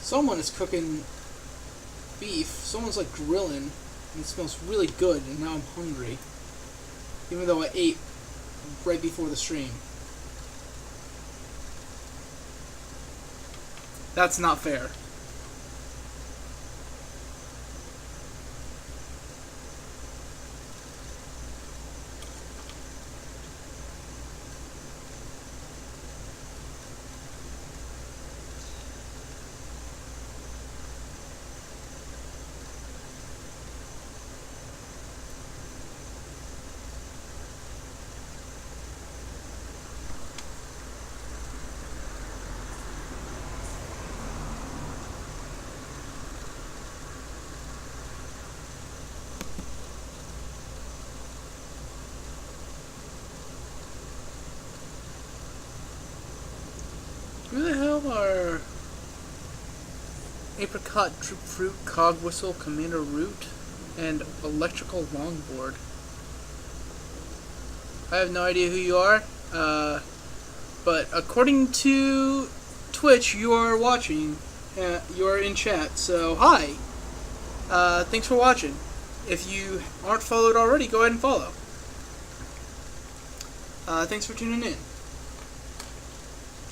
Someone is cooking beef. Someone's like grilling, and it smells really good, and now I'm hungry. Even though I ate right before the stream. That's not fair. Who the hell are Apricot, Troop Fruit, Cog Whistle, Commander Root, and Electrical Longboard? I have no idea who you are, but according to Twitch, you are watching, you are in chat, so hi! Thanks for watching. If you aren't followed already, go ahead and follow. Thanks for tuning in.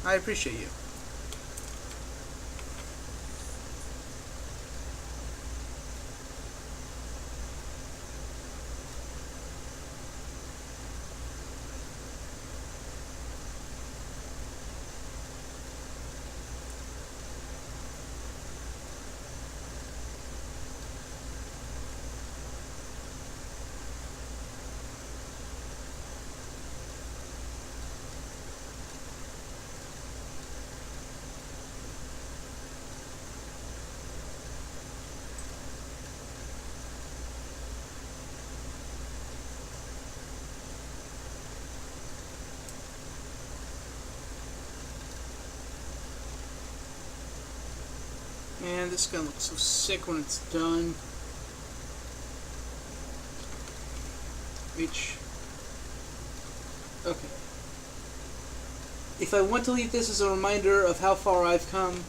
I appreciate you. Man, this is gonna look so sick when it's done. Okay. If I want to leave this as a reminder of how far I've come,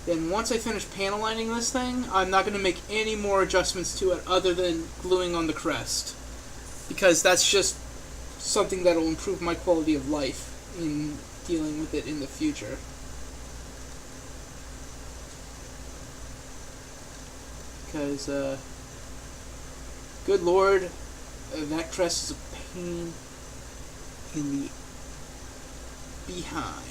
then once I finish panel lining this thing, I'm not going to make any more adjustments to it other than gluing on the crest. Because that's just something that will improve my quality of life in dealing with it in the future. Because, good lord, that crest is a pain in the behind.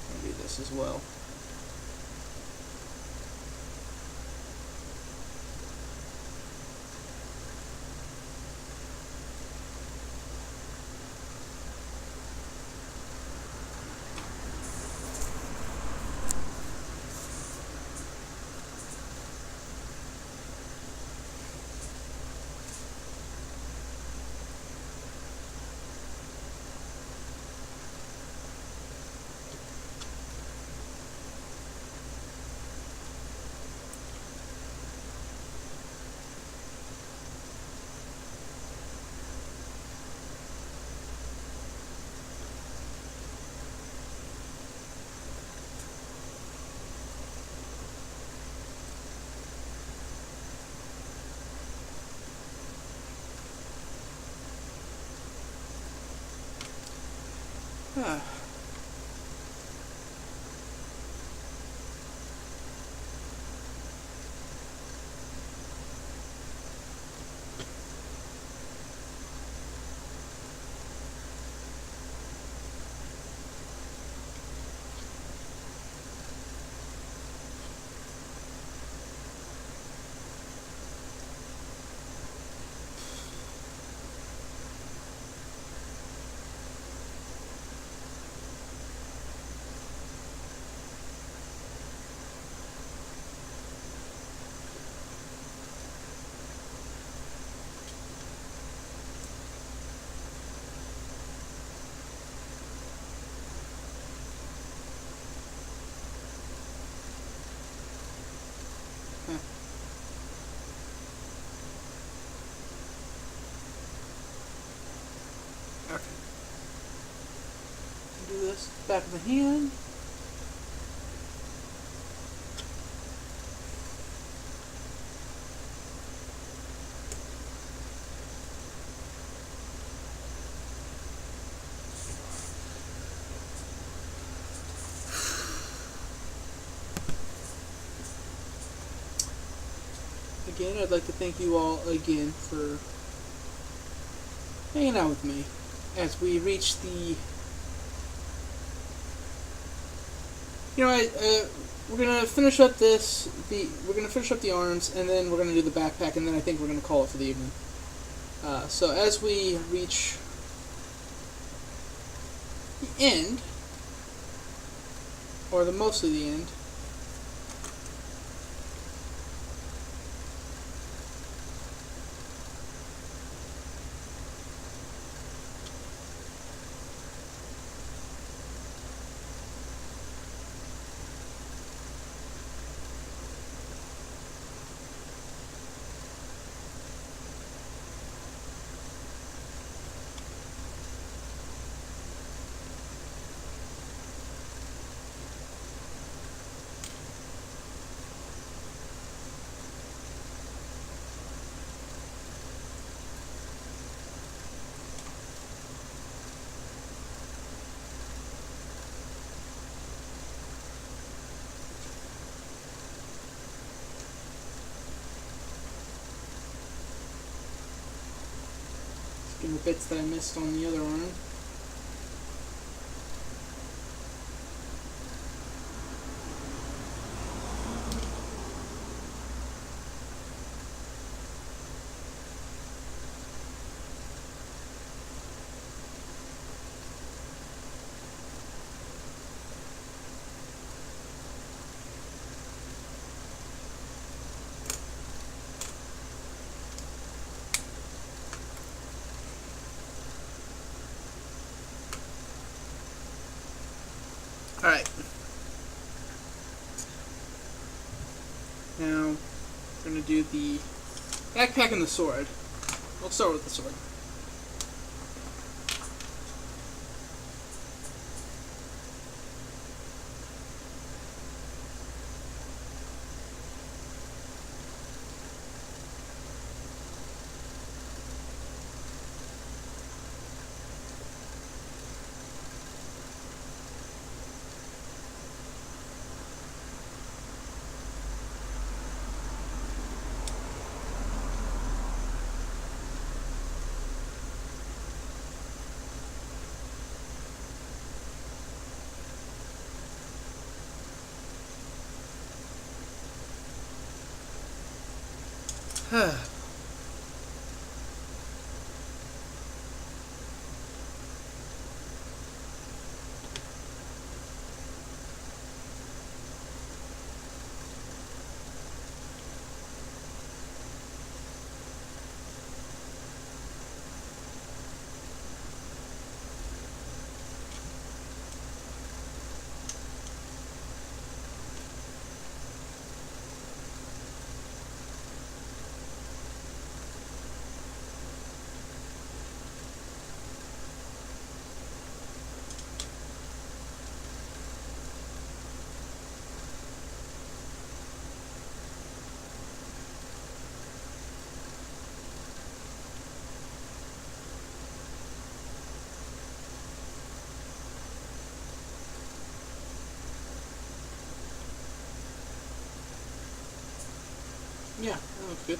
I'll do this as well. Ah. Okay. Do this back of the hand. Again, I'd like to thank you all again for hanging out with me as we reach the. We're gonna finish up we're gonna finish up the arms, and then we're gonna do the backpack, and then I think we're gonna call it for the evening. So as we reach the end, or the mostly the end. The bits that I missed on the other arm. Alright. Now, we're going to do the backpack and the sword. We'll start with the sword. Yeah, that looks good.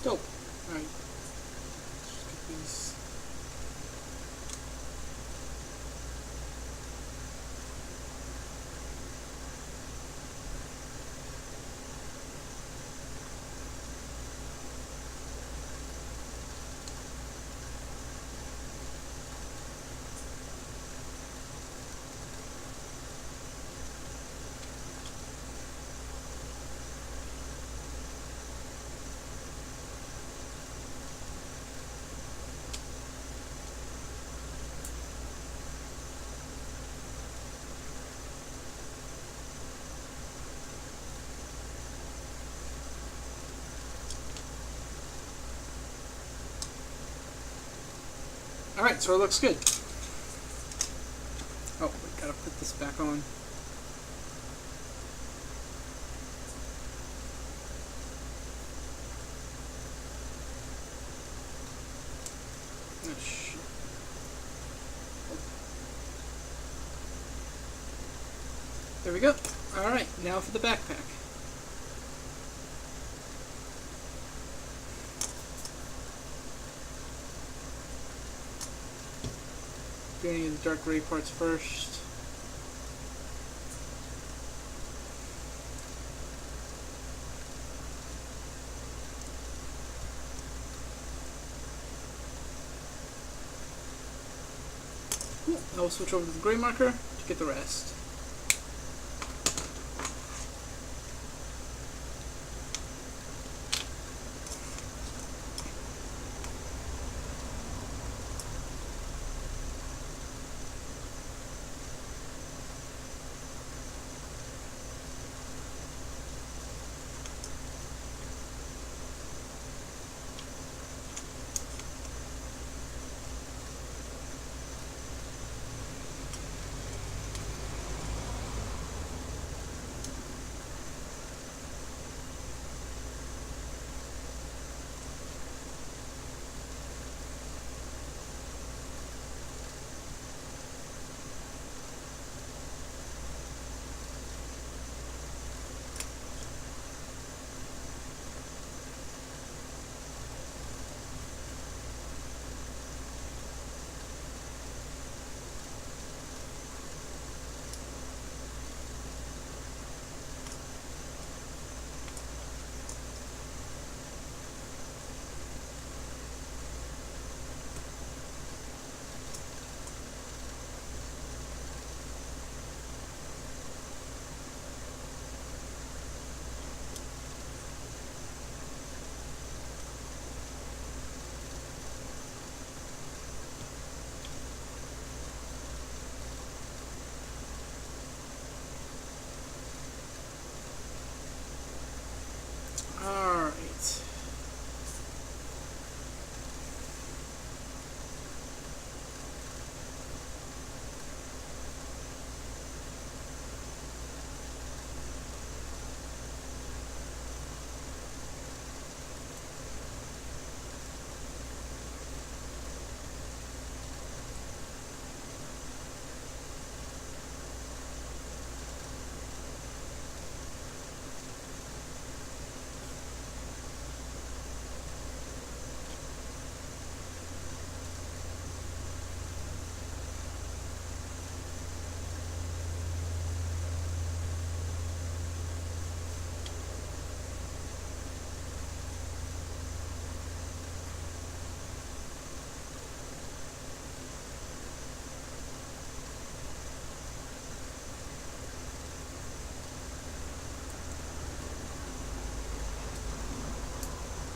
Dope. Alright. Just get these. Alright, so it looks good. Oh, we gotta put this back on. Oh, shit. There we go. Alright, now for the backpack. Do any of the dark gray parts first. Cool. Now we'll switch over to the gray marker to get the rest.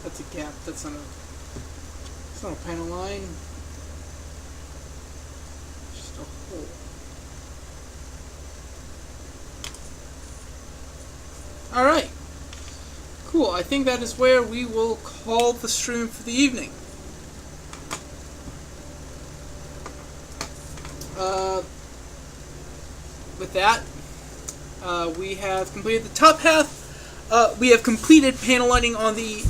That's a gap. That's not a. It's not a panel line. It's just a hole. All right. Cool. I think that is where we will call the stream for the evening. With that, we have completed the top half. We have completed panel lighting on the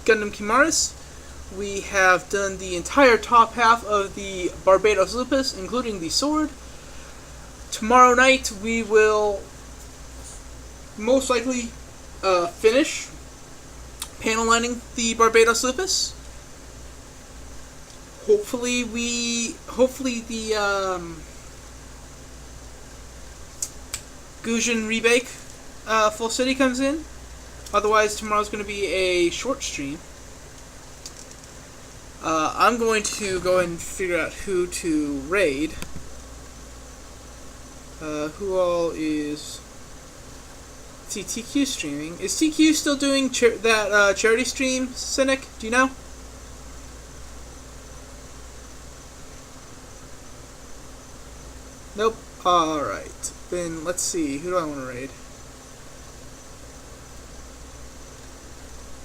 Gundam Chimaris. We have done the entire top half of the Barbatos Lupus, including the sword. Tomorrow night we will most likely finish panel lining the Barbatos Lupus. Hopefully the Gujin Rebake Full City comes in. Otherwise, tomorrow's going to be a short stream. I'm going to go ahead and figure out who to raid. Who all is... Let's see, TQ streaming. Is TQ still doing that charity stream, Cynic? Do you know? Nope. Alright. Then, let's see. Who do I want to raid?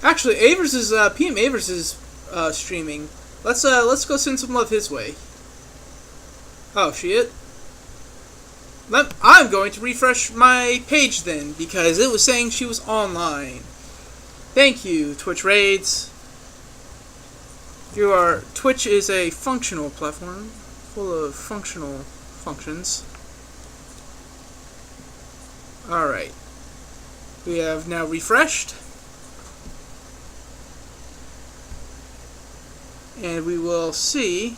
Actually, Avers is, PM Avers is, streaming. Let's go send some love his way. Oh, shit. I'm going to refresh my page then, because it was saying she was online. Thank you, Twitch Raids. Twitch is a functional platform, full of functional functions. Alright. We have now refreshed. And we will see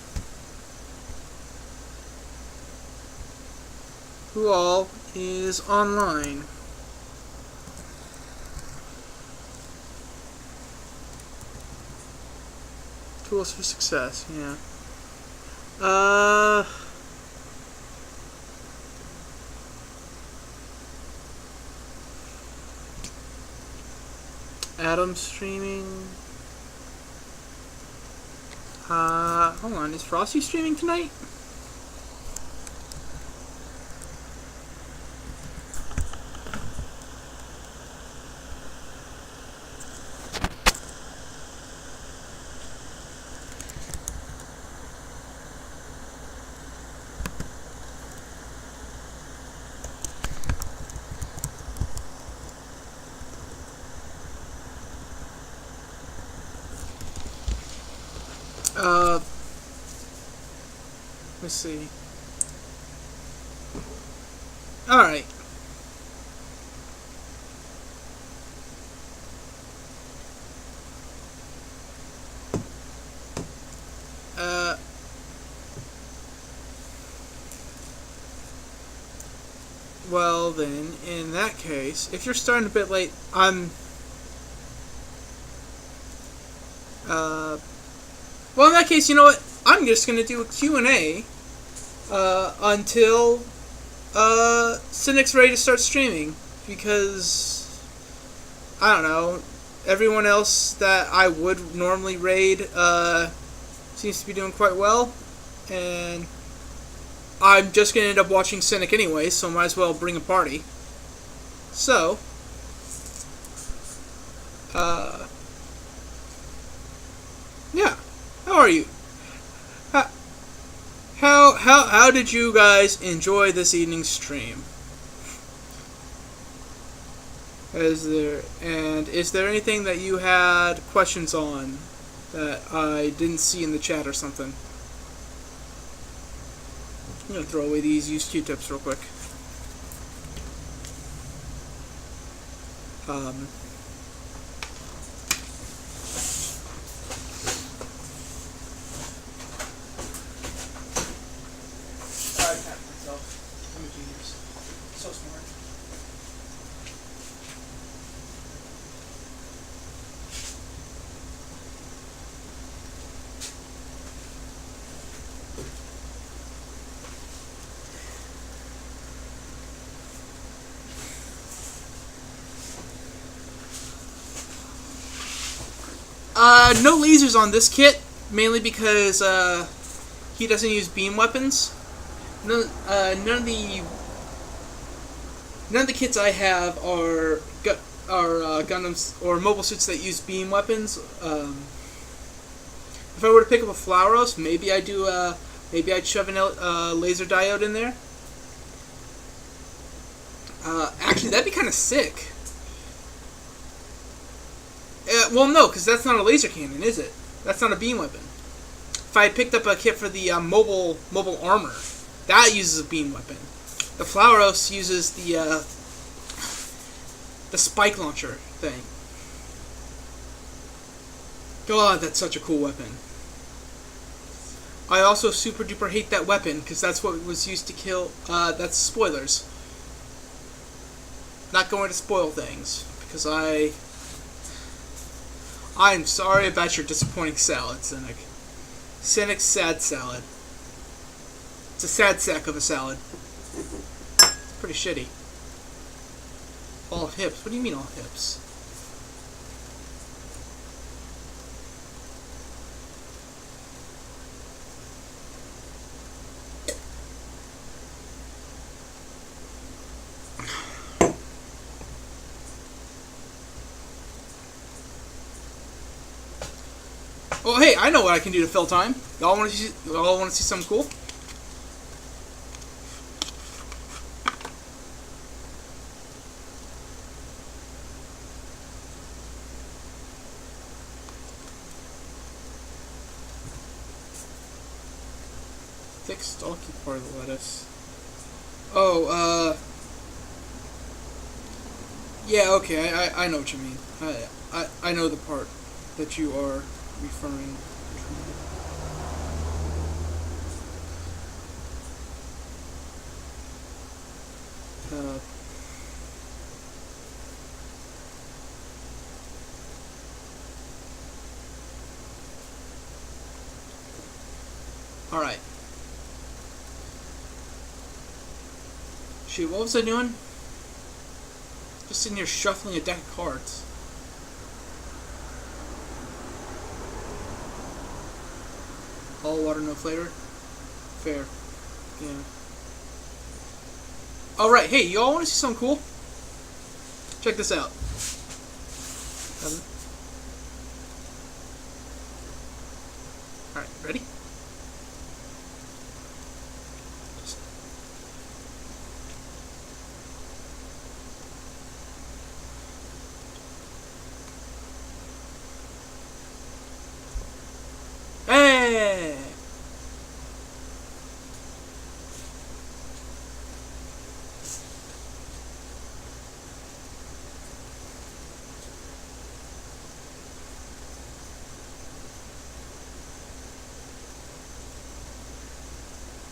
who all is online. Tools for success, yeah. Adam streaming. Hold on, is Frosty streaming tonight? Let's see. Alright. Well then, in that case, if you're starting a bit late, well, in that case, you know what? I'm just going to do a Q&A until Cynic's ready to start streaming, because, I don't know, everyone else that I would normally raid seems to be doing quite well, and I'm just going to end up watching Cynic anyway, so might as well bring a party. So, yeah. How are you? How did you guys enjoy this evening's stream? Is there anything that you had questions on that I didn't see in the chat or something? I'm gonna throw away these used Q-tips real quick. I'm a genius. So smart. No lasers on this kit, mainly because he doesn't use beam weapons. None of the kits I have are Gundams or mobile suits that use beam weapons. If I were to pick up a Flauros, maybe I'd shove a laser diode in there. Actually, that'd be kind of sick. Well, no, because that's not a laser cannon, is it? That's not a beam weapon. If I had picked up a kit for the mobile armor, that uses a beam weapon. The Flauros uses the spike launcher thing. God, that's such a cool weapon. I also super duper hate that weapon because that's what was used to kill. That's spoilers. Not going to spoil things because I'm sorry about your disappointing salad, Cynic. Cynic's sad salad. It's a sad sack of a salad. It's pretty shitty. All hips? What do you mean all hips? Oh, hey, I know what I can do to fill time. Y'all want to see something cool? Thick, stalky part of the lettuce. Oh, yeah, okay, I know what you mean. I know the part that you are referring to. Alright. Shoot, what was I doing? Just sitting here shuffling a deck of cards. All water, no flavor? Fair. Yeah. Alright, hey, y'all want to see something cool? Check this out. Alright, ready? Hey!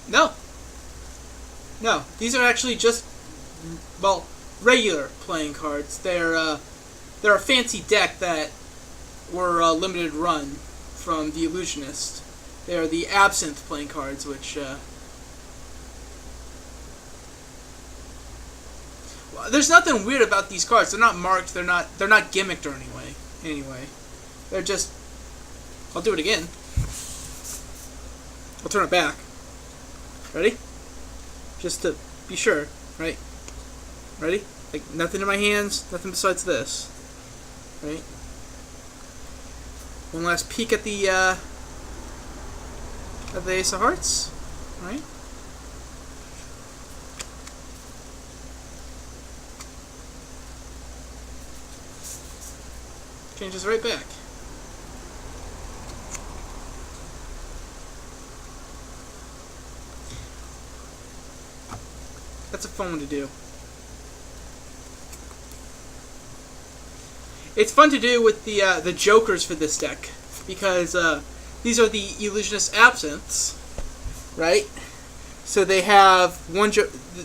No. No, these are actually just, well, regular playing cards. They're a fancy deck that were limited run from the Illusionist. They are the Absinthe playing cards, which well, there's nothing weird about these cards. They're not marked. They're not gimmicked or anyway. They're just. I'll do it again. I'll turn it back. Ready? Just to be sure, right? Ready? Like nothing in my hands, nothing besides this. Right? One last peek at the Ace of Hearts, right? Changes right back. That's a fun one to do. It's fun to do with the jokers for this deck because these are the Illusionist Absinthes, right? So they have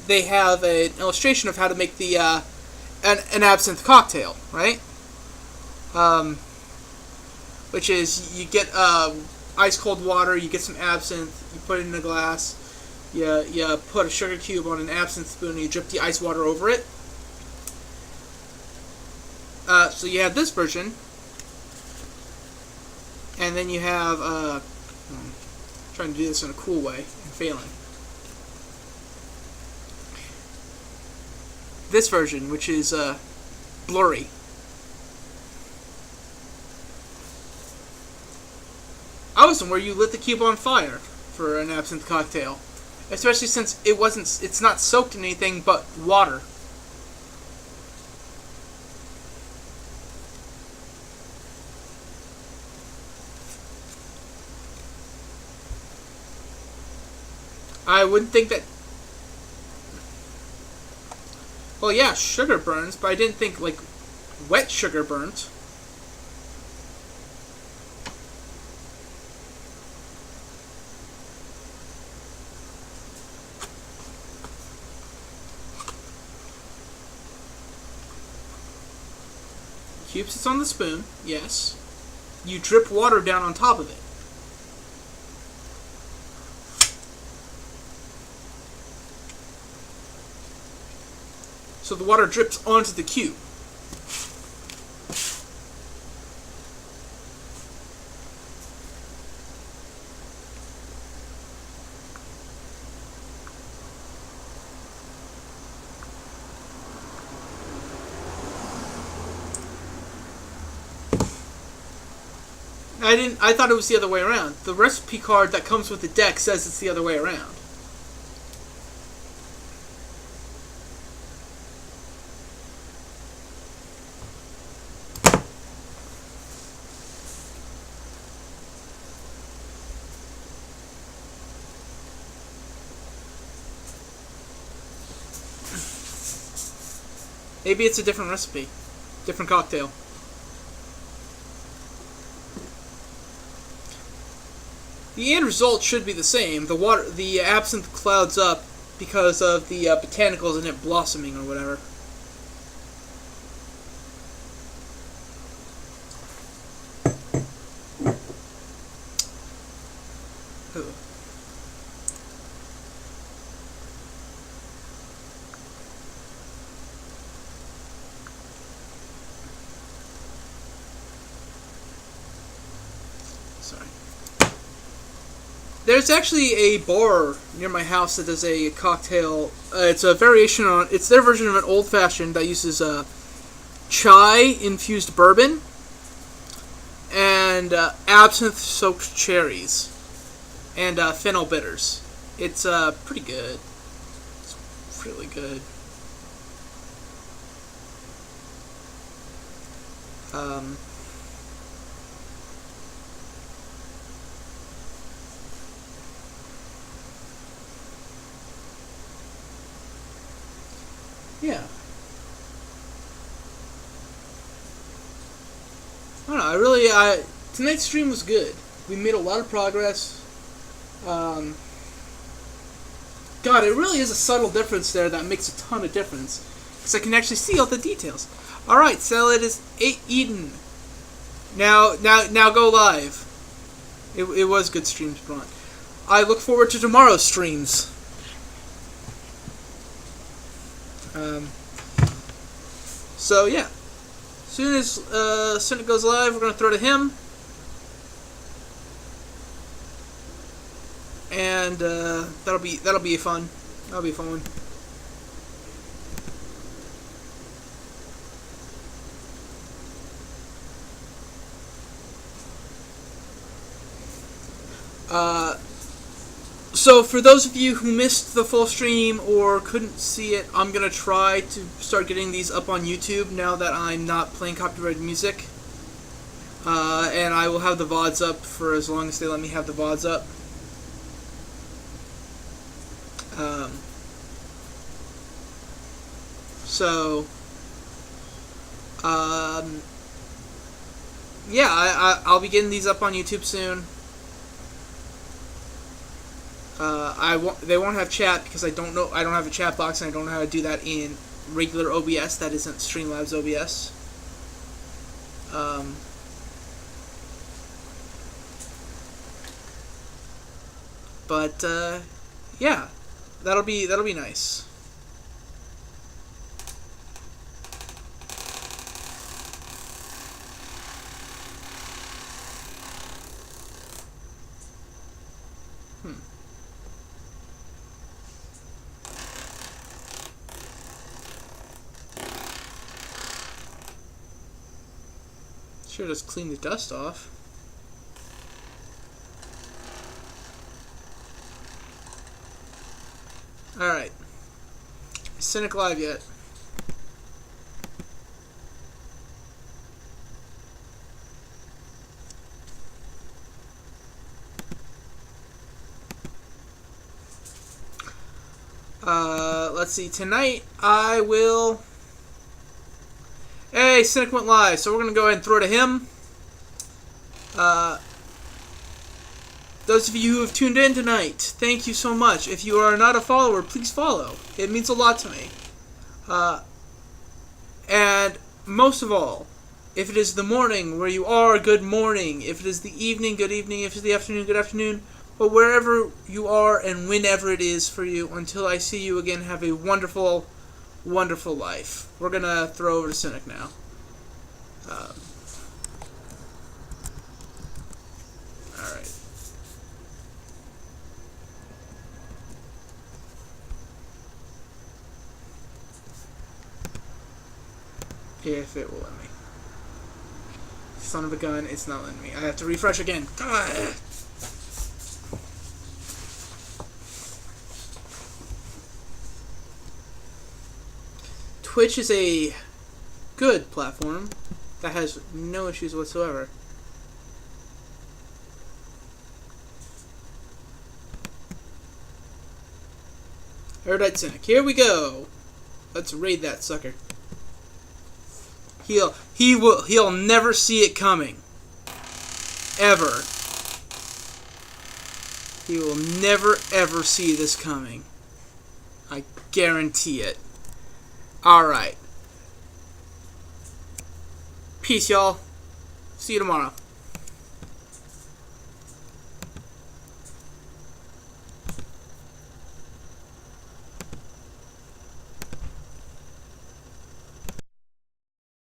they have an illustration of how to make the an absinthe cocktail, right? Which is you get ice cold water, you get some absinthe, you put it in a glass, you put a sugar cube on an absinthe spoon, and you drip the ice water over it. So you have this version, And then you have, trying to do this in a cool way and failing. This version, which is blurry. I wasn't where you lit the cube on fire for an absinthe cocktail, especially since it's not soaked in anything but water. I wouldn't think that. Well, yeah, sugar burns, but I didn't think, like, wet sugar burnt. Cube sits on the spoon, yes. You drip water down on top of it. So the water drips onto the cube. I thought it was the other way around. The recipe card that comes with the deck says it's the other way around. Maybe it's a different recipe. Different cocktail. The end result should be the same. The absinthe clouds up because of the botanicals in it blossoming or whatever. Ooh. Sorry. There's actually a bar near my house that does a cocktail. It's a variation on. It's their version of an old fashioned that uses chai infused bourbon and absinthe soaked cherries and fennel bitters. It's pretty good. It's really good. Yeah. I don't know. Tonight's stream was good. We made a lot of progress. God, it really is a subtle difference there that makes a ton of difference. Because I can actually see all the details. Alright, salad is eaten. Now go live. It was good streams, Braun. I look forward to tomorrow's streams. So yeah, soon it goes live, we're gonna throw to him, and that'll be fun. That'll be a fun one. So for those of you who missed the full stream or couldn't see it, I'm going to try to start getting these up on YouTube now that I'm not playing copyrighted music. And I will have the VODs up for as long as they let me have the VODs up. Yeah, I'll be getting these up on YouTube soon. They won't have chat because I don't have a chat box and I don't know how to do that in regular OBS. That isn't Streamlabs OBS. But yeah, that'll be nice. Sure does clean the dust off. Alright. Is Cynic live yet? Let's see. Tonight I will... Hey, Cynic went live, so we're going to go ahead and throw to him. Those of you who have tuned in tonight, thank you so much. If you are not a follower, please follow. It means a lot to me. And most of all, if it is the morning where you are, good morning. If it is the evening, good evening. If it is the afternoon, good afternoon. But wherever you are and whenever it is for you, until I see you again, have a wonderful, wonderful life. We're going to throw over to Cynic now. Alright. If it will let me. Son of a gun, it's not letting me. I have to refresh again. Ugh. Twitch is a good platform that has no issues whatsoever. Erudite Cynic, here we go. Let's raid that sucker. He'll never see it coming. Ever. He will never ever see this coming. I guarantee it. Alright. Peace, y'all. See you tomorrow.